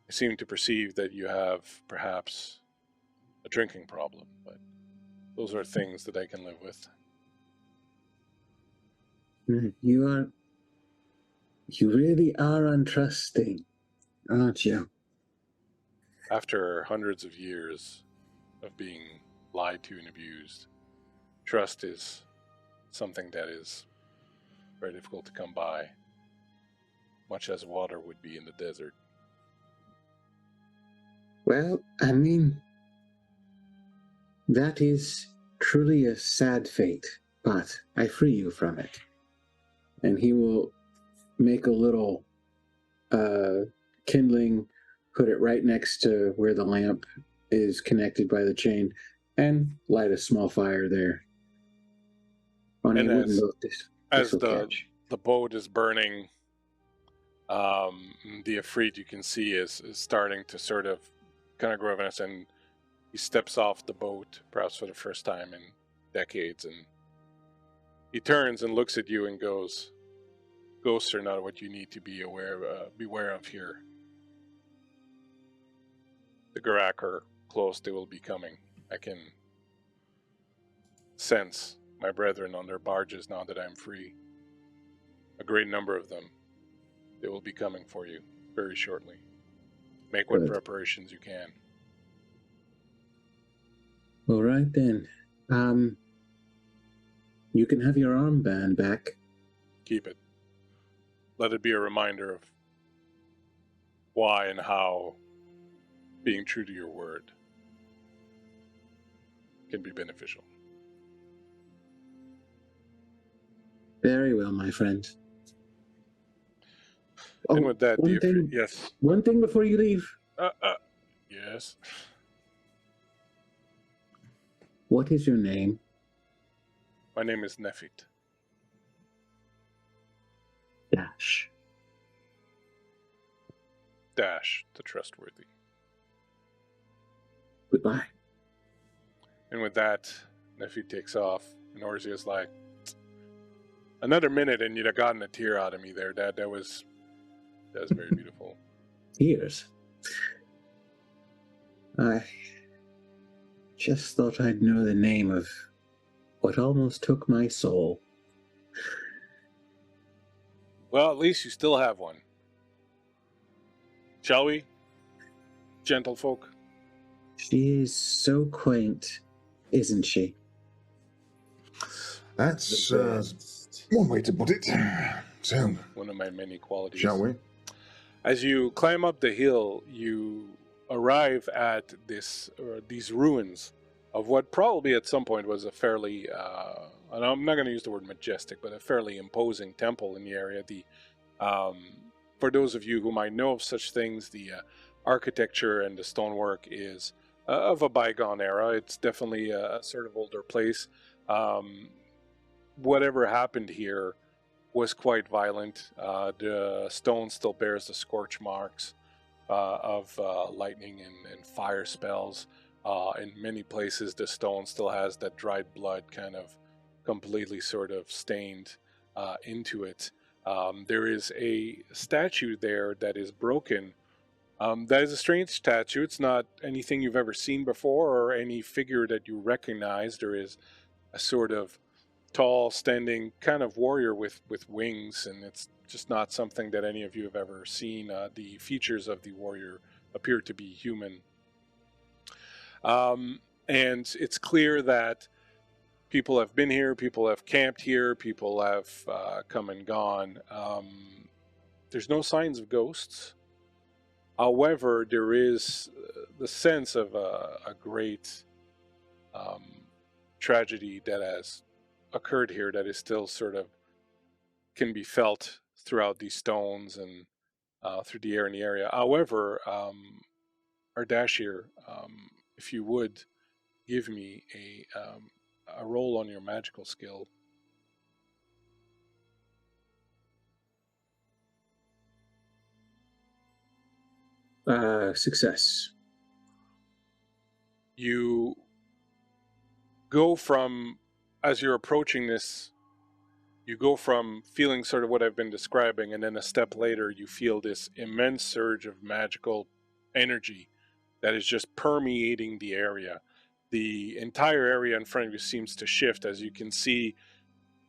I seem to perceive that you have perhaps a drinking problem, but those are things that I can live with. You really are untrusting, aren't you? After hundreds of years of being lied to and abused, trust is something that is very difficult to come by, much as water would be in the desert. Well, I mean, that is truly a sad fate, but I free you from it. And he will make a little kindling, put it right next to where the lamp is connected by the chain, and light a small fire there. On And your wooden as- boat, As will the catch. boat is burning, the Ifrit you can see is starting to sort of kind of grow, and he steps off the boat, perhaps for the first time in decades, and he turns and looks at you and goes, "Ghosts are not what you need to beware of here. The Garak are close, they will be coming. I can sense my brethren on their barges now that I'm free. A great number of them. They will be coming for you very shortly. Make what Good. preparations you can." All right then. You can have your armband back. Keep it. Let it be a reminder of why and how being true to your word can be beneficial. Very well, my friend. And with that, one thing, yes. One thing before you leave. Yes. What is your name? My name is Nefit. Dash. Dash, the trustworthy. Goodbye. And with that, Nefit takes off, and Orzia's like, another minute and you'd have gotten a tear out of me there, Dad. That was very beautiful. Tears. I just thought I'd know the name of what almost took my soul. Well, at least you still have one. Shall we, gentlefolk? She is so quaint, isn't she? That's The best. one way to put it. So, One of my many qualities. shall we? As you climb up the hill, you arrive at these ruins of what probably at some point was a fairly, and I'm not going to use the word majestic, but a fairly imposing temple in the area. For those of you who might know of such things, the architecture and the stonework is of a bygone era. It's definitely a sort of older place. Whatever happened here was quite violent. The stone still bears the scorch marks of lightning and fire spells. In many places, the stone still has that dried blood kind of completely sort of stained into it. There is a statue there that is broken. That is a strange statue. It's not anything you've ever seen before or any figure that you recognize. There is a sort of tall, standing kind of warrior with wings, and it's just not something that any of you have ever seen. The features of the warrior appear to be human. And it's clear that people have been here, people have camped here, people have come and gone. There's no signs of ghosts. However, there is the sense of a great tragedy that has occurred here that is still sort of can be felt throughout these stones and through the air in the area. However, Ardashir, if you would give me a roll on your magical skill. Success. You go from, as you're approaching this, you go from feeling sort of what I've been describing, and then a step later you feel this immense surge of magical energy that is just permeating the area. The entire area in front of you seems to shift. As you can see,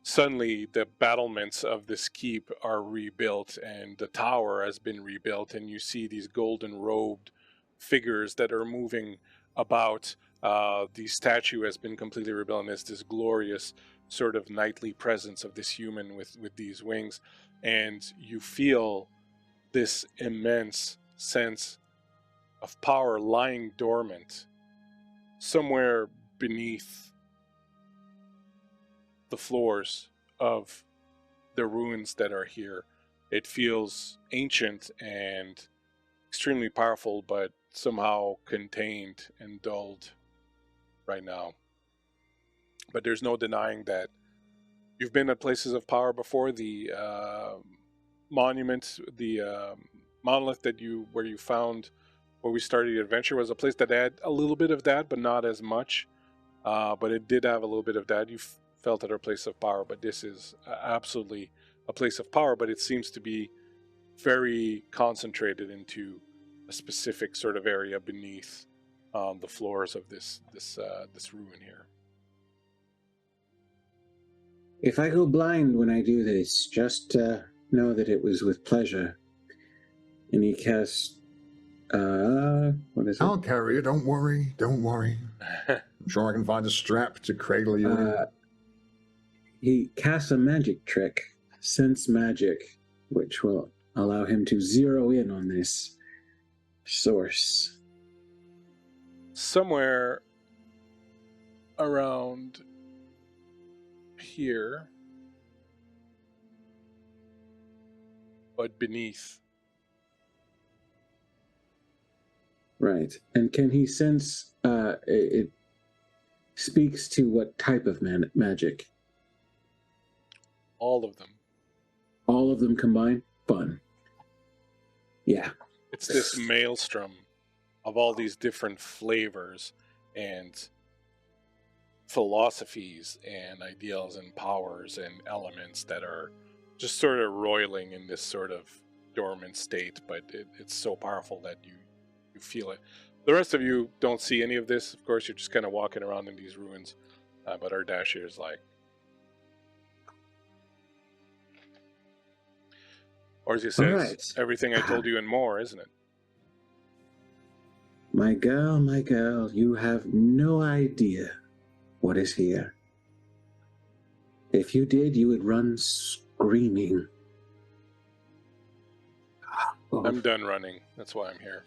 suddenly the battlements of this keep are rebuilt and the tower has been rebuilt, and you see these golden robed figures that are moving about. The statue has been completely rebuilt, and there's this glorious sort of knightly presence of this human with these wings, and you feel this immense sense of power lying dormant somewhere beneath the floors of the ruins that are here. It feels ancient and extremely powerful, but somehow contained and dulled right now. But there's no denying that you've been at places of power before. The monument, the monolith where you found where we started the adventure was a place that had a little bit of that, but not as much. But it did have a little bit of that. You felt at a place of power, but this is absolutely a place of power, but it seems to be very concentrated into a specific sort of area beneath the floors of this ruin here. If I go blind when I do this, just know that it was with pleasure. And he casts, what is it? I'll carry it. Don't worry. Don't worry. I'm sure I can find a strap to cradle you in. He casts a magic trick, sense magic, which will allow him to zero in on this source. Somewhere around here, but beneath. Right. And can he sense it speaks to what type of magic? All of them. All of them combined? Fun. Yeah. It's this maelstrom of all these different flavors and philosophies and ideals and powers and elements that are just sort of roiling in this sort of dormant state, but it's so powerful that you feel it. The rest of you don't see any of this. Of course, you're just kind of walking around in these ruins, but our Dasher is like, or as he says, everything I told you and more, isn't it? My girl, you have no idea what is here. If you did, you would run screaming. I'm done running. That's why I'm here.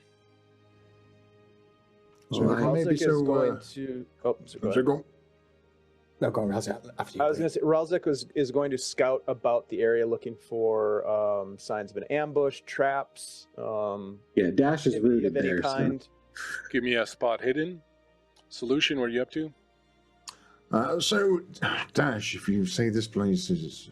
So maybe Ralzik is going to... Oh, sorry, go ahead. No, go on, Ralzik, after you. I was going to say, Ralzik is going to scout about the area looking for signs of an ambush, traps. Yeah, Dash is rooted of any there. kind. So. Give me a spot hidden. Solution, what are you up to? So, Dash, if you say this place is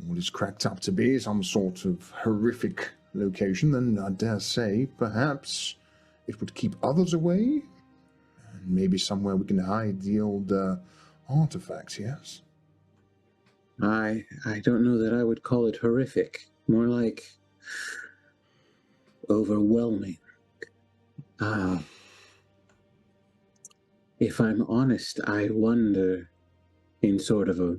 what it's cracked up to be, some sort of horrific location, then I dare say perhaps it would keep others away. And maybe somewhere we can hide the old artifacts, yes? I don't know that I would call it horrific. More like overwhelming. If I'm honest, I wonder, in sort of a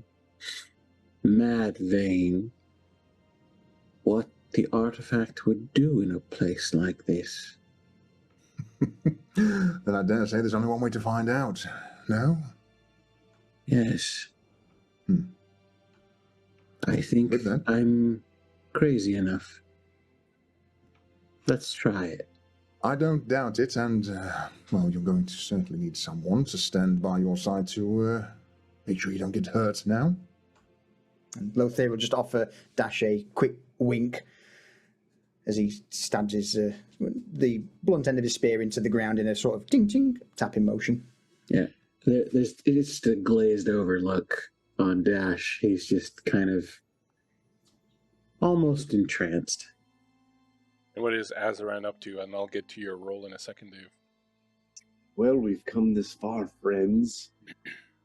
mad vein, what the artifact would do in a place like this. Then I dare say there's only one way to find out. No? Yes. I think I'm crazy enough. Let's try it. I don't doubt it, and, well, you're going to certainly need someone to stand by your side to make sure you don't get hurt now. And Lothair will just offer Dash a quick wink as he stabs his the blunt end of his spear into the ground in a sort of ting-ting tapping motion. Yeah, it's just a glazed over look on Dash. He's just kind of almost entranced. And what is Azaran up to? And I'll get to your role in a second, Dave. Well, we've come this far, friends.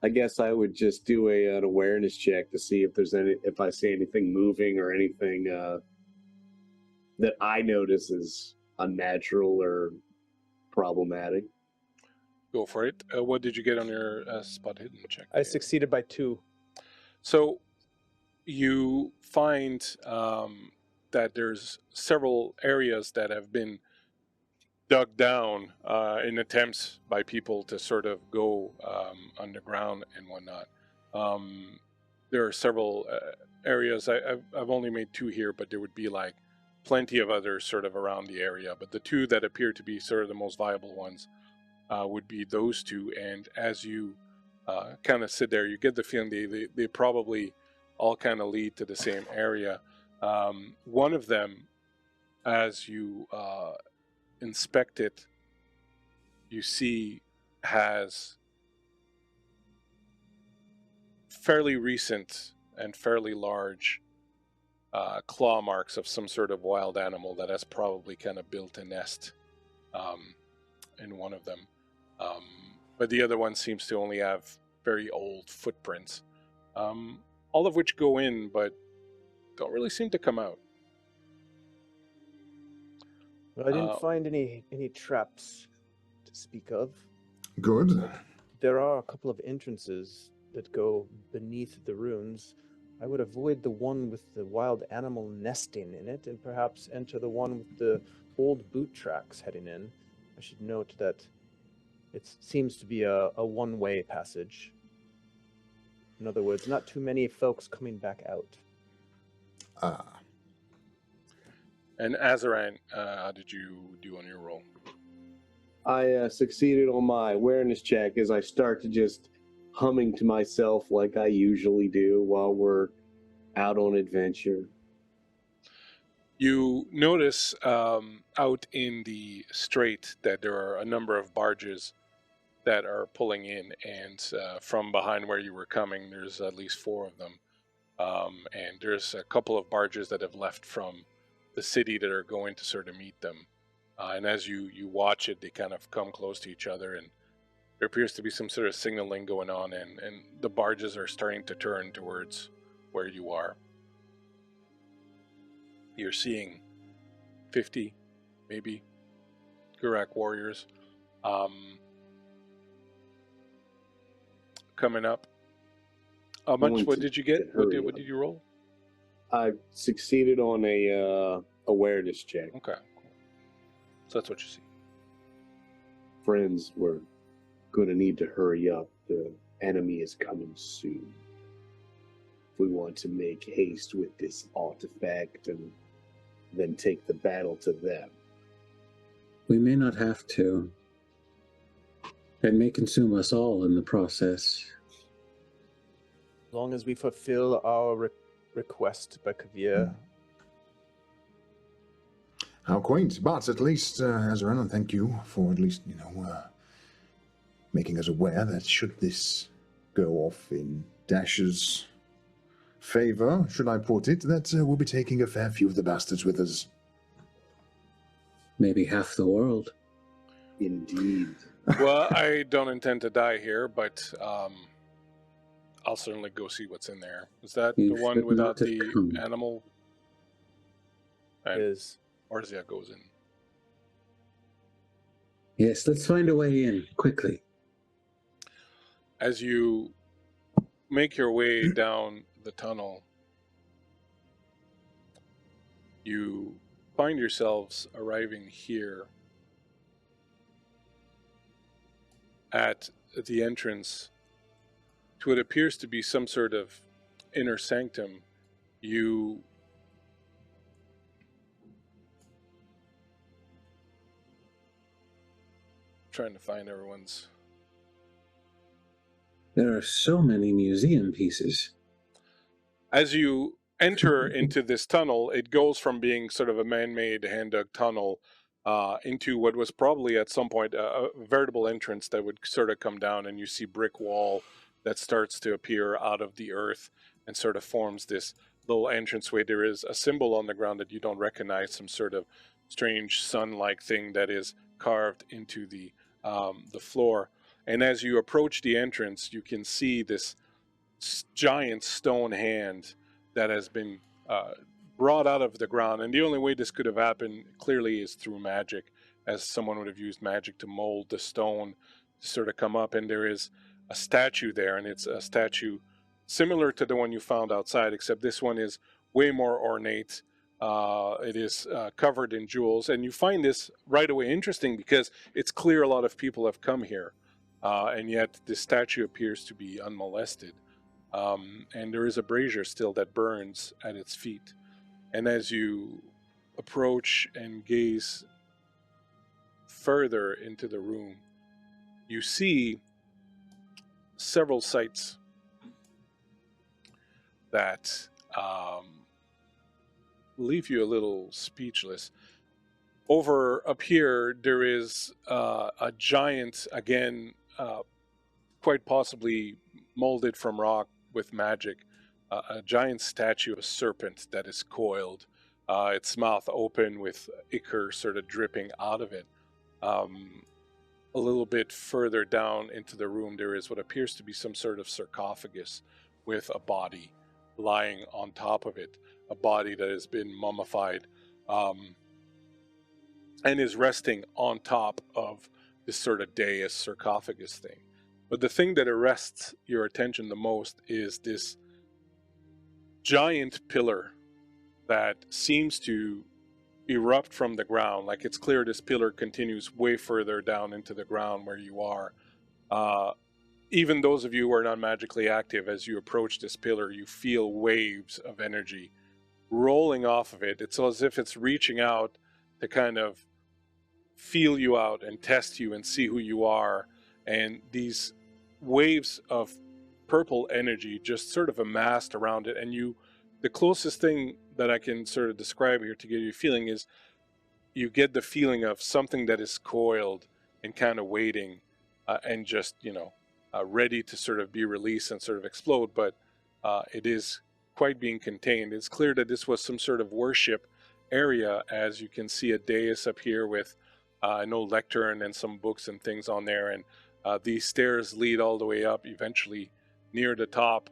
I guess I would just do an awareness check to see if I see anything moving or anything that I notice is unnatural or problematic. Go for it. What did you get on your spot hidden check? I succeeded by 2. So you find that there's several areas that have been dug down in attempts by people to sort of go underground and whatnot. There are several areas. I've only made 2 here, but there would be like plenty of others sort of around the area. But the 2 that appear to be sort of the most viable ones would be those 2. And as you kind of sit there, you get the feeling they probably all kind of lead to the same area. One of them, as you inspect it, you see has fairly recent and fairly large claw marks of some sort of wild animal that has probably kind of built a nest in one of them. But the other one seems to only have very old footprints, all of which go in, but don't really seem to come out. Well, I didn't find any traps to speak of. Good. There are a couple of entrances that go beneath the ruins. I would avoid the one with the wild animal nesting in it and perhaps enter the one with the old boot tracks heading in. I should note that It seems to be a one-way passage. In other words, not too many folks coming back out. Ah. And Azaran, how did you do on your roll? I succeeded on my awareness check as I start to just humming to myself like I usually do while we're out on adventure. You notice out in the strait that there are a number of barges that are pulling in, and from behind where you were coming, there's at least 4 of them. And there's a couple of barges that have left from the city that are going to sort of meet them. And as you watch it, they kind of come close to each other, and there appears to be some sort of signaling going on, and the barges are starting to turn towards where you are. You're seeing 50, maybe, Gurak warriors coming up. How much? What did you get? What did you roll? I succeeded on a awareness check. Okay, cool. So that's what you see. Friends, we're going to need to hurry up. The enemy is coming soon. If we want to make haste with this artifact and then take the battle to them. We may not have to. It may consume us all in the process. As long as we fulfill our request by Kavir. How quaint, but at least, Azaran, thank you for at least, making us aware that should this go off in Dash's favor, should I put it, that we'll be taking a fair few of the bastards with us. Maybe half the world. Indeed. Well, I don't intend to die here, but I'll certainly go see what's in there. Is that You the one should without not have the come. animal? And Is Arzia goes in. Yes, let's find a way in, quickly. As you make your way down the tunnel, you find yourselves arriving here at the entrance to what appears to be some sort of inner sanctum. You trying to find everyone's. There are so many museum pieces. As you enter into this tunnel, it goes from being sort of a man-made, hand-dug tunnel into what was probably at some point a veritable entrance that would sort of come down, and you see brick wall that starts to appear out of the earth and sort of forms this little entranceway. There is a symbol on the ground that you don't recognize, some sort of strange sun-like thing that is carved into the floor. And as you approach the entrance, you can see this giant stone hand that has been brought out of the ground. And the only way this could have happened clearly is through magic, as someone would have used magic to mold the stone to sort of come up. And there is a statue there, and it's a statue similar to the one you found outside, except this one is way more ornate. It is covered in jewels, and you find this right away interesting because it's clear a lot of people have come here, and yet this statue appears to be unmolested. And there is a brazier still that burns at its feet. And as you approach and gaze further into the room, you see several sights that leave you a little speechless. Over up here, there is a giant, again, quite possibly molded from rock with magic, a giant statue of a serpent that is coiled, its mouth open with ichor sort of dripping out of it. A little bit further down into the room, there is what appears to be some sort of sarcophagus with a body lying on top of it, a body that has been mummified and is resting on top of this sort of dais sarcophagus thing. But the thing that arrests your attention the most is this giant pillar that seems to erupt from the ground. Like, it's clear this pillar continues way further down into the ground where you are. Even those of you who are not magically active, as you approach this pillar, you feel waves of energy rolling off of it. It's as if it's reaching out to kind of feel you out and test you and see who you are. And these waves of purple energy just sort of amassed around it. And the closest thing that I can sort of describe here to give you a feeling is you get the feeling of something that is coiled and kind of waiting and just, ready to sort of be released and sort of explode. But it is quite being contained. It's clear that this was some sort of worship area, as you can see a dais up here with an old lectern and some books and things on there. And these stairs lead all the way up, eventually near the top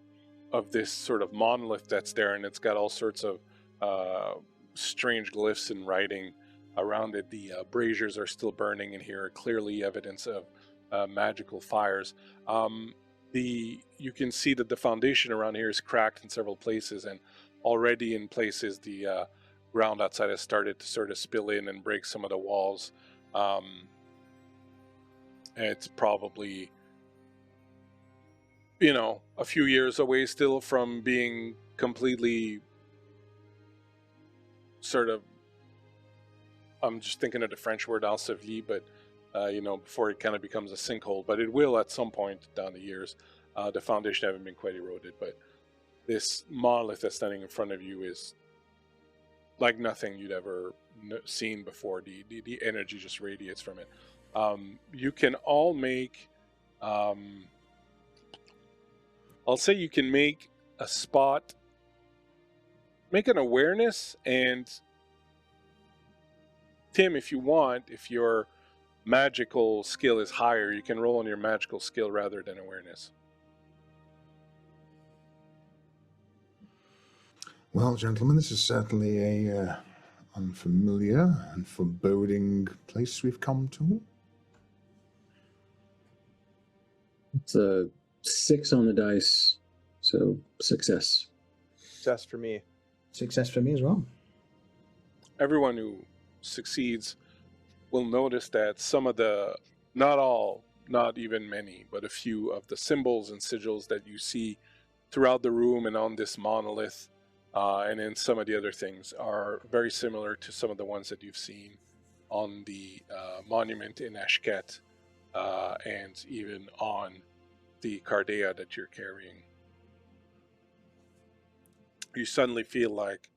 of this sort of monolith that's there, and it's got all sorts of strange glyphs and writing around it. The braziers are still burning in here, clearly evidence of magical fires. You can see that the foundation around here is cracked in several places, and already in places the ground outside has started to sort of spill in and break some of the walls. It's probably, a few years away still from being completely sort of, I'm just thinking of the French word ensevelie, but before it kind of becomes a sinkhole. But it will at some point down the years. The foundation haven't been quite eroded, but this monolith that's standing in front of you is like nothing you'd ever seen before. The energy just radiates from it. You can all make, I'll say you can make a spot, make an awareness, and Tim, if you want, if your magical skill is higher, you can roll on your magical skill rather than awareness. Well, gentlemen, this is certainly a unfamiliar and foreboding place we've come to. It's a 6 on the dice, so success. Success for me. Success for me as well. Everyone who succeeds will notice that some of the, not all, not even many, but a few of the symbols and sigils that you see throughout the room and on this monolith, and in some of the other things, are very similar to some of the ones that you've seen on the monument in Ashket, and even on the Cardea that you're carrying. You suddenly feel like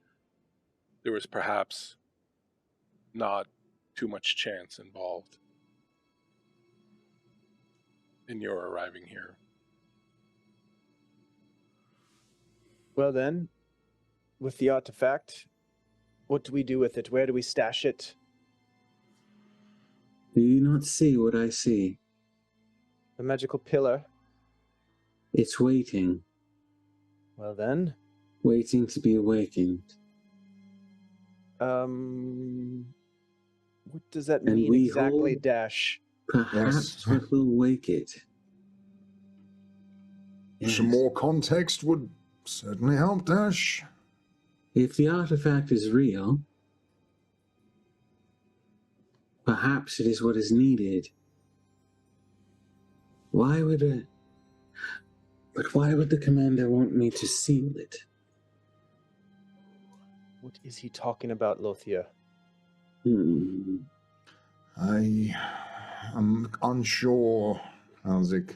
there was perhaps not too much chance involved in your arriving here. Well then, with the artifact, what do we do with it? Where do we stash it? Do you not see what I see? The magical pillar. It's waiting, Well then, waiting to be awakened. what does that And mean we exactly, hold- Dash? Perhaps Yes. it will wake it. Some Yes. more context would certainly help, Dash. If the artifact is real, perhaps it is what is needed. Why would the commander want me to seal it? What is he talking about, Lothier? I am unsure, Alzik.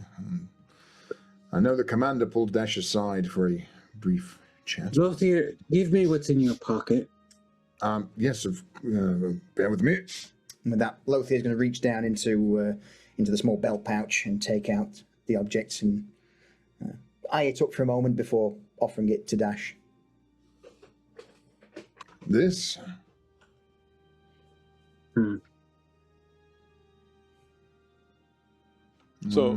I know the commander pulled Dash aside for a brief chat. Lothier, give me what's in your pocket. Yes, bear with me. And with that, Lothier is going to reach down into the small belt pouch and take out the objects and eye it up for a moment before offering it to Dash. This? So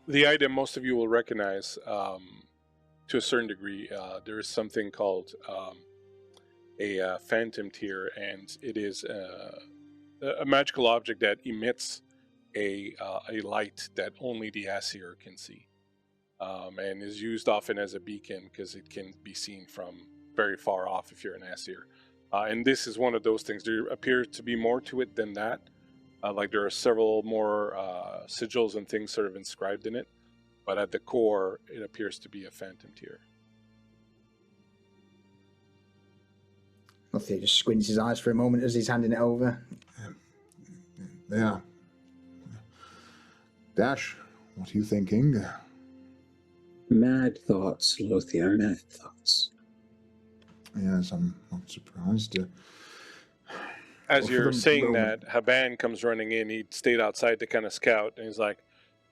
the item most of you will recognize to a certain degree. There is something called a phantom tear, and it is a magical object that emits a light that only the Aesir can see, and is used often as a beacon because it can be seen from very far off if you're an Aesir. And this is one of those things. There appears to be more to it than that. Like there are several more sigils and things sort of inscribed in it. But at the core, it appears to be a phantom tier. Lothier just squints his eyes for a moment as he's handing it over. Yeah. Dash, what are you thinking? Mad thoughts, Lothier, mad thoughts. Yes, I'm not surprised. As for you're the saying moment- that, Haban comes running in. He stayed outside to kind of scout, and he's like,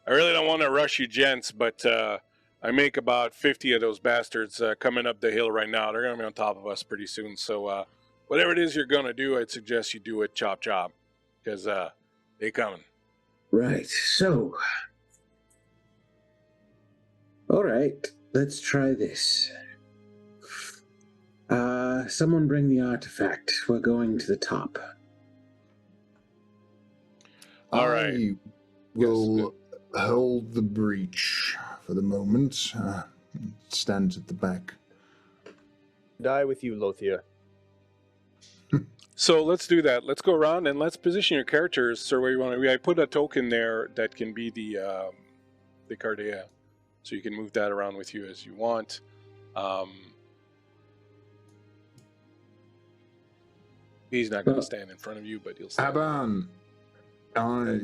I really don't want to rush you gents, but I make about 50 of those bastards coming up the hill right now. They're going to be on top of us pretty soon. So whatever it is you're going to do, I'd suggest you do it chop, because they coming. Right, so... All right, let's try this. Someone bring the artifact. We're going to the top. All right. I will hold the breach for the moment. Stand at the back. Die with you, Lothier. So let's do that. Let's go around and let's position your characters so where you want to. I put a token there that can be the Cardea, so you can move that around with you as you want. He's not going to stand in front of you, but he'll stand. Haban,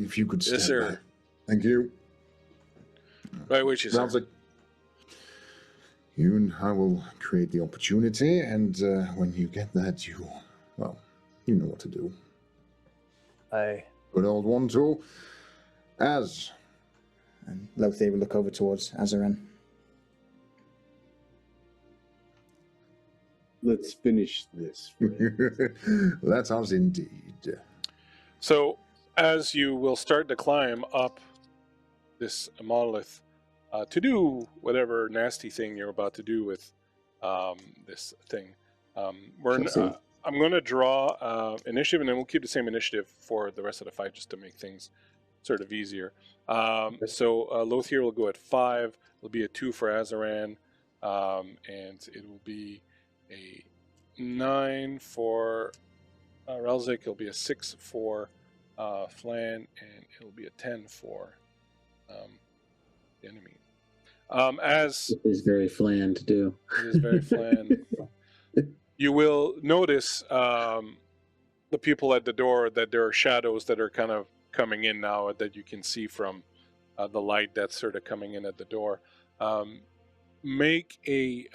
if you could stand Yes, sir. back. Thank you. Right, which is Sounds like you and I will create the opportunity, and when you get that, you know what to do. I Good old 1-2. Az. And Lothier will look over towards Azaran. Let's finish this. That sounds indeed. So, as you will start to climb up this monolith to do whatever nasty thing you're about to do with this thing, I'm going to draw initiative, and then we'll keep the same initiative for the rest of the fight just to make things sort of easier. So, Lothier will go at 5. It'll be a 2 for Azaran, and it will be a 9 for Relzik. It'll be a 6 for Flan, and it'll be a 10 for the enemy. As It is very Flan to do. it is very Flan. You will notice the people at the door that there are shadows that are kind of coming in now that you can see from the light that's sort of coming in at the door. Make a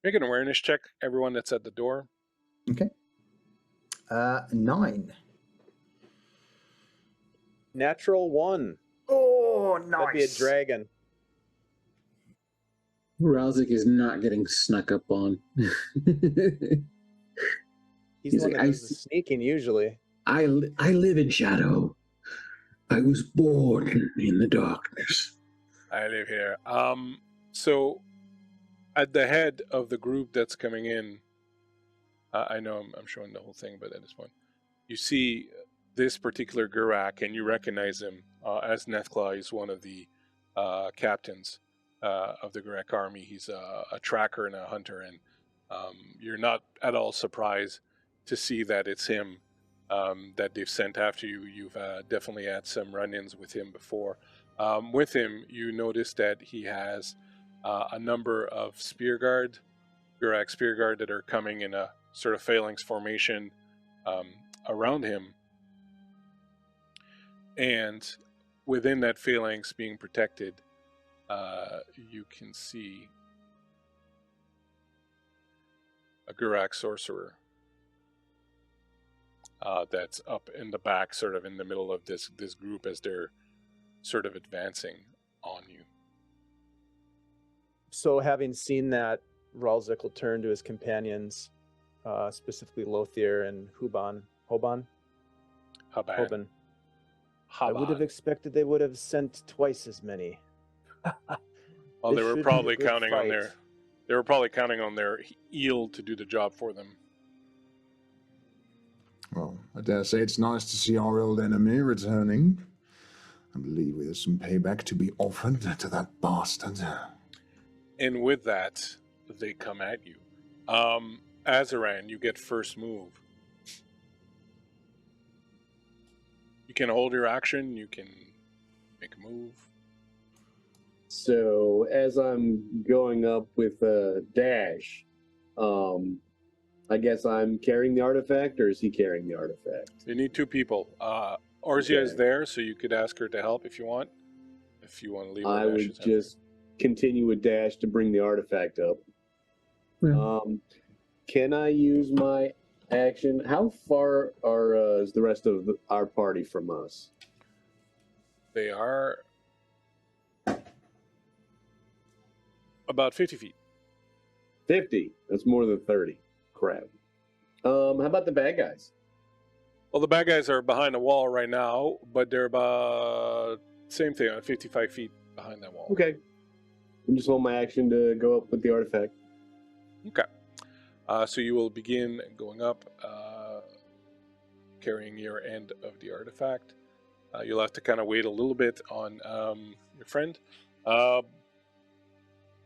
make an awareness check, everyone that's at the door. Okay. 9. natural 1. Oh, nice. That'd be a dragon. Ralzik is not getting snuck up on. He's He's the one like, that does the sneaking usually. I live in shadow. I was born in the darkness. I live here. So at the head of the group that's coming in, I know I'm showing the whole thing, but at this point, you see this particular Gurak, and you recognize him as Nethclaw. He's one of the captains of the Gurak army. He's a tracker and a hunter, and you're not at all surprised to see that it's him that they've sent after you. You've definitely had some run-ins with him before. With him, you notice that he has a number of Gurak spear guard that are coming in a sort of phalanx formation around him. And within that phalanx being protected, you can see a Gurak sorcerer that's up in the back, sort of in the middle of this group as they're sort of advancing on you. So having seen that, Ralzik will turn to his companions, specifically Lothier and Hoban. Haban. I would have expected they would have sent twice as many. Well, they This were should be probably a good counting on fight. their eel to do the job for them. Well, I dare say it's nice to see our old enemy returning. I believe there's some payback to be offered to that bastard. And with that, they come at you. Azaran, you get first move. You can hold your action. You can make a move. So as I'm going up with a dash, I guess I'm carrying the artifact, or is he carrying the artifact? You need two people. Orzia is Okay. there, so you could ask her to help if you want. If you want to leave her, I dash would is just continue with dash to bring the artifact up. Yeah. Can I use my action? How far is the rest of our party from us? They are about 50 feet. 50. That's more than 30. Crap. How about the bad guys? Well, the bad guys are behind the wall right now, but they're about same thing, 55 feet behind that wall. Okay. I just want my action to go up with the artifact. Okay. So you will begin going up, carrying your end of the artifact. You'll have to kind of wait a little bit on your friend.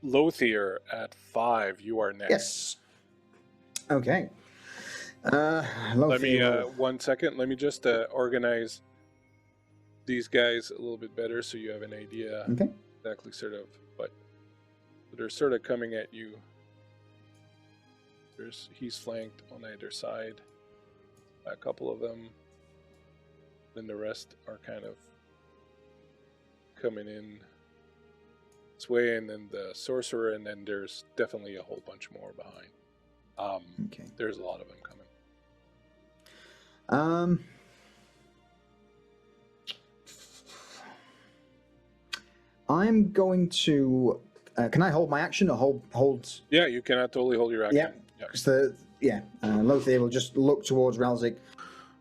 Lothier at 5, you are next. Yes. Okay. Let me, 1 second, let me just organize these guys a little bit better so you have an idea Okay. exactly sort of, but they're sort of coming at you. He's flanked on either side, a couple of them, then the rest are kind of coming in this way, and then the sorcerer, and then there's definitely a whole bunch more behind. Okay. There's a lot of them coming. I'm going to. Can I hold my action or hold? Yeah, you cannot totally hold your action. Yeah. Because Lothier will just look towards Ralzik.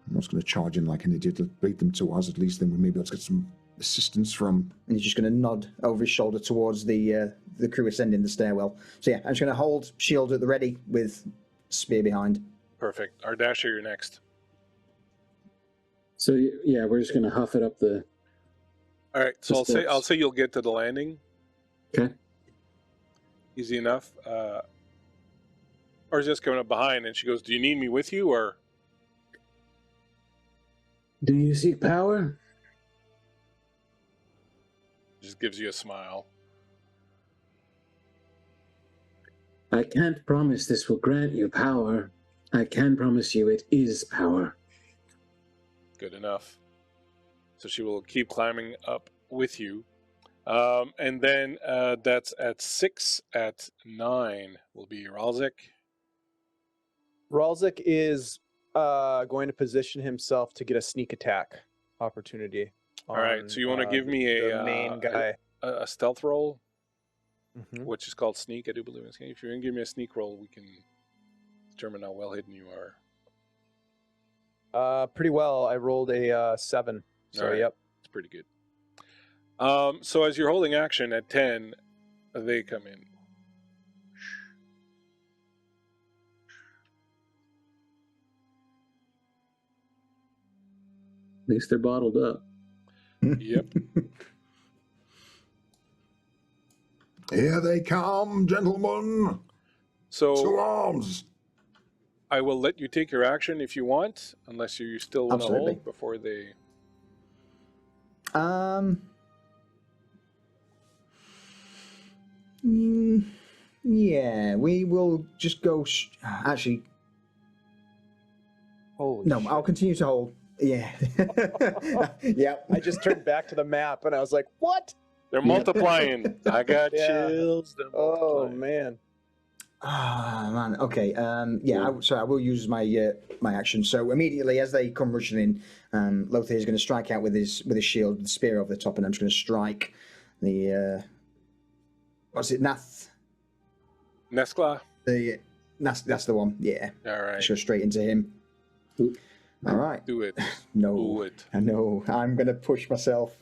I'm not going to charge in like an idiot. Let's beat them to us. At least then we may be able to get some assistance from. And he's just going to nod over his shoulder towards the crew ascending the stairwell. So yeah, I'm just going to hold shield at the ready with spear behind. Perfect. Ardasha, you're next. So yeah, we're just gonna huff it up the. All right, so The I'll steps. say you'll get to the landing. Okay. Easy enough. Or just coming up behind, and she goes, "Do you need me with you, or?" Do you seek power? Just gives you a smile. I can't promise this will grant you power. I can promise you it is power. Good enough. So she will keep climbing up with you. And then that's at 6. At 9 will be Ralzik. Ralzik is going to position himself to get a sneak attack opportunity. All right, so you want to give me the main guy. a stealth roll, Mhm. which is called sneak. I do believe in this game. If you're going to give me a sneak roll, we can determine how well hidden you are. Pretty well. I rolled a 7. So All right. yep. It's pretty good. So as you're holding action at 10, they come in. At least they're bottled up. Yep. Here they come, gentlemen. To So arms. I will let you take your action if you want, unless you still want to Absolutely. hold before they... Yeah, we will just go. Actually, Holy no, shit. I'll continue to hold. Yeah. Yeah. I just turned back to the map and I was like, what? They're multiplying. I got Yeah. chills. They're Oh, multiplying. man. Ah, man. Okay. So I will use my my action. So immediately as they come rushing in, Lothier is going to strike out with his shield, with the spear over the top, and I'm just going to strike the what's it? Neskla? That's the one. Yeah. All right. Just go straight into him. All right. Do it. No. Do it. I know. I'm going to push myself.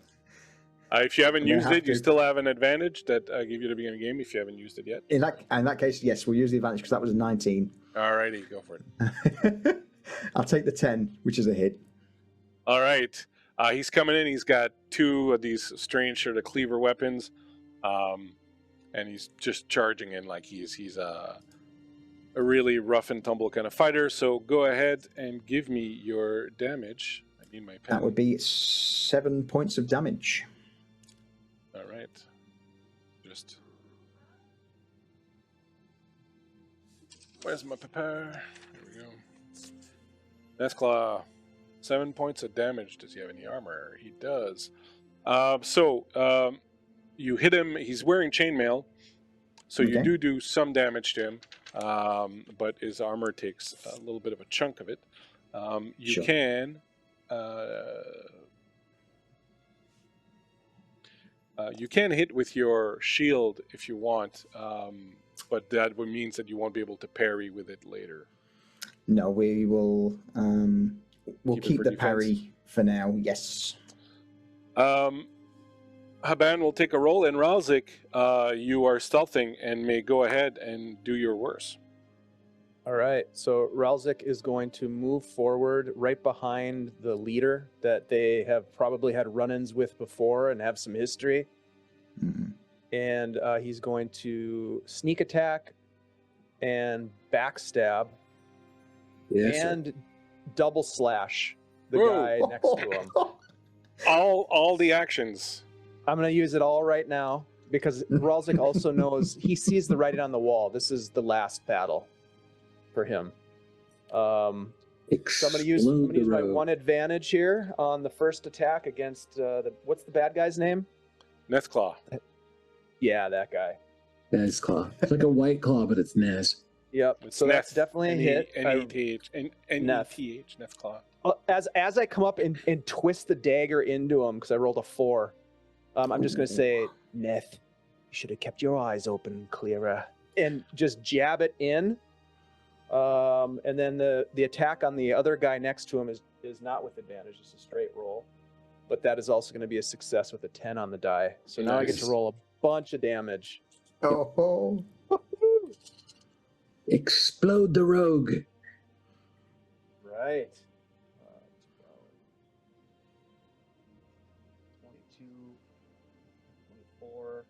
If you haven't I'm gonna used have it, you to. still have an advantage that I give you at the beginning of the game if you haven't used it yet. In that case, yes, we'll use the advantage because that was a 19. All righty, go for it. I'll take the 10, which is a hit. All right. He's coming in. He's got 2 of these strange sort of cleaver weapons. and he's just charging in like he's a really rough and tumble kind of fighter. So go ahead and give me your damage. I need my pen. That would be 7 points of damage. All right. Just where's my paper? Here we go. Deathclaw, 7 points of damage. Does he have any armor? He does. You hit him. He's wearing chainmail, so you Okay. do some damage to him. But his armor takes a little bit of a chunk of it. You Sure. can. You can hit with your shield if you want, but that would means that you won't be able to parry with it later. No, we will. We'll Keep it keep for the defense. parry for now. Yes. Haban will take a roll, and Ralzik, you are stealthing and may go ahead and do your worst. All right, so Ralzik is going to move forward right behind the leader that they have probably had run-ins with before and have some history. Mm. And he's going to sneak attack and backstab Yes, sir. and double slash the Whoa. guy next to him. All the actions. I'm going to use it all right now because Ralzik also knows he sees the writing on the wall. This is the last battle for him. I'm going to use my one advantage here on the first attack against what's the bad guy's name? Nethclaw. Yeah, that guy. Nez claw. It's like a white claw, but it's Nez. Yep. It's So that's Neth. definitely a hit. N-E-T-H. Neth. N-E-T-H. Nethclaw. As I come up and twist the dagger into him because I rolled a 4, I'm just going to say, Neth, you should have kept your eyes open clearer, and just jab it in. And then the attack on the other guy next to him is not with advantage; it's a straight roll. But that is also going to be a success with a 10 on the die. So now I get to Nice. roll a bunch of damage. Oh. Explode the rogue. Right. 22, 24,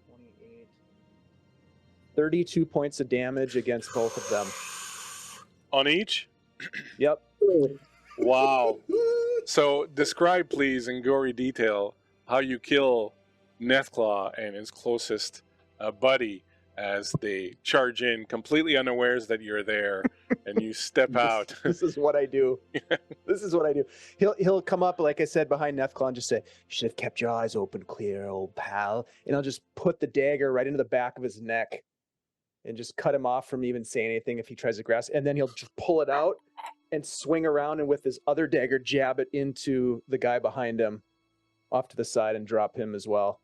28. 32 points of damage against both of them. On each? Yep. Wow. So describe, please, in gory detail, how you kill Nethclaw and his closest buddy as they charge in, completely unawares that you're there, and you step out. This is what I do. This is what I do. He'll come up, like I said, behind Nethclaw and just say, "You should have kept your eyes open clear, old pal." And I'll just put the dagger right into the back of his neck and just cut him off from even saying anything if he tries to grasp. And then he'll just pull it out and swing around and with his other dagger jab it into the guy behind him off to the side and drop him as well.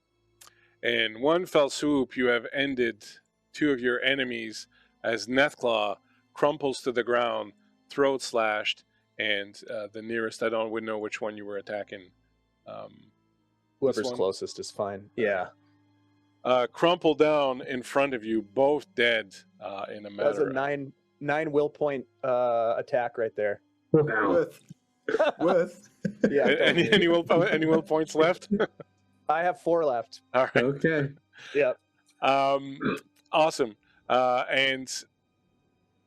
In one fell swoop, you have ended two of your enemies as Nethclaw crumples to the ground, throat slashed, and the nearest, I don't know which one you were attacking. Whoever's one? closest is fine. Yeah. Crumple down in front of you, both dead in a That's a matter. nine will point attack right there. Wow. Worth. Yeah. Any will points left? I have 4 left. All right. Okay. Yep. Awesome. And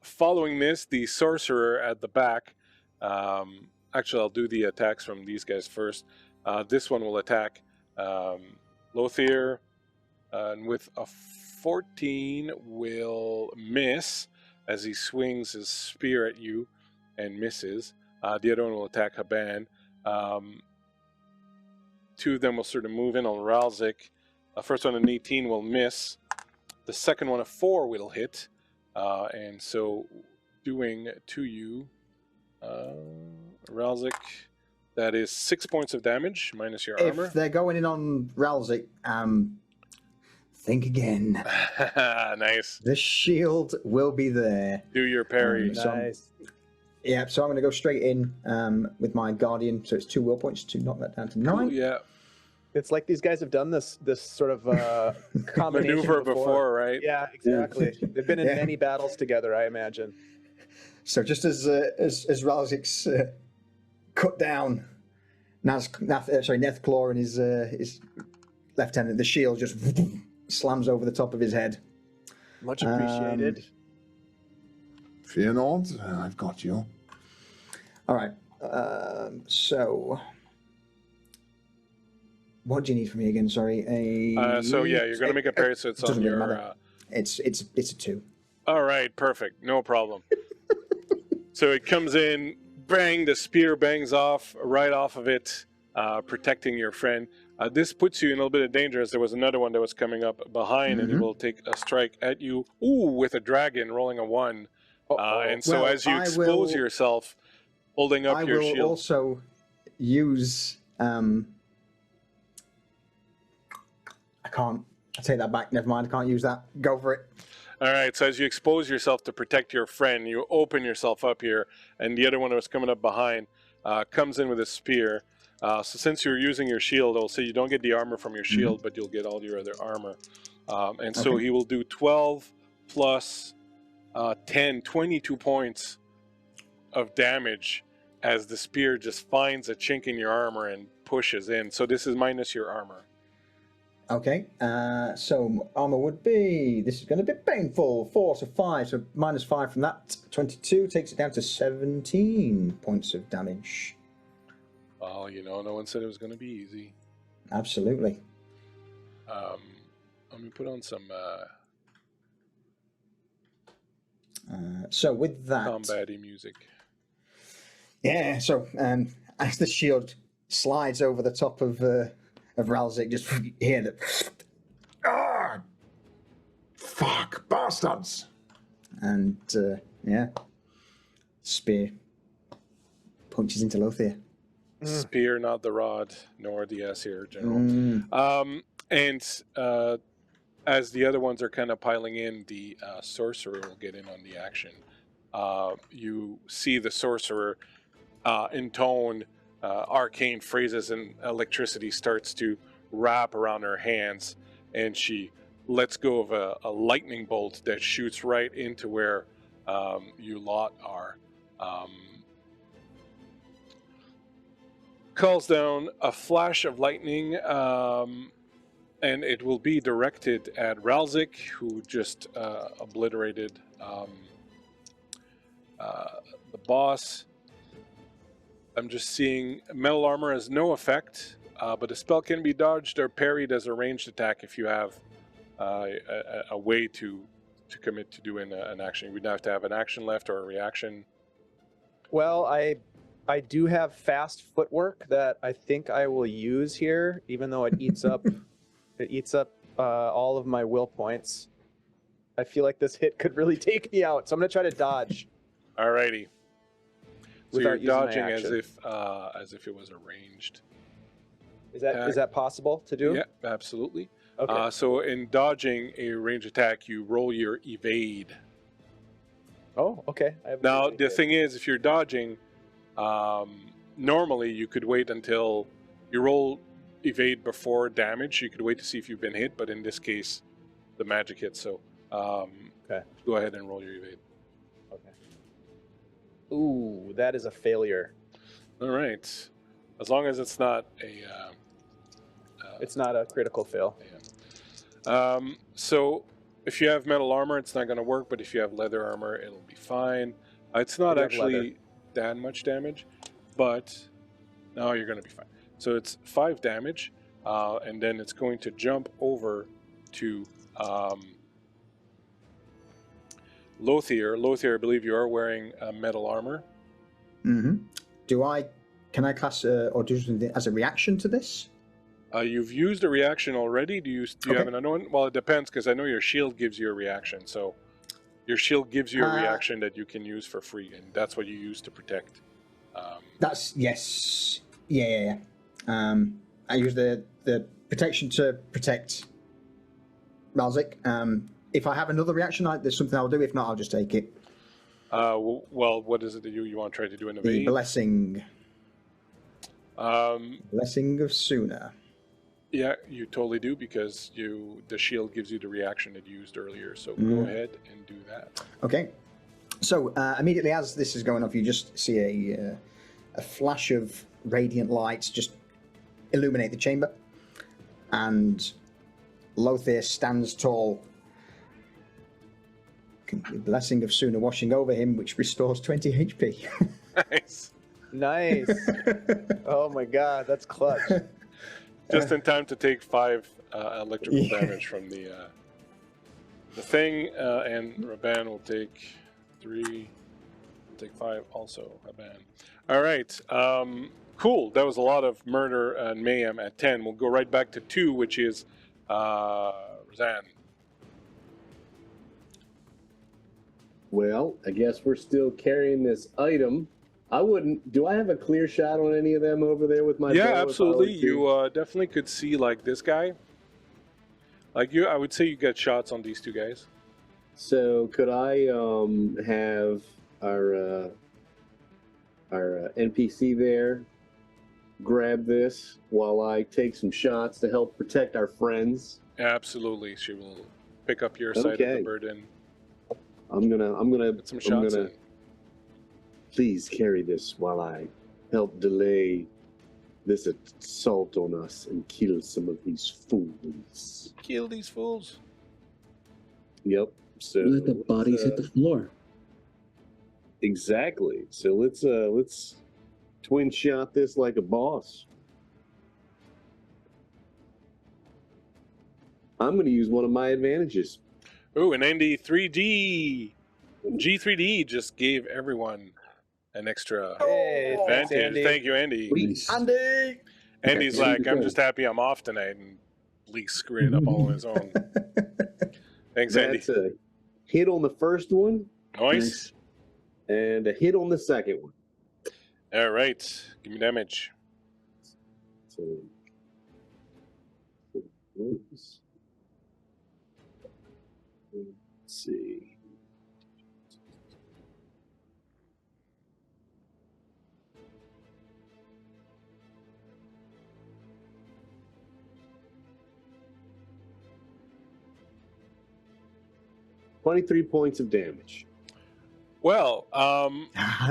following this, the sorcerer at the back. Actually, I'll do the attacks from these guys first. This one will attack Lothier, and with a 14 will miss as he swings his spear at you and misses. The other one will attack Haban. Two of them will sort of move in on Ralzik. First one, an 18, will miss. The second one, a 4, will hit. And so doing to you, Ralzik, that is 6 points of damage minus your armor. If they're going in on Ralzik, think again. Nice. The shield will be there. Do your parry. So- Nice. Yeah, so I'm going to go straight in with my Guardian. So it's 2 will points to knock that down to 9. Yeah. It's like these guys have done this sort of combination Maneuver before, right? Yeah, exactly. They've been in Yeah. many battles together, I imagine. So just as Ralzik's cut down Nethclaw and his lieutenant, the shield just slams over the top of his head. Much appreciated. Fear not, I've got you. All right. So, what do you need from me again? Sorry. So yeah, you're going to make a parry, so it's on doesn't really your. matter. It's a 2. All right, perfect, no problem. So it comes in, bang! The spear bangs off right off of it, protecting your friend. This puts you in a little bit of danger, as there was another one that was coming up behind, and it will take a strike at you. Ooh, with a dragon rolling a 1. And so as you expose yourself, holding up your shield. I will also use... I take that back. Never mind. I can't use that. Go for it. All right. So as you expose yourself to protect your friend, you open yourself up here, and the other one that was coming up behind comes in with a spear. So since you're using your shield, I'll say you don't get the armor from your shield, but you'll get all your other armor. And so he will do 12 plus 10, 22 points of damage as the spear just finds a chink in your armor and pushes in. So this is minus your armor. Okay, so armor would be, this is going to be painful, 4, so 5, so minus 5 from that, 22, takes it down to 17 points of damage. Well, you know, no one said it was going to be easy. Absolutely. Let me put on some so with that... combat-y music. Yeah, so as the shield slides over the top of Ralzik, just hear that. Ah! Fuck, bastards! And, yeah. Spear punches into Lothier. Spear, not the rod, nor the Aesir General. And as the other ones are kind of piling in, the sorcerer will get in on the action. You see the sorcerer intone arcane phrases, and electricity starts to wrap around her hands, and she lets go of a lightning bolt that shoots right into where you lot are. Calls down a flash of lightning, and it will be directed at Ralzik, who just obliterated the boss. I'm just seeing metal armor has no effect, but a spell can be dodged or parried as a ranged attack if you have a way to commit to doing an action. We'd have to have an action left or a reaction. Well, I do have fast footwork that I think I will use here, even though it eats up all of my will points. I feel like this hit could really take me out, so I'm gonna try to dodge. Alrighty. So Without you're using my dodging action. as if it was arranged. Is that possible to do? Yeah, absolutely. Okay. So in dodging a range attack, you roll your evade. Oh, okay. I have Now evade the here. thing is, if you're dodging, normally you could wait until you roll evade before damage. You could wait to see if you've been hit, but in this case, the magic hits. So Okay. go ahead and roll your evade. Okay. Ooh, that is a failure. All right. As long as it's not a... It's not a critical fail. So if you have metal armor, it's not going to work, but if you have leather armor, it'll be fine. It's not I have actually leather. that much damage, but no, you're going to be fine. So it's 5 damage, and then it's going to jump over to Lothier. Lothier, I believe you are wearing metal armor. Mm-hmm. Can I class or do something as a reaction to this? You've used a reaction already. Do you have another one? Well, it depends, because I know your shield gives you a reaction. So your shield gives you a reaction that you can use for free, and that's what you use to protect. That's yes, yeah. I use the protection to protect Ralzik. If I have another reaction, there's something I'll do. If not, I'll just take it. Well, what is it that you want to try to do in The evade? blessing. Um, Blessing of Suna. Yeah, you totally do, because the shield gives you the reaction it used earlier. So go ahead and do that. Okay. So immediately as this is going off, you just see a flash of radiant lights just illuminate the chamber, and Lothair stands tall. The blessing of Suna washing over him, which restores 20 HP. Nice. Nice. Oh my god, that's clutch. Just in time to take 5 electrical damage from the thing, and Raban will take 3. Take 5 also, Raban. All right. Cool. That was a lot of murder and mayhem at 10. We'll go right back to 2, which is Razan. Well, I guess we're still carrying this item. I wouldn't. Do I have a clear shot on any of them over there with my? Yeah, bow absolutely. if I You were to? definitely could see like this guy. Like you, I would say you get shots on these 2 guys. So could I have our NPC there grab this while I take some shots to help protect our friends? Absolutely, she will pick up your side of the Okay. burden. I'm gonna Put some shots in. Please carry this while I help delay this assault on us and kill some of these fools. Kill these fools. Yep. So Let the bodies hit the floor. Exactly. So let's twin shot this like a boss. I'm going to use one of my advantages. Ooh, and Andy 3D. G3D just gave everyone an extra Hey, thanks, advantage. Andy. Thank you, Andy. Nice. Andy! Andy's Okay, like, I'm good. just happy I'm off tonight, and Bleak screwed it up all on his own. Thanks, Andy. That's a hit on the first one Nice. and a hit on the second one. All right, give me damage. So, let's see. $23 points of damage. Well,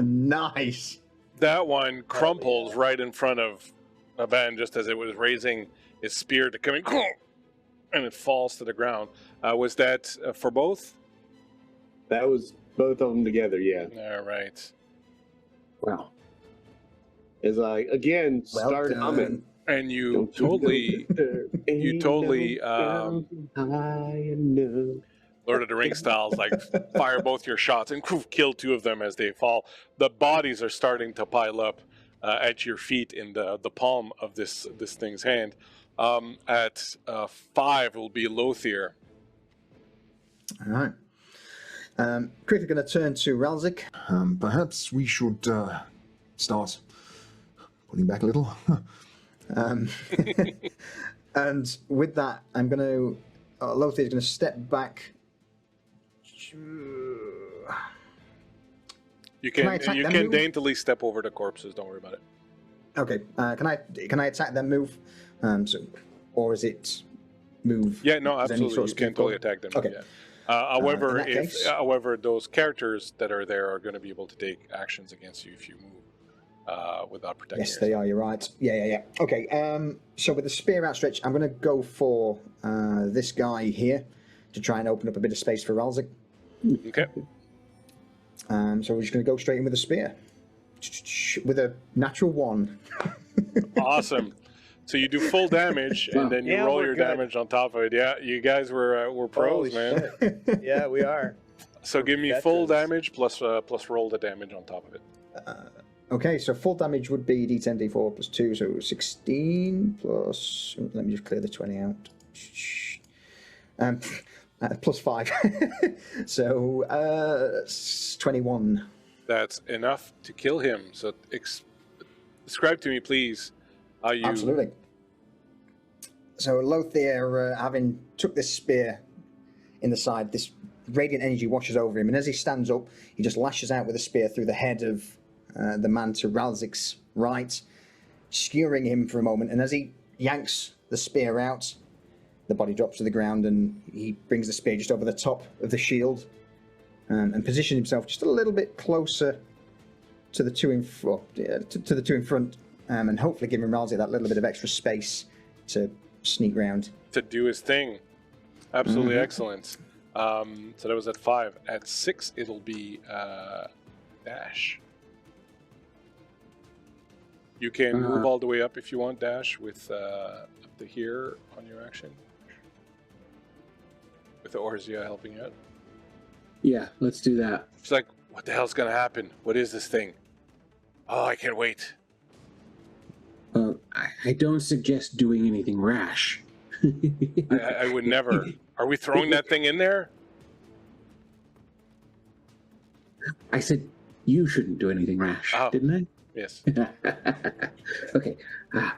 Nice. that one crumples right in front of Aban just as it was raising his spear to come in, and it falls to the ground. Was that for both? That was both of them together, yeah. All right. Wow. As I again Well start done. humming. And you totally, Lord of the Rings styles, like fire both your shots and kill 2 of them as they fall. The bodies are starting to pile up at your feet in the palm of this thing's hand. At 5 will be Lothair. All right. Quickly going to turn to Ralzik. Perhaps we should start pulling back a little. And with that, I'm going to... Lothair is going to step back. You Can I can attack you them, can move? daintily step over the corpses. Don't worry about it. Okay. Can I attack them? Move. Or is it move? Yeah, no, Is there any absolutely. sort of You can speed totally forward? attack them. Okay. Yeah. However, in that case- however, those characters that are there are going to be able to take actions against you if you move without protecting. Yes, they are. You're right. Yeah. Okay. So with the spear outstretched, I'm going to go for this guy here to try and open up a bit of space for Ralzik. Okay. So we're just going to go straight in with a spear with a natural 1. Awesome. So you do full damage, and then you Yeah, roll we're your good. damage on top of it. Yeah, you guys were pros, Holy man. shit. Yeah, we are. So give me full veterans. damage plus roll the damage on top of it. Okay, so full damage would be d10, d4 plus 2, so 16 plus... Let me just clear the 20 out. Plus 5. So 21. That's enough to kill him. So describe to me, please, how you. Absolutely. So Lothair, having took this spear in the side, this radiant energy washes over him, and as he stands up, he just lashes out with a spear through the head of the man to Ralzik's right, skewering him for a moment, and as he yanks the spear out, the body drops to the ground, and he brings the spear just over the top of the shield, and positions himself just a little bit closer to the two in to the two in front, and hopefully giving Ralzik that little bit of extra space to sneak round. To do his thing. Absolutely Mhm. excellent. So that was at 5. At 6, it'll be Dash. You can move all the way up if you want, Dash, with up to here on your action. With the Orzia helping you out. Yeah, let's do that. She's like, what the hell's going to happen? What is this thing? Oh, I can't wait. I don't suggest doing anything rash. I would never. Are we throwing that thing in there? I said you shouldn't do anything rash, Oh. didn't Yes. I? Okay. What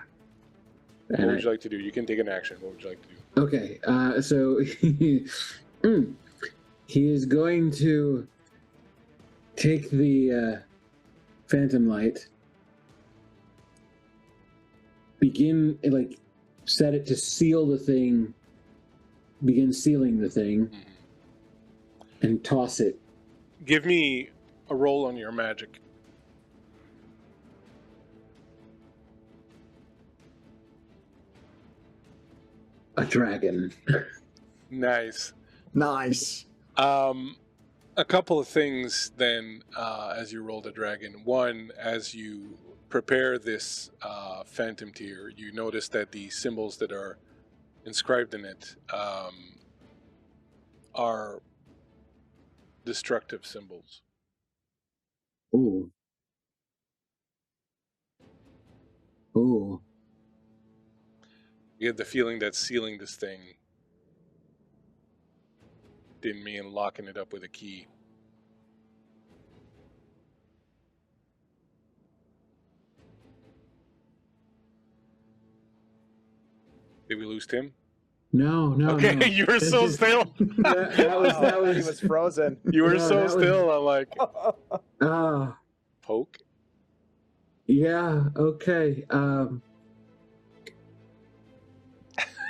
would you like to do? You can take an action. What would you like to do? Okay. So he is going to take the Phantom Light, begin set it to seal the thing, begin sealing the thing, and toss it. Give me a roll on your magic. A dragon. Nice. Nice. A couple of things then as you roll the dragon. One, as you prepare this phantom tier, you notice that the symbols that are inscribed in it are destructive symbols. Ooh. Ooh. You get the feeling that sealing this thing didn't mean locking it up with a key. Did we lose Tim? No. Okay, no. you were so still. that was He was frozen. You were No, so that was- still. I'm like, Ah. poke. Yeah, okay.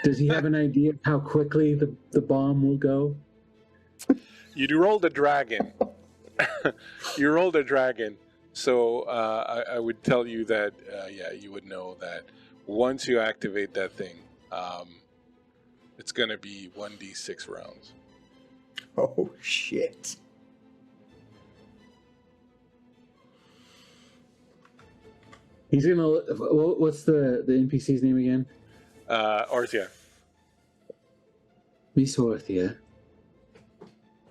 Does he have an idea of how quickly the bomb will go? You rolled a dragon. You rolled a dragon. So I would tell you that, you would know that once you activate that thing, it's going to be 1d6 rounds. Oh, shit. He's gonna. What's the NPC's name again? Orthia. Miss Orthia.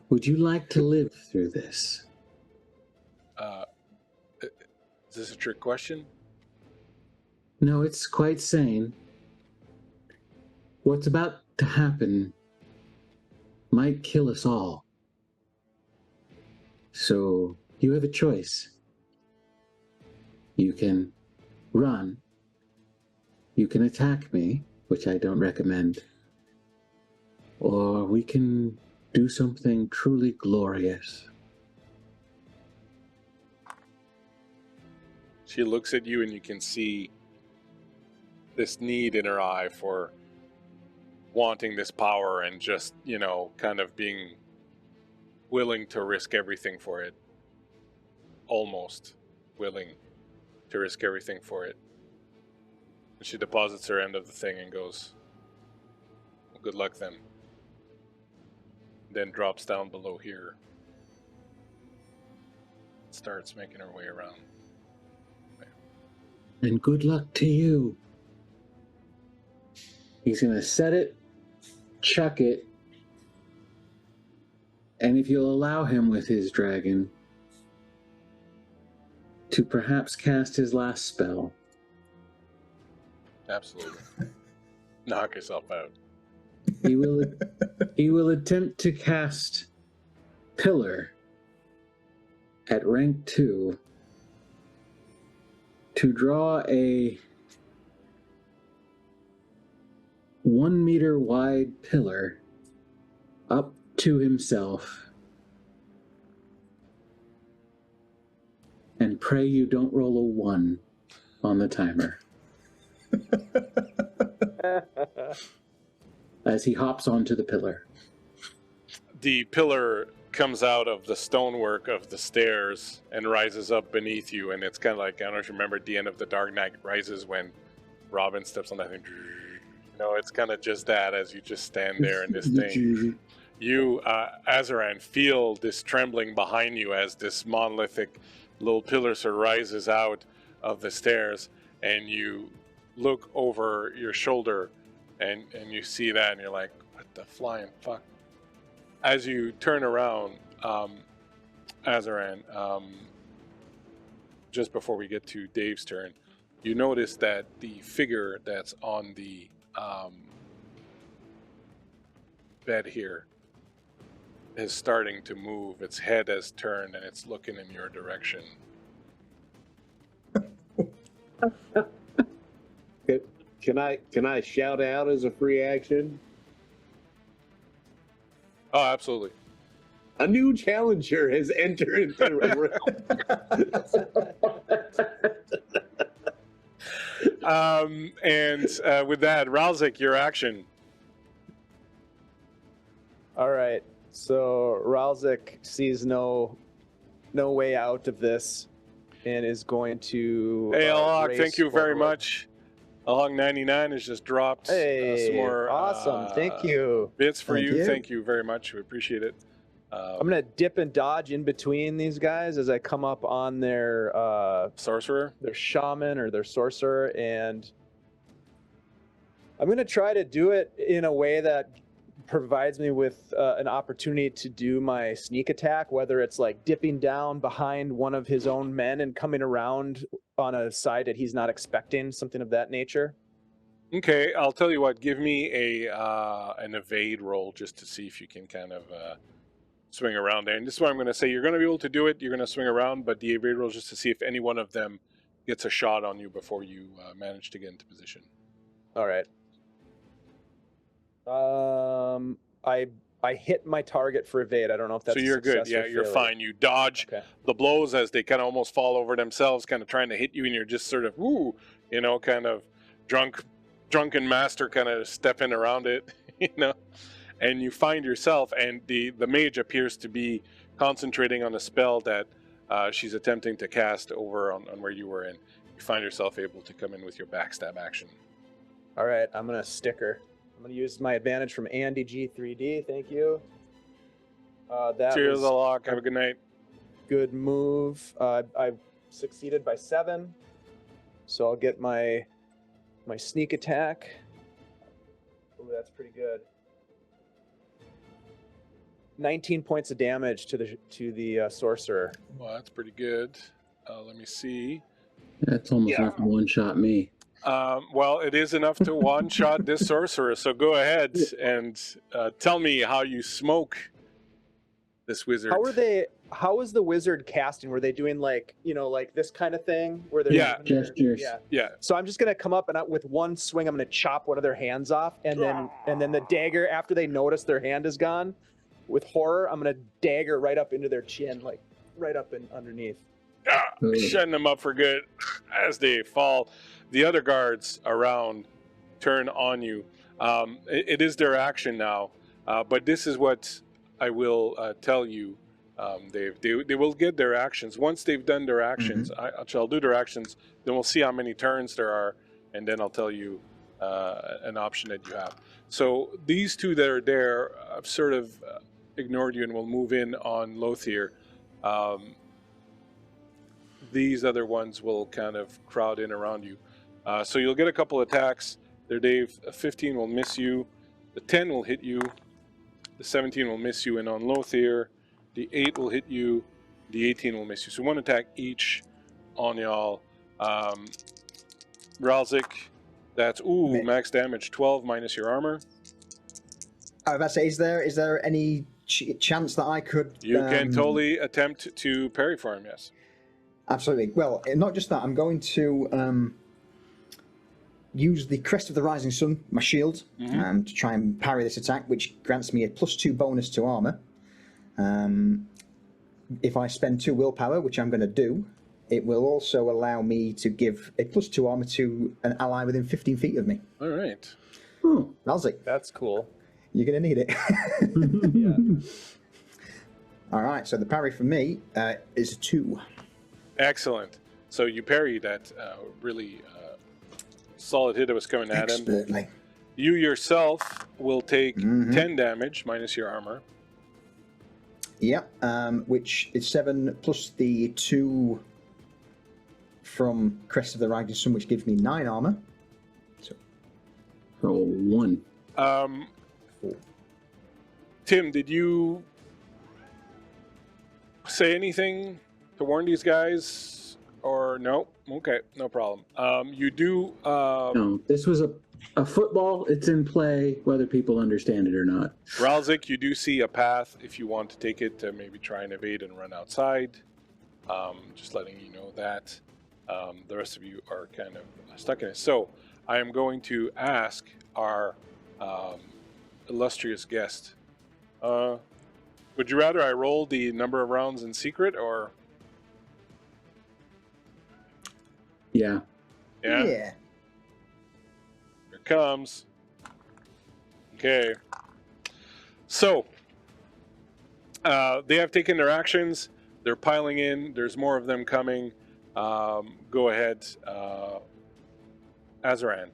Would you like to live through this? Is this a trick question? No, it's quite sane. What's about to happen might kill us all. So you have a choice. You can run. You can attack me, which I don't recommend. Or we can do something truly glorious. She looks at you and you can see this need in her eye for wanting this power and just, kind of being willing to risk everything for it. Almost willing to risk everything for it. And she deposits her end of the thing and goes, well, good luck then. Then drops down below here. Starts making her way around. And good luck to you. He's going to set it, chuck it, and if you'll allow him with his dragon to perhaps cast his last spell. Absolutely. Knock yourself out. He will attempt to cast Pillar at rank 2 to draw a 1 meter wide pillar up to himself and pray you don't roll a 1 on the timer as he hops onto the pillar. The pillar comes out of the stonework of the stairs and rises up beneath you, and it's kind of like, I don't know if you remember at the end of The Dark Knight Rises when Robin steps on that thing. You know, it's kind of just that as you just stand there in this thing. You, Azaran, feel this trembling behind you as this monolithic little pillar sort of rises out of the stairs, and you look over your shoulder, and you see that, and you're like, what the flying fuck? As you turn around, Azaran, just before we get to Dave's turn, you notice that the figure that's on the bed here is starting to move. Its head has turned and it's looking in your direction. Can I shout out as a free action? Oh, absolutely. A new challenger has entered the realm. And with that, Ralzik, your action. All right. So Ralzik sees no way out of this, and is going to. Hey, Alok, race thank you very forward. much. Along 99 has just dropped Hey, some more awesome! Thank you. bits for Thank you. you. Thank you very much. We appreciate it. I'm gonna dip and dodge in between these guys as I come up on their Sorcerer. shaman or their sorcerer, and I'm gonna try to do it in a way that provides me with an opportunity to do my sneak attack, whether it's like dipping down behind one of his own men and coming around on a side that he's not expecting, something of that nature. Okay, I'll tell you what. Give me an evade roll just to see if you can kind of swing around there. And this is what I'm going to say. You're going to be able to do it. You're going to swing around, but the evade roll is just to see if any one of them gets a shot on you before you manage to get into position. All right. I hit my target for evade. I don't know if that's So a you're good. success Yeah, or you're failure. fine. You dodge Okay. the blows as they kind of almost fall over themselves, kind of trying to hit you, and you're just sort of, woo, you know, kind of drunken master kind of stepping around it, you know. And you find yourself, and the mage appears to be concentrating on a spell that she's attempting to cast over on where you were in. You find yourself able to come in with your backstab action. All right, I'm gonna sticker. I'm gonna use my advantage from Andy G3D. Thank you. That Cheers, was Alok. Have a good night. good move. I succeeded by 7, so I'll get my sneak attack. Oh, that's pretty good. 19 points of damage to the sorcerer. Well, that's pretty good. Let me see. That's almost enough to one-shot me. Well, it is enough to one-shot this sorcerer, so go ahead and tell me how you smoke this wizard. How was the wizard casting? Were they doing like this kind of thing where they're Yeah. Gestures. Yeah. So I'm just gonna come up and with one swing, I'm gonna chop one of their hands off, and then the dagger, after they notice their hand is gone, with horror, I'm gonna dagger right up into their chin, like right up and underneath. Shutting them up for good as they fall. The other guards around turn on you. It is their action now, but this is what I will tell you, Dave. They will get their actions. Once they've done their actions, I'll do their actions, then we'll see how many turns there are, and then I'll tell you an option that you have. So these two that are there have sort of ignored you and will move in on Lothier. These other ones will kind of crowd in around you. So you'll get a couple attacks there, Dave. A 15 will miss you. The 10 will hit you. The 17 will miss you. And on Lothier, the 8 will hit you. The 18 will miss you. So one attack each on y'all. Ralzik, that's, max damage 12 minus your armor. I was about to say, is there any chance that I could... You can totally attempt to parry for him, yes. Absolutely. Well, not just that. I'm going to use the Crest of the Rising Sun, my shield, to try and parry this attack, which grants me a +2 bonus to armor. If I spend 2 willpower, which I'm going to do, it will also allow me to give a +2 armor to an ally within 15 feet of me. All right. Ralzik, That's cool. you're going to need it. Yeah. All right, so the parry for me is 2. Excellent. So you parry that really solid hit that was coming at him. Expertly. You yourself will take Mhm. 10 damage minus your armor. Yep, which is 7 plus the 2 from Crest of the Rising Sun, which gives me 9 armor. So, Roll 1. Tim, did you say anything to warn these guys? Or no? Okay, no problem. You do... No, this was a football. It's in play, whether people understand it or not. Ralzik, you do see a path if you want to take it to maybe try and evade and run outside. Just letting you know that. The rest of you are kind of stuck in it. So I am going to ask our illustrious guest. Would you rather I roll the number of rounds in secret or... Yeah. Yeah? yeah. Here it comes. Okay. So, they have taken their actions. They're piling in. There's more of them coming. Go ahead. Azaran.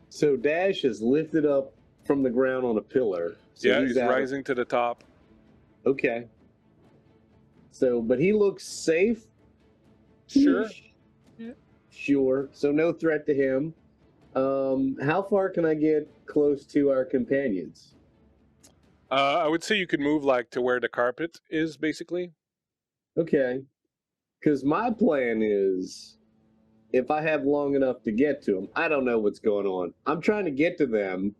So Dash is lifted up from the ground on a pillar. So Yeah, he's out of- rising to the top. Okay. So, but he looks safe. Sure. Yeah. Sure. So no threat to him. How far can I get close to our companions? I would say you could move like to where the carpet is, basically. Okay. Because my plan is, if I have long enough to get to them, I don't know what's going on. I'm trying to get to them,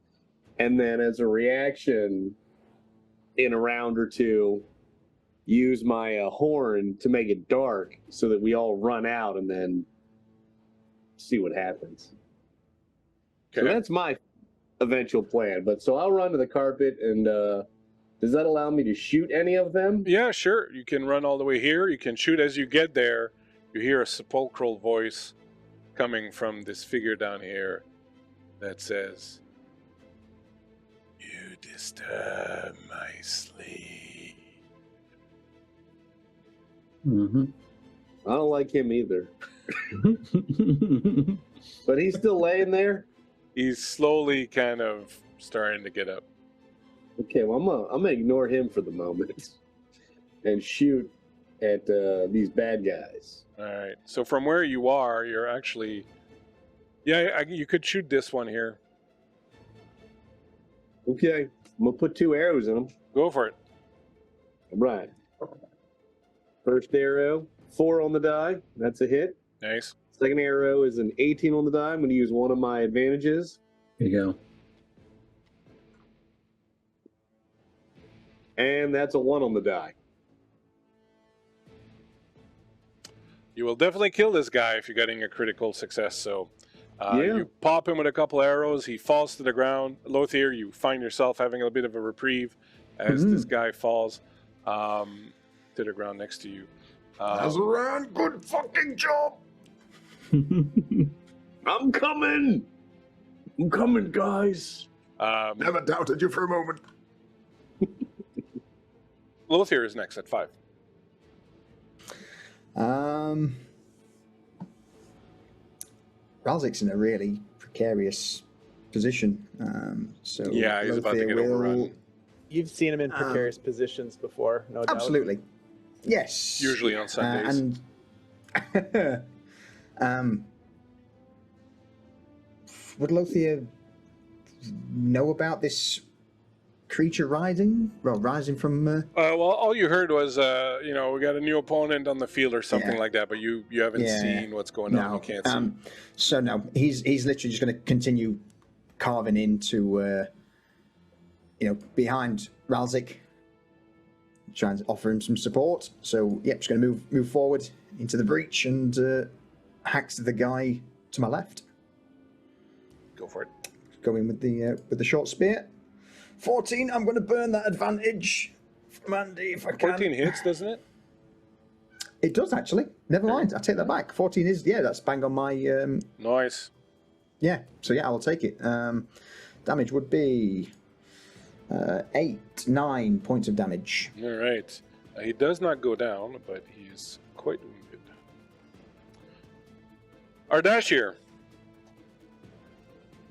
and then as a reaction, in a round or two, use my horn to make it dark so that we all run out and then see what happens. So Okay. that's my eventual plan. But so I'll run to the carpet, and does that allow me to shoot any of them? Yeah, sure. You can run all the way here. You can shoot as you get there. You hear a sepulchral voice coming from this figure down here that says, "You disturb my sleep." Mm-hmm. I don't like him either. But he's still laying there? He's slowly kind of starting to get up. Okay, well, I'm gonna ignore him for the moment and shoot at these bad guys. All right. So from where you are, you're actually... Yeah, you could shoot this one here. Okay, I'm gonna put 2 arrows in him. Go for it. All right. First arrow, 4 on the die. That's a hit. Nice. Second arrow is an 18 on the die. I'm going to use one of my advantages. There you go. And that's a 1 on the die. You will definitely kill this guy if you're getting a critical success. So Yeah. you pop him with a couple arrows. He falls to the ground. Lothier, you find yourself having a bit of a reprieve as this guy falls to the ground next to you. Azaran, good fucking job. I'm coming! I'm coming, guys! Never doubted you for a moment. Lothier is next at 5. Ralzik's in a really precarious position. So Yeah, he's about to Lothier get will- overrun. You've seen him in precarious positions before, no doubt. Absolutely. Yes. Usually on Sundays. And would Lothier know about this creature rising from? Well, all you heard was, we got a new opponent on the field or something Yeah. like that, but you haven't Yeah. seen what's going on. No. You can't see. So no, he's literally just going to continue carving into, behind Ralzik, trying to offer him some support. So yep, just going to move forward into the breach and hacks the guy to my left. Go for it. Go in with the short spear. 14. I'm going to burn that advantage from Andy if I can. 14 hits, doesn't it? It does actually. Never mind. I take that back. 14 is that's bang on my Nice. yeah. So yeah, I'll take it. Damage would be 9 points of damage. All right. He does not go down, but he is quite wounded. Ardashir,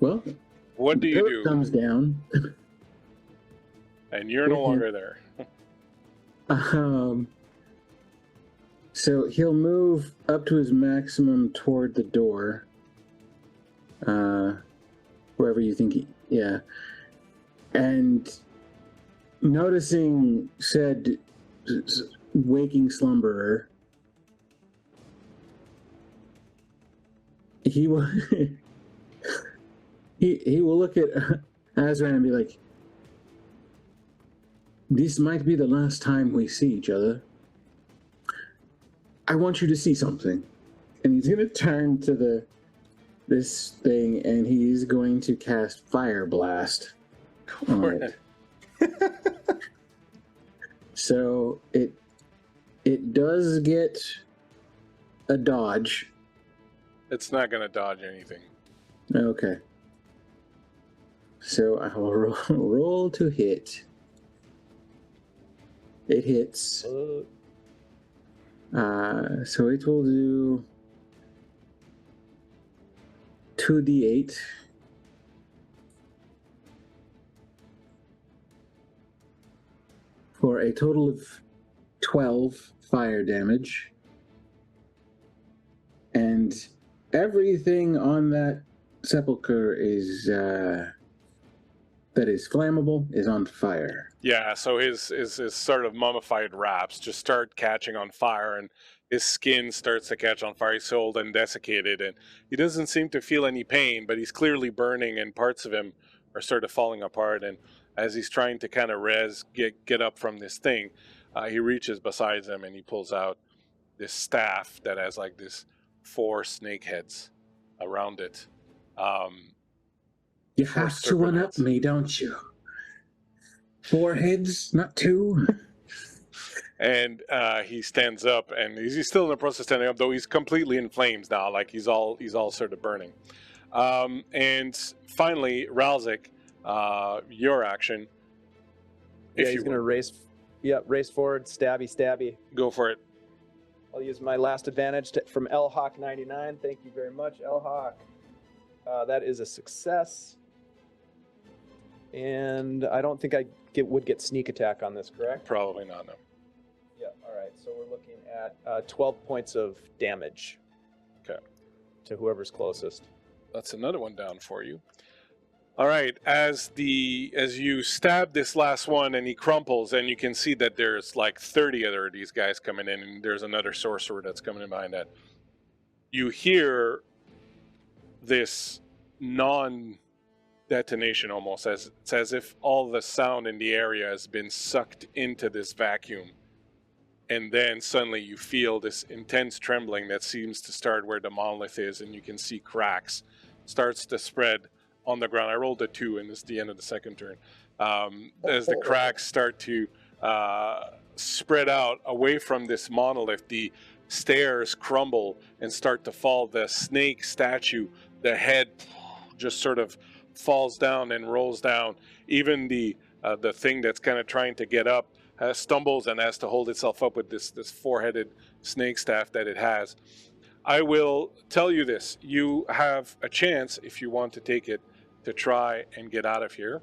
Well, What do you Goat do? comes down. And you're no longer there. So he'll move up to his maximum toward the door. Wherever you think he... Yeah. And noticing said waking slumberer, he will... he will look at Azran and be like, this might be the last time we see each other. I want you to see something. And he's going to turn to this thing, and he's going to cast Fire Blast on it. So it does get a dodge. It's not going to dodge anything. Okay. So I will roll to hit. It hits. So it will do 2d8. For a total of 12 fire damage. And everything on that sepulcher is that is flammable is on fire. Yeah, so his sort of mummified wraps just start catching on fire, and his skin starts to catch on fire. He's so old and desiccated, and he doesn't seem to feel any pain, but he's clearly burning, and parts of him are sort of falling apart. And as he's trying to kind of get up from this thing, he reaches beside him and he pulls out this staff that has like this 4 snake heads around it. You have to one-up me, don't you? 4 heads, not 2. And he stands up, and he's still in the process of standing up, though he's completely in flames now, like he's all sort of burning. And finally, Ralzik, your action. Yeah, he's going to race. Yeah, race forward, stabby. Go for it. I'll use my last advantage from Lhawk 99. Thank you very much, Lhawk. That is a success. And I don't think I would get sneak attack on this, correct? Probably not, no. Yeah, all right. So we're looking at 12 points of damage. Okay. To whoever's closest. That's another one down for you. All right, as you stab this last one and he crumples, and you can see that there's like 30 other of these guys coming in, and there's another sorcerer that's coming in behind that. You hear this non-detonation almost, it's as if all the sound in the area has been sucked into this vacuum. And then suddenly you feel this intense trembling that seems to start where the monolith is, and you can see cracks starts to spread on the ground. I rolled a 2, and this is the end of the second turn. As the cracks start to spread out away from this monolith, the stairs crumble and start to fall. The snake statue, the head just sort of falls down and rolls down. Even the thing that's kind of trying to get up stumbles and has to hold itself up with this 4-headed snake staff that it has. I will tell you this. You have a chance, if you want to take it, to try and get out of here.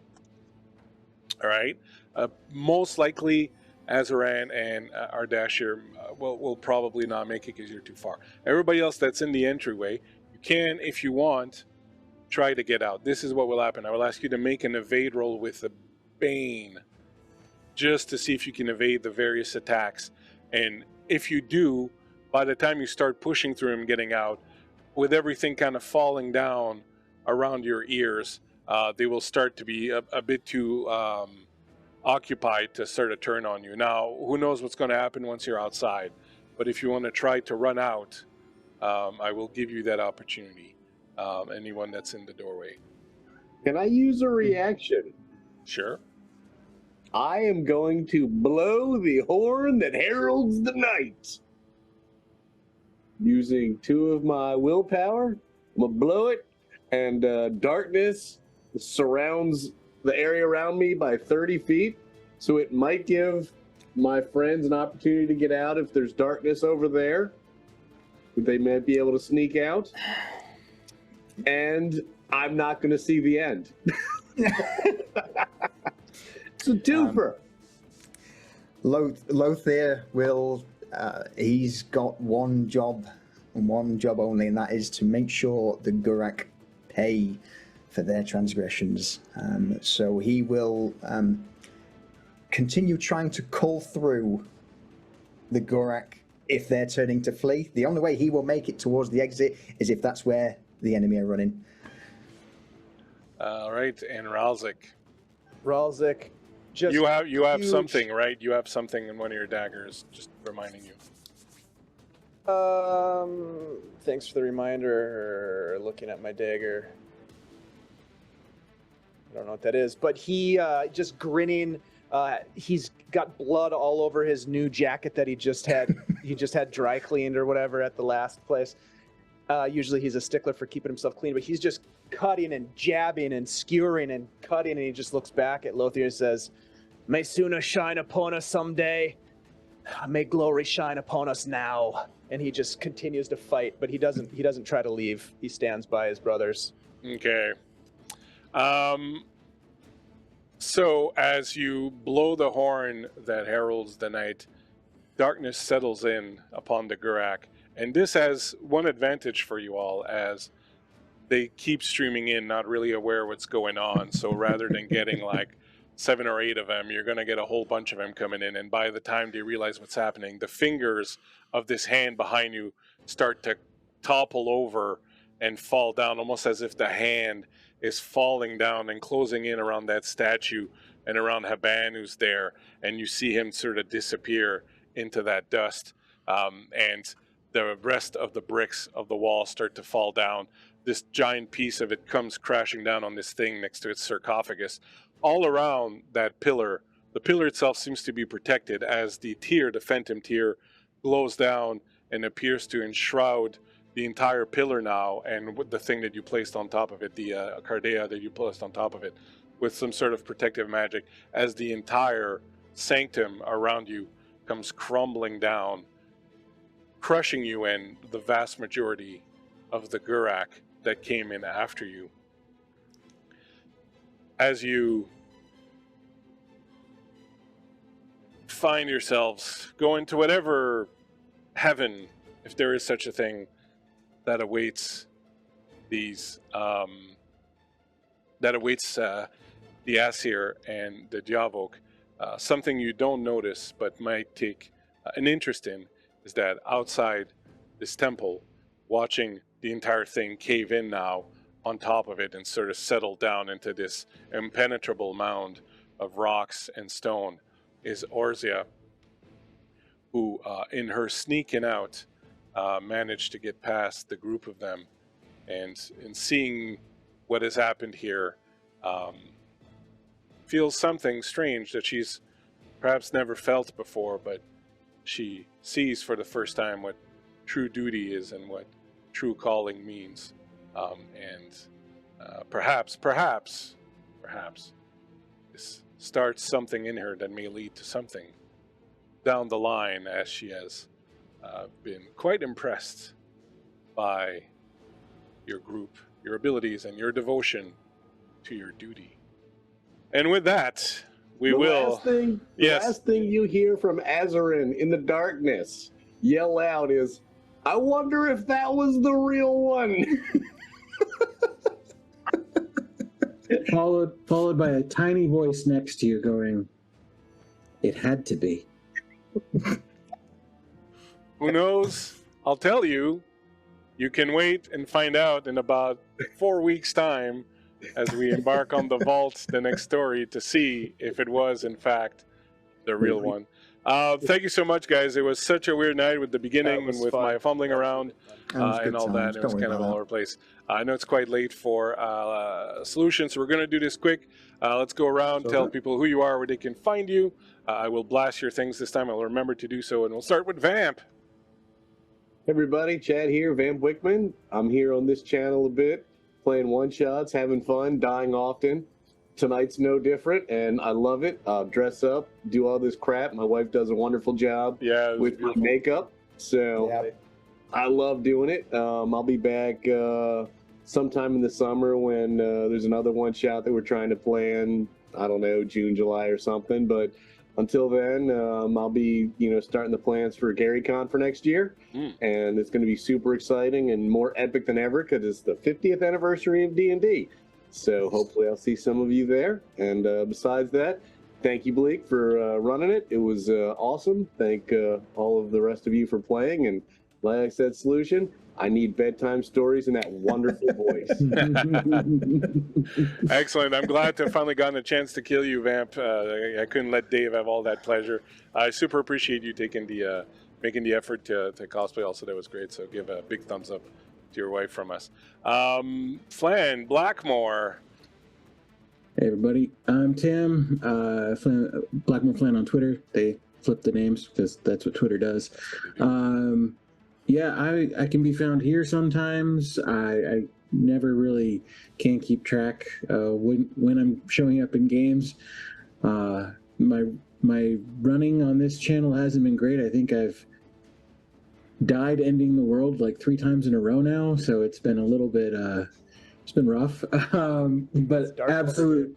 All right. Most likely, Azaran and Ardashir will probably not make it because you're too far. Everybody else that's in the entryway, you can, if you want, try to get out. This is what will happen. I will ask you to make an evade roll with the Bane, just to see if you can evade the various attacks. And if you do, by the time you start pushing through and getting out, with everything kind of falling down around your ears, they will start to be a bit too occupied to sort of turn on you. Now, who knows what's going to happen once you're outside, but if you want to try to run out, I will give you that opportunity. Anyone that's in the doorway. Can I use a reaction? Sure. I am going to blow the horn that heralds the night. Using 2 of my willpower, I'm going to blow it, and darkness surrounds the area around me by 30 feet, so it might give my friends an opportunity to get out if there's darkness over there. They might be able to sneak out. And I'm not going to see the end. It's a twofer. Lothair will. He's got one job and one job only, and that is to make sure the Gurak pay for their transgressions. So he will continue trying to cull through the Gurak if they're turning to flee. The only way he will make it towards the exit is if that's where the enemy are running. All right, and Ralzik. Ralzik, just You have huge- something, right? You have something in one of your daggers, just reminding you. Thanks for the reminder. Looking at my dagger. I don't know what that is, but he just grinning. He's got blood all over his new jacket that he just had. He just had dry cleaned or whatever at the last place. Usually he's a stickler for keeping himself clean, but he's just cutting and jabbing and skewering and cutting, and he just looks back at Lothair and says, "May Suna shine upon us someday. May glory shine upon us now." And he just continues to fight, but he doesn't try to leave. He stands by his brothers. Okay. So as you blow the horn that heralds the night, darkness settles in upon the Gurak, and this has one advantage for you all, as they keep streaming in, not really aware what's going on. So rather than getting like 7 or 8 of them, you're going to get a whole bunch of them coming in, and by the time they realize what's happening, the fingers of this hand behind you start to topple over and fall down, almost as if the hand is falling down and closing in around that statue and around Haban, who's there, and you see him sort of disappear into that dust, and the rest of the bricks of the wall start to fall down. This giant piece of it comes crashing down on this thing next to its sarcophagus. All around that pillar, the pillar itself seems to be protected as the tear, the phantom tear, glows down and appears to enshroud the entire pillar now, and with the thing that you placed on top of it, the cardea that you placed on top of it, with some sort of protective magic, as the entire sanctum around you comes crumbling down, crushing you and the vast majority of the Gurak that came in after you. As you find yourselves going to whatever heaven, if there is such a thing, that awaits these, the Asir and the Diavok, something you don't notice but might take an interest in is that outside this temple, watching the entire thing cave in now on top of it and sort of settle down into this impenetrable mound of rocks and stone, is Orzia, who in her sneaking out managed to get past the group of them, and in seeing what has happened here, feels something strange that she's perhaps never felt before, but she sees for the first time what true duty is and what true calling means, and perhaps this starts something in her that may lead to something down the line, as she has been quite impressed by your group, your abilities, and your devotion to your duty. And with that, the last thing you hear from Azarin in the darkness yell out is, "I wonder if that was the real one." Followed by a tiny voice next to you going, "It had to be." Who knows? I'll tell you. You can wait and find out in about 4 weeks' time as we embark on the vault, the next story, to see if it was, in fact, the real one. Thank you so much, guys. It was such a weird night with the beginning and with fun. my fumbling around and all that. It was kind of all over the place. I know it's quite late for solutions, so we're going to do this quick. Let's go around, tell people who you are, where they can find you. I will blast your things this time. I'll remember to do so, and we'll start with Vamp. Everybody, Chad here, Vamp Wickman. I'm here on this channel a bit, playing one-shots, having fun, dying often. Tonight's no different, and I love it. Dress up, do all this crap. My wife does a wonderful job with my makeup, so I love doing it. I'll be back sometime in the summer when there's another one shot that we're trying to plan. I don't know, June, July, or something. But until then, I'll be starting the plans for GaryCon for next year, and it's going to be super exciting and more epic than ever because it's the 50th anniversary of D&D. So hopefully I'll see some of you there. And besides that, thank you, Bleak, for running it. It was awesome. Thank all of the rest of you for playing. And like I said, Solution, I need bedtime stories in that wonderful voice. Excellent. I'm glad to have finally gotten a chance to kill you, Vamp. I couldn't let Dave have all that pleasure. I super appreciate you taking the making the effort to cosplay. Also, that was great. So give a big thumbs up to your wife from us. Flan Blackmore. Hey everybody, I'm Tim. Blackmore Flan on Twitter. They flip the names because that's what Twitter does. Yeah, I can be found here sometimes. I never really can keep track when I'm showing up in games. My running on this channel hasn't been great. I think I've died ending the world like 3 times in a row now, so it's been a little bit it's been rough, but absolute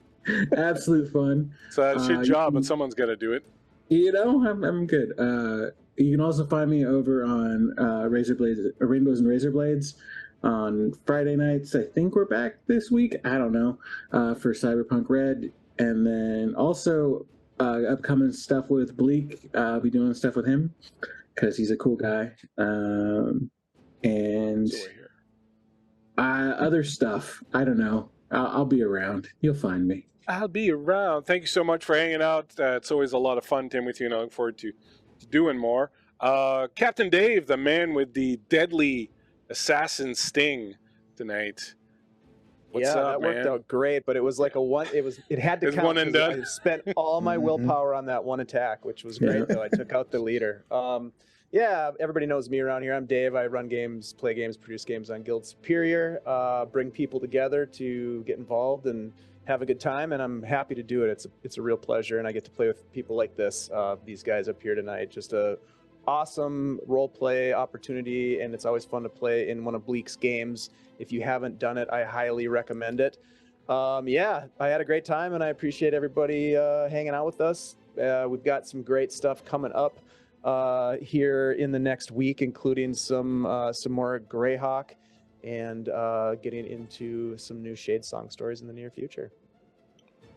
fun. So that's a shit job, but someone's got to do it. I'm good. You can also find me over on Rainbows and Razor Blades on Friday nights. I think we're back this week. I don't know, for Cyberpunk Red, and then also upcoming stuff with Bleak. I'll be doing stuff with him because he's a cool guy. And other stuff, I don't know. I'll be around. You'll find me. I'll be around. Thank you so much for hanging out. It's always a lot of fun, Tim, with you, and I look forward to doing more. Captain Dave, the man with the deadly assassin sting tonight. What's up, that worked out great, but it was like it had to count. One and done. I spent all my willpower on that one attack, which was great though. I took out the leader. Yeah, everybody knows me around here. I'm Dave. I run games, play games, produce games on Guild Superior, bring people together to get involved and have a good time, and I'm happy to do it. It's a real pleasure, and I get to play with people like this, these guys up here tonight. Just a awesome role play opportunity, and it's always fun to play in one of Bleak's games. If you haven't done it, I highly recommend it. Yeah, I had a great time, and I appreciate everybody hanging out with us. We've got some great stuff coming up here in the next week, including some more Greyhawk, and getting into some new Shadesong stories in the near future.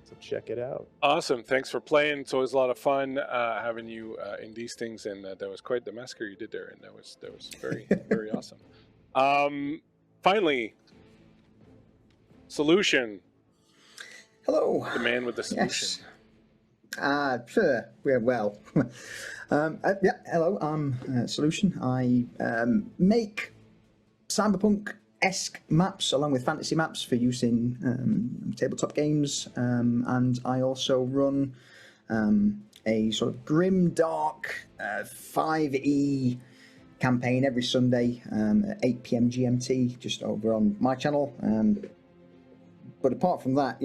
So check it out. Awesome. Thanks for playing. It's always a lot of fun having you in these things, and that was quite the massacre you did there, and that was very very awesome. Finally, Solution. Hello. The man with the solution. Yes. Sure. Well. Yeah. Hello. I'm Solution. I make cyberpunk-esque maps along with fantasy maps for use in tabletop games, and I also run a sort of grim, dark 5e campaign every Sunday at 8 p.m. GMT, just over on my channel. But apart from that,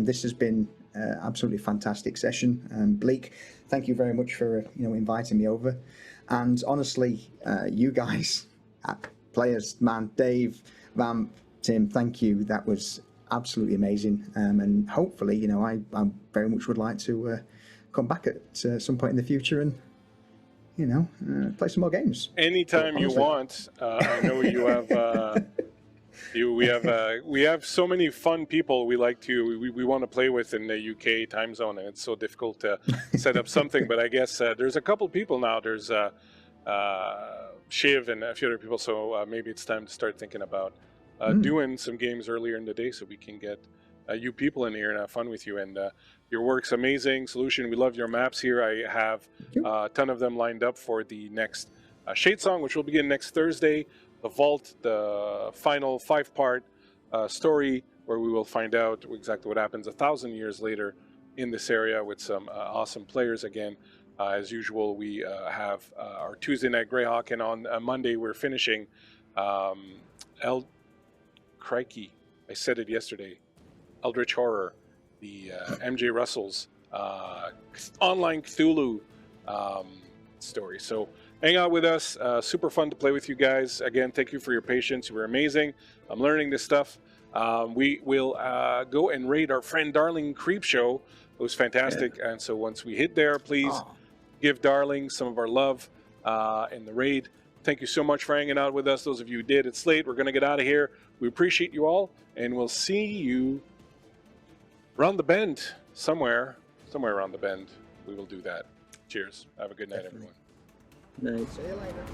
this has been absolutely fantastic session. Bleak, thank you very much for inviting me over. And honestly, you guys, players, man, Dave, Vamp, Tim, thank you. That was absolutely amazing. And hopefully, I very much would like to come back at some point in the future and play some more games. Anytime you want. I know you have. We have so many fun people we want to play with in the UK time zone, and it's so difficult to set up something. But I guess there's a couple people now. There's Shiv and a few other people. So maybe it's time to start thinking about doing some games earlier in the day, so we can get you people in here and have fun with you. And your work's amazing, Solution. We love your maps here. I have a ton of them lined up for the next Shadesong, which will begin next Thursday. The Vault, the final 5-part story, where we will find out exactly what happens 1,000 years later in this area with some awesome players again. As usual, we have our Tuesday night Greyhawk, and on Monday we're finishing Crikey, I said it yesterday, Eldritch Horror, the MJ Russell's online Cthulhu story. So hang out with us. Super fun to play with you guys. Again, thank you for your patience. You were amazing. I'm learning this stuff. We will go and raid our friend Darling Creepshow. It was fantastic. And so once we hit there, please give Darling some of our love in the raid. Thank you so much for hanging out with us. Those of you who did, it's late. We're going to get out of here. We appreciate you all, and we'll see you around the bend somewhere around the bend. We will do that. Cheers. Have a good night, everyone. Nice. See you later.